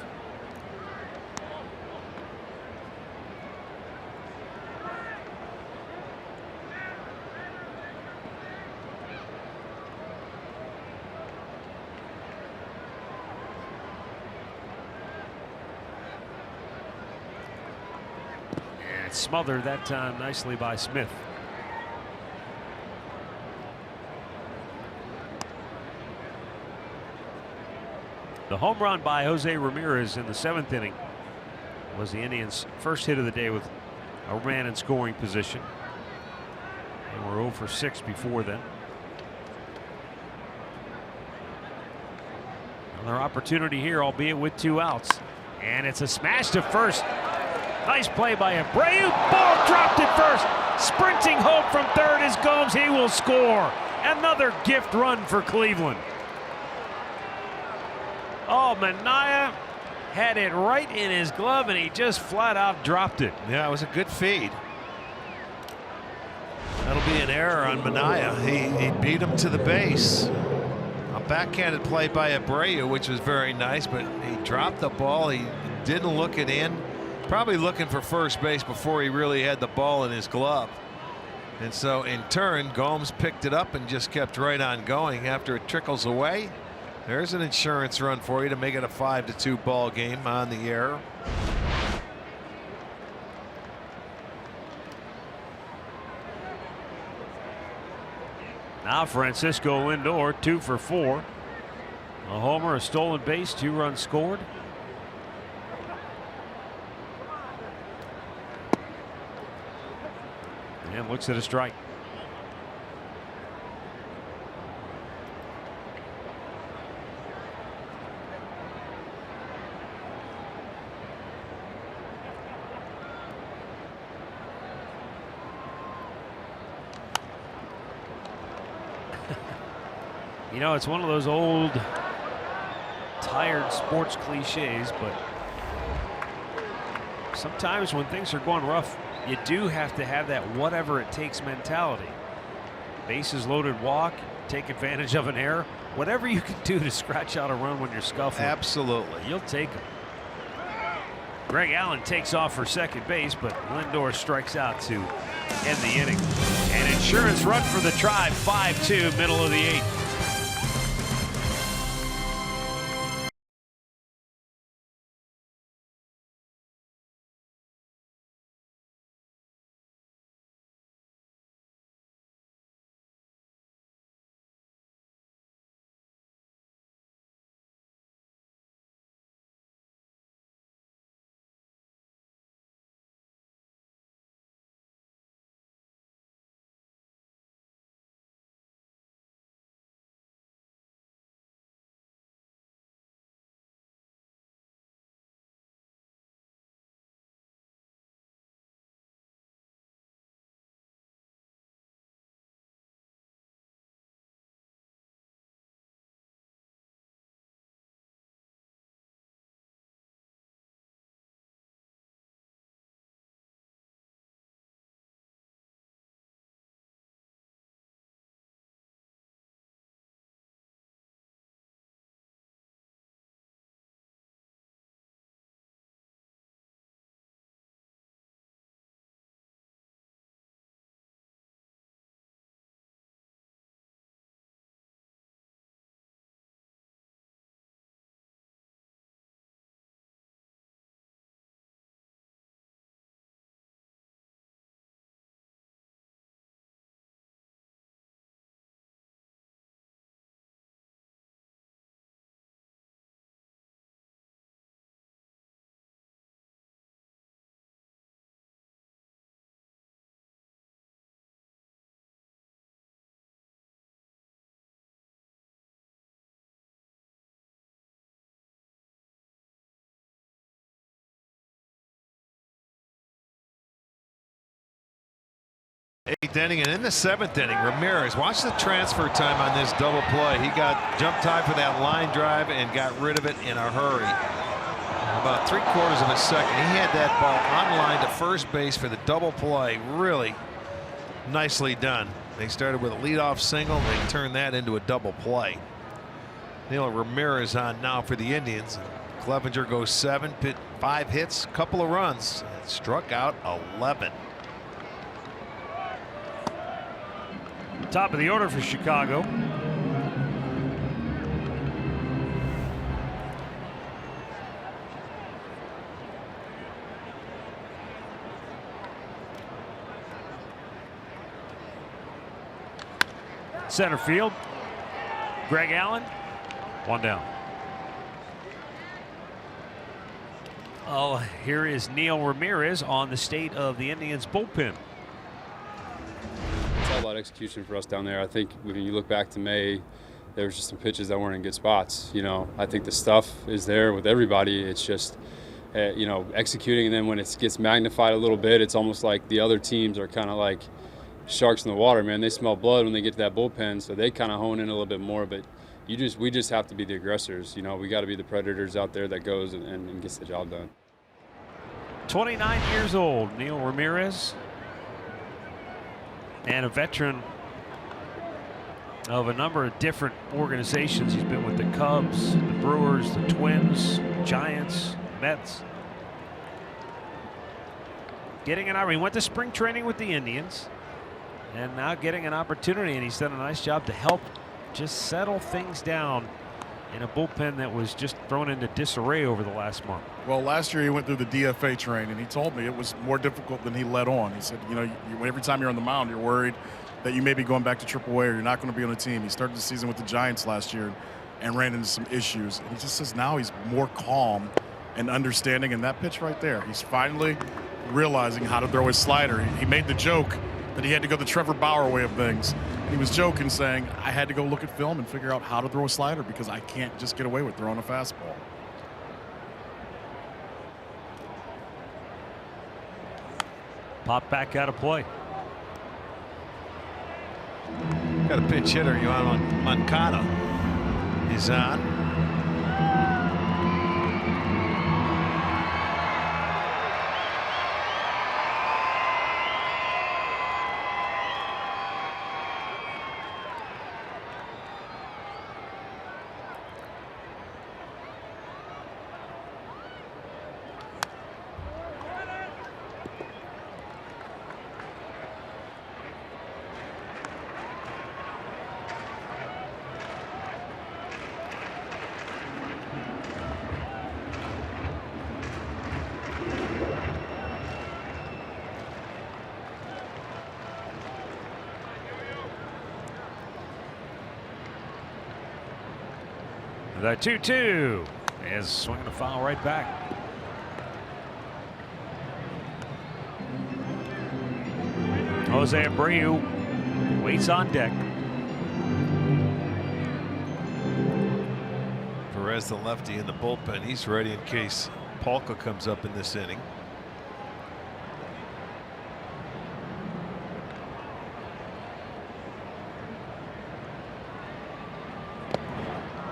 And it's smothered that time nicely by Smith. The home run by Jose Ramirez in the 7th inning was the Indians' first hit of the day with a man in scoring position. They were 0 for 6 before then. Another opportunity here, albeit with 2 outs. And it's a smash to first. Nice play by Abreu. Ball dropped at first. Sprinting hope from 3rd is Gomes. He will score. Another gift run for Cleveland. Oh, Minaya had it right in his glove, and he just flat out dropped it. Yeah, it was a good feed. That'll be an error on Minaya. He beat him to the base. A backhanded play by Abreu, which was very nice, but he dropped the ball. He didn't look it in. Probably looking for first base before he really had the ball in his glove. And so in turn, Gomes picked it up and just kept right on going. After it trickles away, there's an insurance run for you to make it a 5-2 ball game on the error. Now Francisco Lindor 2 for 4. A homer, a stolen base, 2 runs scored. And looks at a strike. You know, it's one of those old, tired sports cliches, but sometimes when things are going rough, you do have to have that whatever it takes mentality. Bases loaded walk, take advantage of an error, whatever you can do to scratch out a run when you're scuffling. Absolutely. You'll take them. Greg Allen takes off for second base, but Lindor strikes out to end the inning. An insurance run for the Tribe, 5-2, middle of the 8th. Eighth inning, and in the 7th inning, Ramirez, watch the transfer time on this double play. He got jumped high for that line drive and got rid of it in a hurry. About 3/4 of a second, he had that ball on line to first base for the double play. Really nicely done. They started with a leadoff single, and they turned that into a double play. Neil Ramirez on now for the Indians. Clevenger goes 7, 5 hits, couple of runs, struck out 11. Top of the order for Chicago. Center field. Greg Allen. 1 down. Oh, here is Neil Ramirez on the state of the Indians bullpen. It's all about execution for us down there. I think when you look back to May, there was just some pitches that weren't in good spots. You know, I think the stuff is there with everybody. It's just, you know, executing, and then when it gets magnified a little bit, it's almost like the other teams are kind of like sharks in the water, man. They smell blood when they get to that bullpen, so they kind of hone in a little bit more. But we just have to be the aggressors. You know, we got to be the predators out there that goes and gets the job done. 29 years old, Neil Ramirez, and a veteran of a number of different organizations. He's been with the Cubs, the Brewers, the Twins, Giants, Mets. Getting an opportunity. He went to spring training with the Indians, and now getting an opportunity, and he's done a nice job to help just settle things down in a bullpen that was just thrown into disarray over the last month. Well, last year he went through the DFA train, and he told me it was more difficult than he let on. He said, you know, every time you're on the mound, you're worried that you may be going back to AAA or you're not going to be on a team. He started the season with the Giants last year and ran into some issues. And he just says now he's more calm and understanding. And that pitch right there, he's finally realizing how to throw his slider. He made the joke that he had to go the Trevor Bauer way of things. And he was joking, saying, I had to go look at film and figure out how to throw a slider because I can't just get away with throwing a fastball. Pop back out of play. Got a pinch hitter. You on Moncada. He's on. The 2-2 is swinging a foul right back. Jose Abreu waits on deck. Perez, the lefty in the bullpen, he's ready in case Polka comes up in this inning.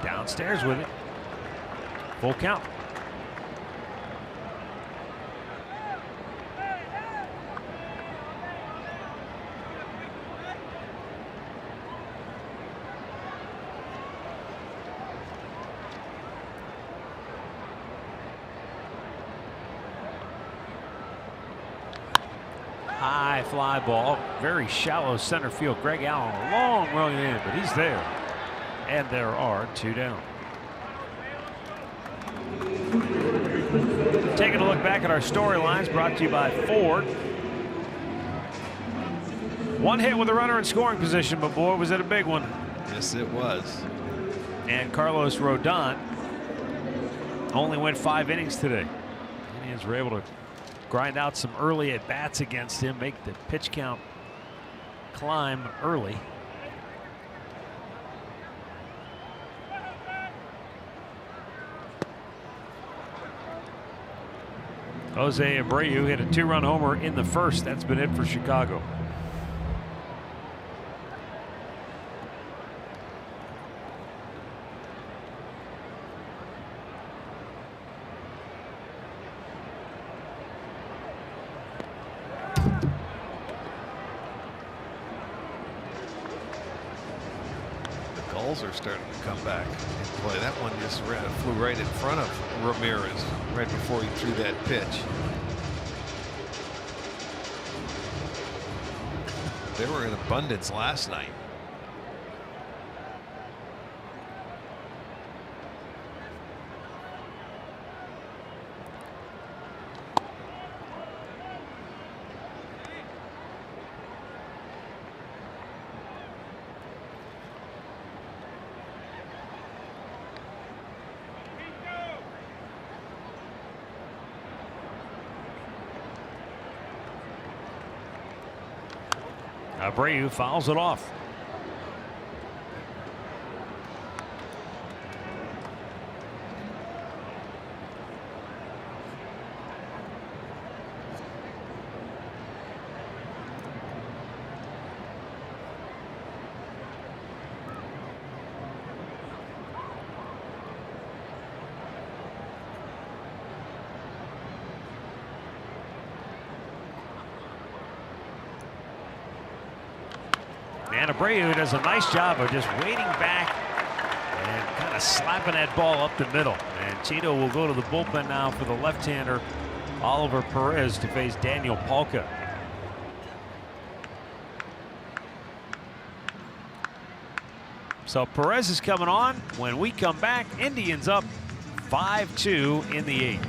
Downstairs with it. Full count. High fly ball, very shallow center field. Greg Allen, a long run in, but he's there. And there are 2 down. Taking a look back at our storylines, brought to you by Ford. 1 hit with a runner in scoring position, but boy, was it a big one. Yes, it was. And Carlos Rodon only went 5 innings today. Indians were able to grind out some early at bats against him, make the pitch count climb early. Jose Abreu hit a 2-run homer in the first. That's been it for Chicago. The Gulls are starting to come back in play. That one just flew right in front of Ramirez right before he threw that pitch. They were in abundance last night. Abreu fouls it off. And Abreu does a nice job of just waiting back and kind of slapping that ball up the middle. And Tito will go to the bullpen now for the left-hander Oliver Perez to face Daniel Polka. So Perez is coming on. When we come back, Indians up 5-2 in the 8th.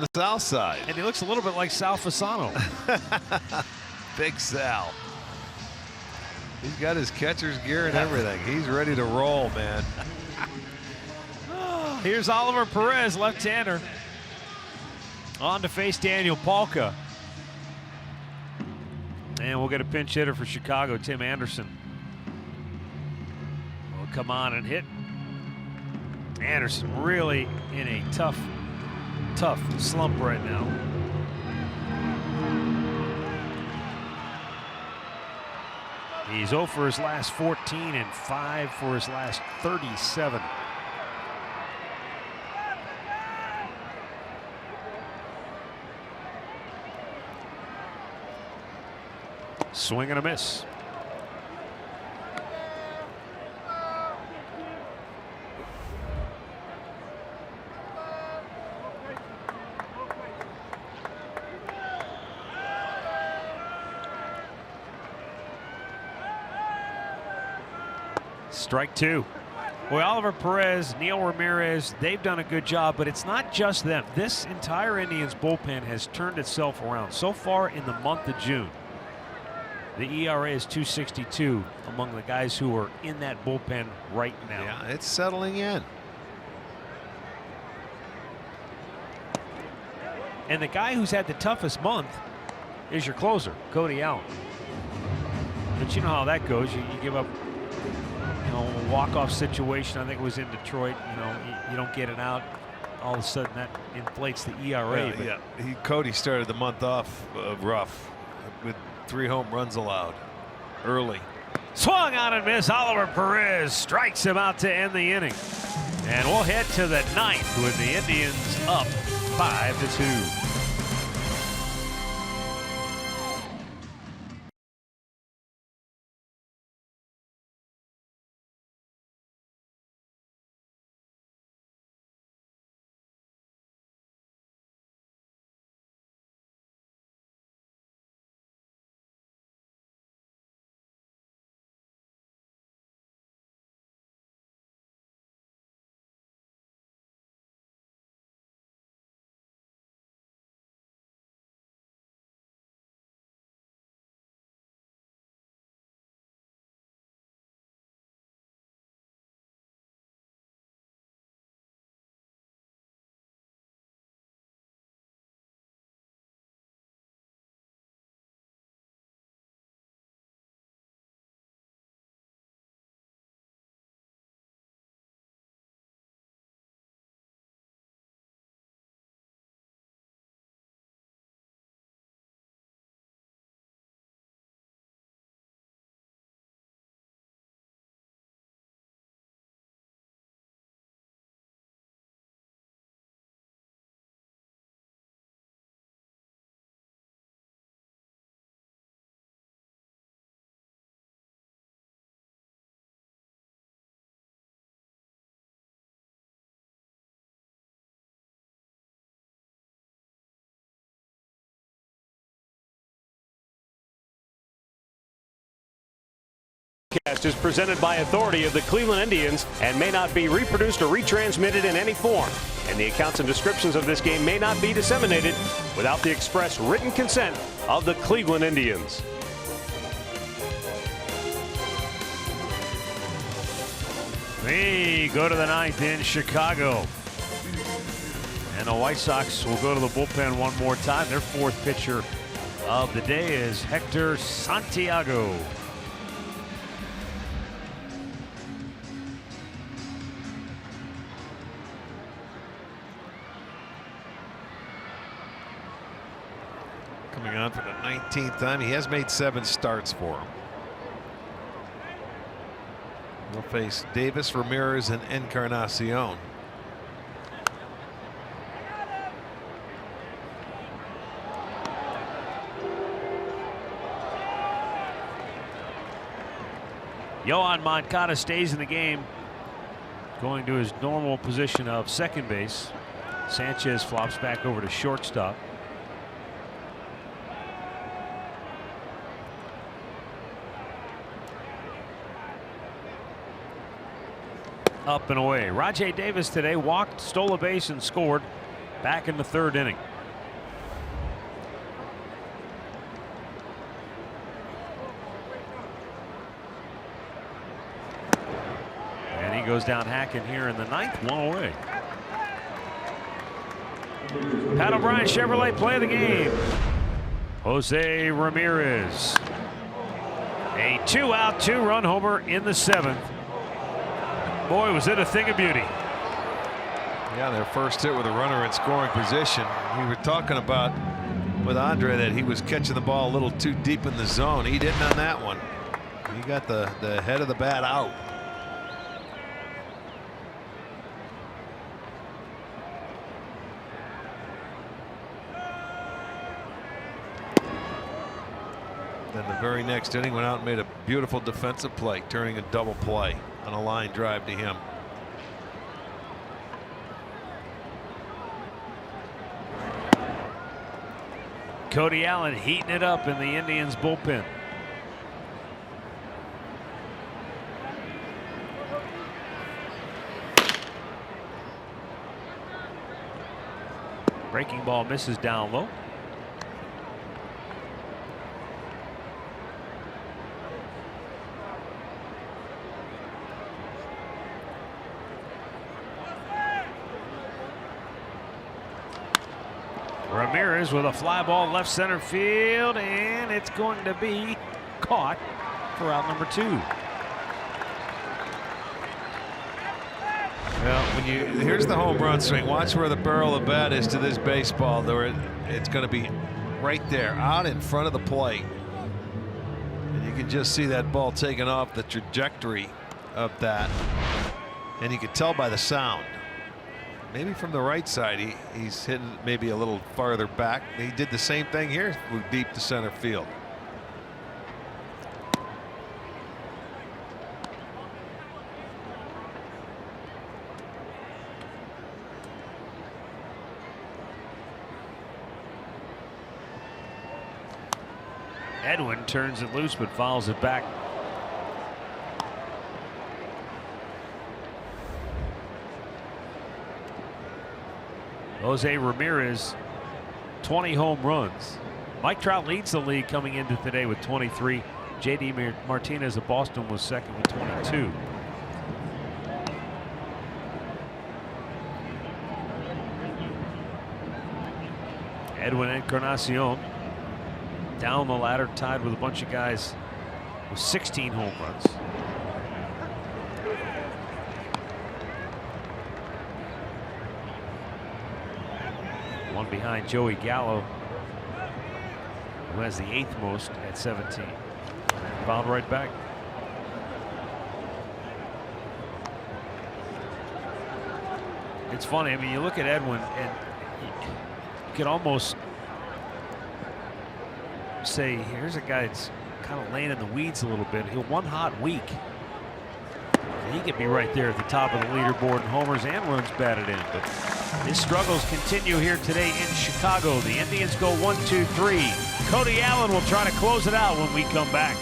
the south side. And he looks a little bit like Sal Fasano. Big Sal. He's got his catcher's gear and everything. He's ready to roll, man. Here's Oliver Perez, left-hander, on to face Daniel Palka. And we'll get a pinch hitter for Chicago, Tim Anderson. Will come on and hit. Anderson really in a tough slump right now. He's 0 for his last 14 and 5 for his last 37. Swing and a miss. Strike two. Boy, Oliver Perez, Neil Ramirez, they've done a good job, but it's not just them. This entire Indians bullpen has turned itself around. So far in the month of June, the ERA is 2.62 among the guys who are in that bullpen right now. Yeah, it's settling in. And the guy who's had the toughest month is your closer, Cody Allen. But you know how that goes. You give up, a walk-off situation. I think it was in Detroit. You don't get it out. All of a sudden, that inflates the ERA. Yeah. Cody started the month off rough with 3 home runs allowed early. Swung on and missed. Oliver Perez strikes him out to end the inning. And we'll head to the 9th with the Indians up 5-2. Is presented by authority of the Cleveland Indians and may not be reproduced or retransmitted in any form. And the accounts and descriptions of this game may not be disseminated without the express written consent of the Cleveland Indians. We go to the 9th in Chicago. And the White Sox will go to the bullpen one more time. Their 4th pitcher of the day is Hector Santiago. Coming on for the 19th time. He has made 7 starts for him. He'll face Davis, Ramirez, and Encarnacion. Yohan Moncada stays in the game, going to his normal position of second base. Sanchez flops back over to shortstop. Up and away. Rajai Davis today walked, stole a base, and scored back in the 3rd inning. He goes down hacking here in the 9th, 1 away. Pat O'Brien Chevrolet play of the game. Jose Ramirez. A 2-out, 2-run homer in the 7th. Boy, was it a thing of beauty. Yeah, their first hit with a runner in scoring position. We were talking about with Andre that he was catching the ball a little too deep in the zone. He didn't on that one. He got the head of the bat out. Then the very next inning went out and made a beautiful defensive play, turning a double play on a line drive to him. Cody Allen heating it up in the Indians bullpen. Breaking ball misses down low. Ramirez with a fly ball left center field, and it's going to be caught for out number 2. Well, here's the home run swing. Watch where the barrel of the bat is to this baseball. It's going to be right there, out in front of the plate, and you can just see that ball taking off the trajectory of that, and you can tell by the sound. Maybe from the right side, he's hitting maybe a little farther back. He did the same thing here, flew deep to center field. Edwin turns it loose but fouls it back. Jose Ramirez, 20 home runs. Mike Trout leads the league coming into today with 23. J.D. Martinez of Boston was second with 22. Edwin Encarnacion down the ladder, tied with a bunch of guys with 16 home runs. One behind Joey Gallo, who has the 8th most at 17. Fouled right back. It's funny. I mean, you look at Edwin, and you could almost say, here's a guy that's kind of laying in the weeds a little bit. He'll one hot week, and he could be right there at the top of the leaderboard in homers and runs batted in. But his struggles continue here today in Chicago. The Indians go 1-2-3. Cody Allen will try to close it out when we come back.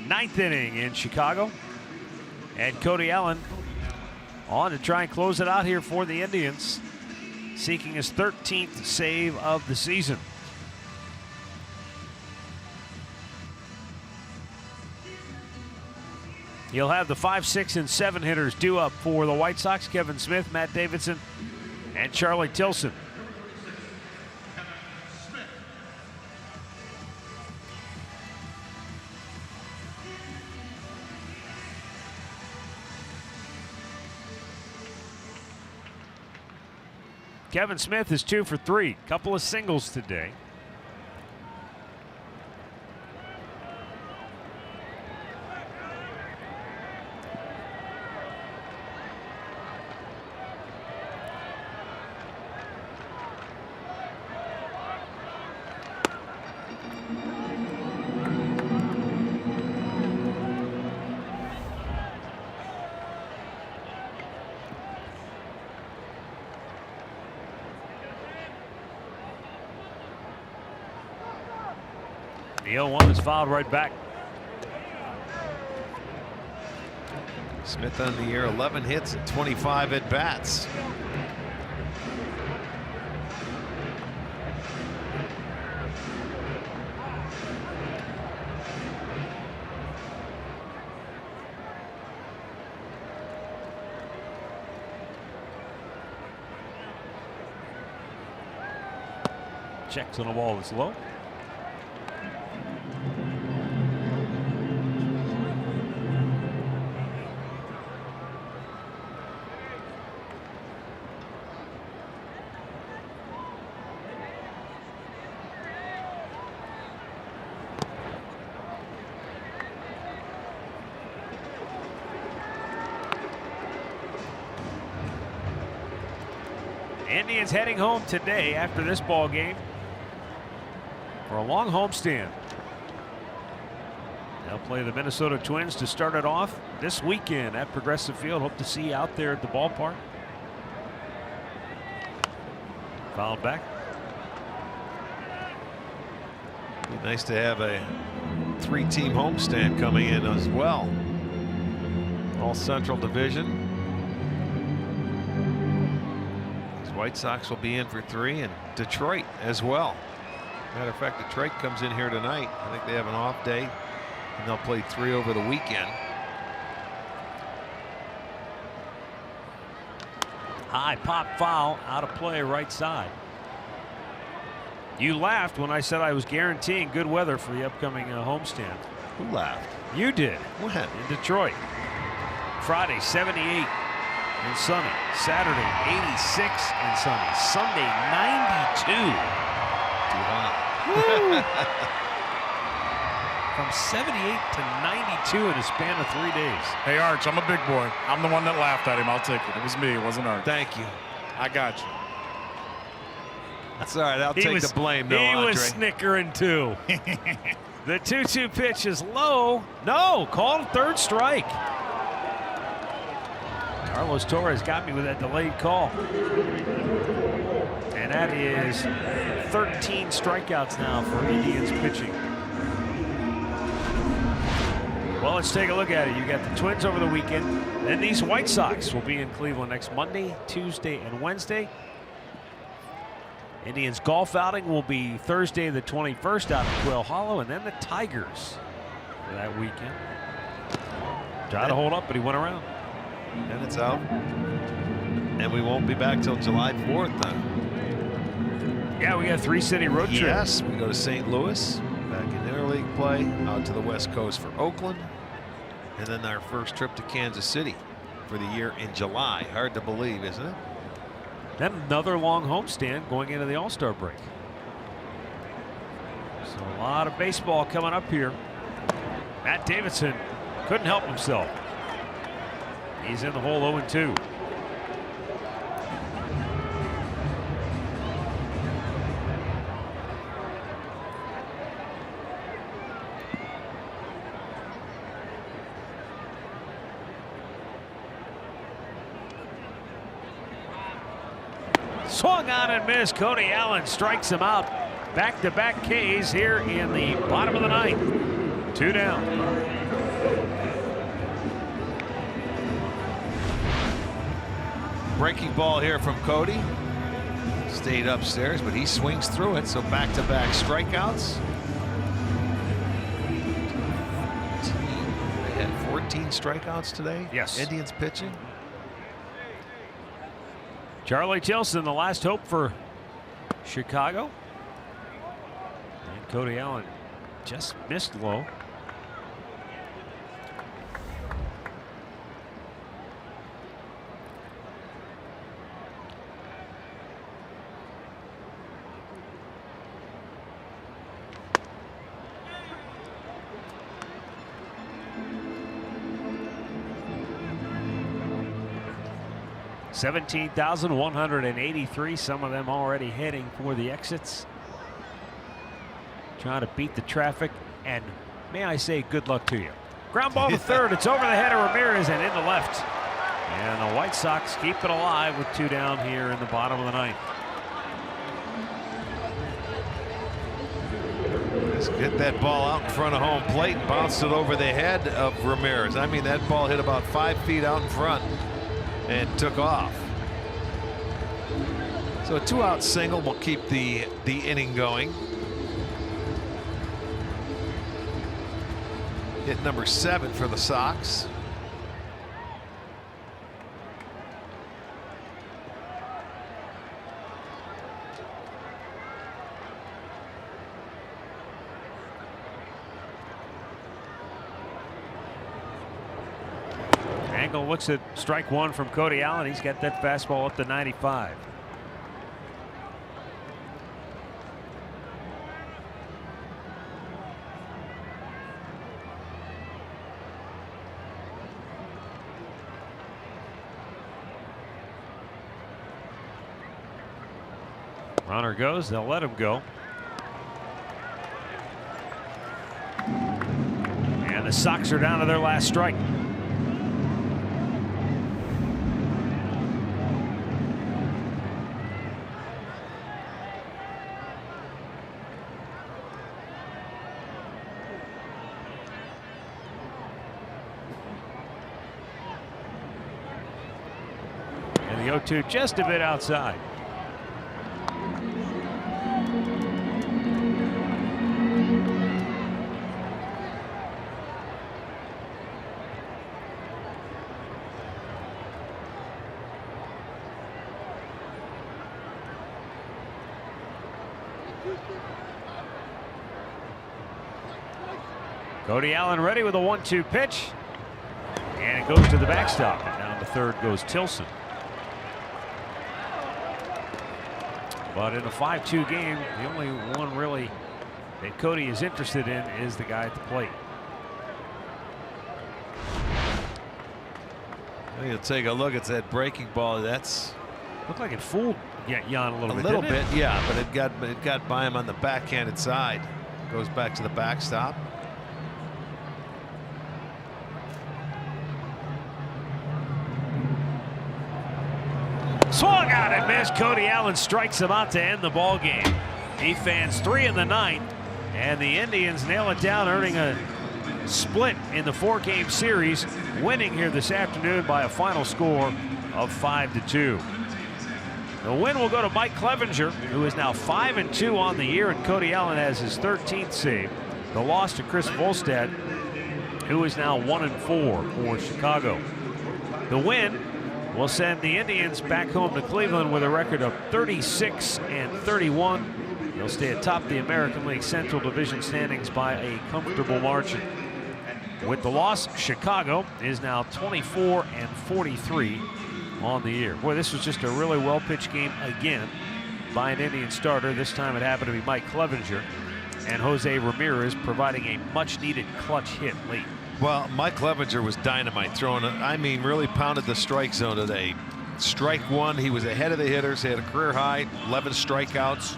Ninth inning in Chicago. And Cody Allen on to try and close it out here for the Indians, seeking his 13th save of the season. He'll have the 5, 6, and 7 hitters due up for the White Sox: Kevin Smith, Matt Davidson, and Charlie Tilson. Kevin Smith is 2 for 3, couple of singles today. The 0-1 is fouled right back. Smith on the year, 11 hits and 25 at bats. Checks on a ball that's low. Indians heading home today after this ball game for a long homestand. They'll play the Minnesota Twins to start it off this weekend at Progressive Field. Hope to see you out there at the ballpark. Fouled back. Be nice to have a 3-team homestand coming in as well. All Central Division. White Sox will be in for 3, and Detroit as well. Matter of fact, Detroit comes in here tonight. I think they have an off day, and they'll play 3 over the weekend. High pop foul, out of play, right side. You laughed when I said I was guaranteeing good weather for the upcoming homestand. Who laughed? You did. When? In Detroit. Friday, 78 and sunny. Saturday, 86 and sunny. Sunday, 92. Too hot. From 78 to 92 in a span of 3 days. Hey, Arch, I'm a big boy. I'm the one that laughed at him. I'll take it. It was me. It wasn't Arch. Thank you. I got you. That's all right. I'll take the blame, He Andre. was snickering, too. The 2-2 pitch is low. No, called third strike. Carlos Torres got me with that delayed call. And that is 13 strikeouts now for Indians pitching. Well, let's take a look at it. You got the Twins over the weekend. Then these White Sox will be in Cleveland next Monday, Tuesday, and Wednesday. Indians golf outing will be Thursday the 21st out at Quail Hollow, and then the Tigers for that weekend. Tried to hold up, but he went around. And it's out. And we won't be back till July 4th. Yeah, we got a 3-city road trip. Yes, we go to St. Louis, back in interleague play, out to the West Coast for Oakland, and then our first trip to Kansas City for the year in July. Hard to believe, isn't it? Then another long homestand going into the All-Star break. So a lot of baseball coming up here. Matt Davidson couldn't help himself. He's in the hole 0-2. Swung on and missed. Cody Allen strikes him out. Back-to-back Ks here in the bottom of the ninth. 2 down. Breaking ball here from Cody. Stayed upstairs, but he swings through it. So back-to-back strikeouts. They had 14 strikeouts today. Yes. Indians pitching. Charlie Tilson, the last hope for Chicago. And Cody Allen just missed low. $17,183, some of them already heading for the exits. Trying to beat the traffic, and may I say good luck to you. Ground ball to third, it's over the head of Ramirez and into left. And the White Sox keep it alive with 2 down here in the bottom of the 9th. Just get that ball out in front of home plate and bounced it over the head of Ramirez. I mean, that ball hit about 5 feet out in front and took off. So a 2-out single will keep the inning going. Hit number 7 for the Sox. Angle looks at strike 1 from Cody Allen. He's got that fastball up to 95. Runner goes, they'll let him go. And the Sox are down to their last strike. And the 0-2 just a bit outside. Cody Allen ready with a 1-2 pitch, and it goes to the backstop, and down to third goes Tilson. But in a 5-2 game, the only one really that Cody is interested in is the guy at the plate. You'll take a look at that breaking ball. That's looked like it fooled Jan a little bit. A little bit, yeah, but it got by him on the backhanded side. Goes back to the backstop. Swung out and missed. Cody Allen strikes him out to end the ball game. He fans 3 in the 9th, and the Indians nail it down, earning a split in the 4-game series, winning here this afternoon by a final score of 5-2. The win will go to Mike Clevenger, who is now 5-2 on the year, and Cody Allen has his 13th save. The loss to Chris Volstad, who is now 1-4 for Chicago. The win will send the Indians back home to Cleveland with a record of 36-31. They'll stay atop the American League Central Division standings by a comfortable margin. With the loss, Chicago is now 24-43 on the year. Boy, this was just a really well-pitched game again by an Indian starter. This time it happened to be Mike Clevenger, and Jose Ramirez providing a much-needed clutch hit late. Well, Mike Clevenger was dynamite throwing it. I mean, really pounded the strike zone today. Strike 1, he was ahead of the hitters. He had a career high, 11 strikeouts,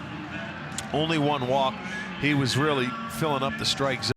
only 1 walk. He was really filling up the strike zone.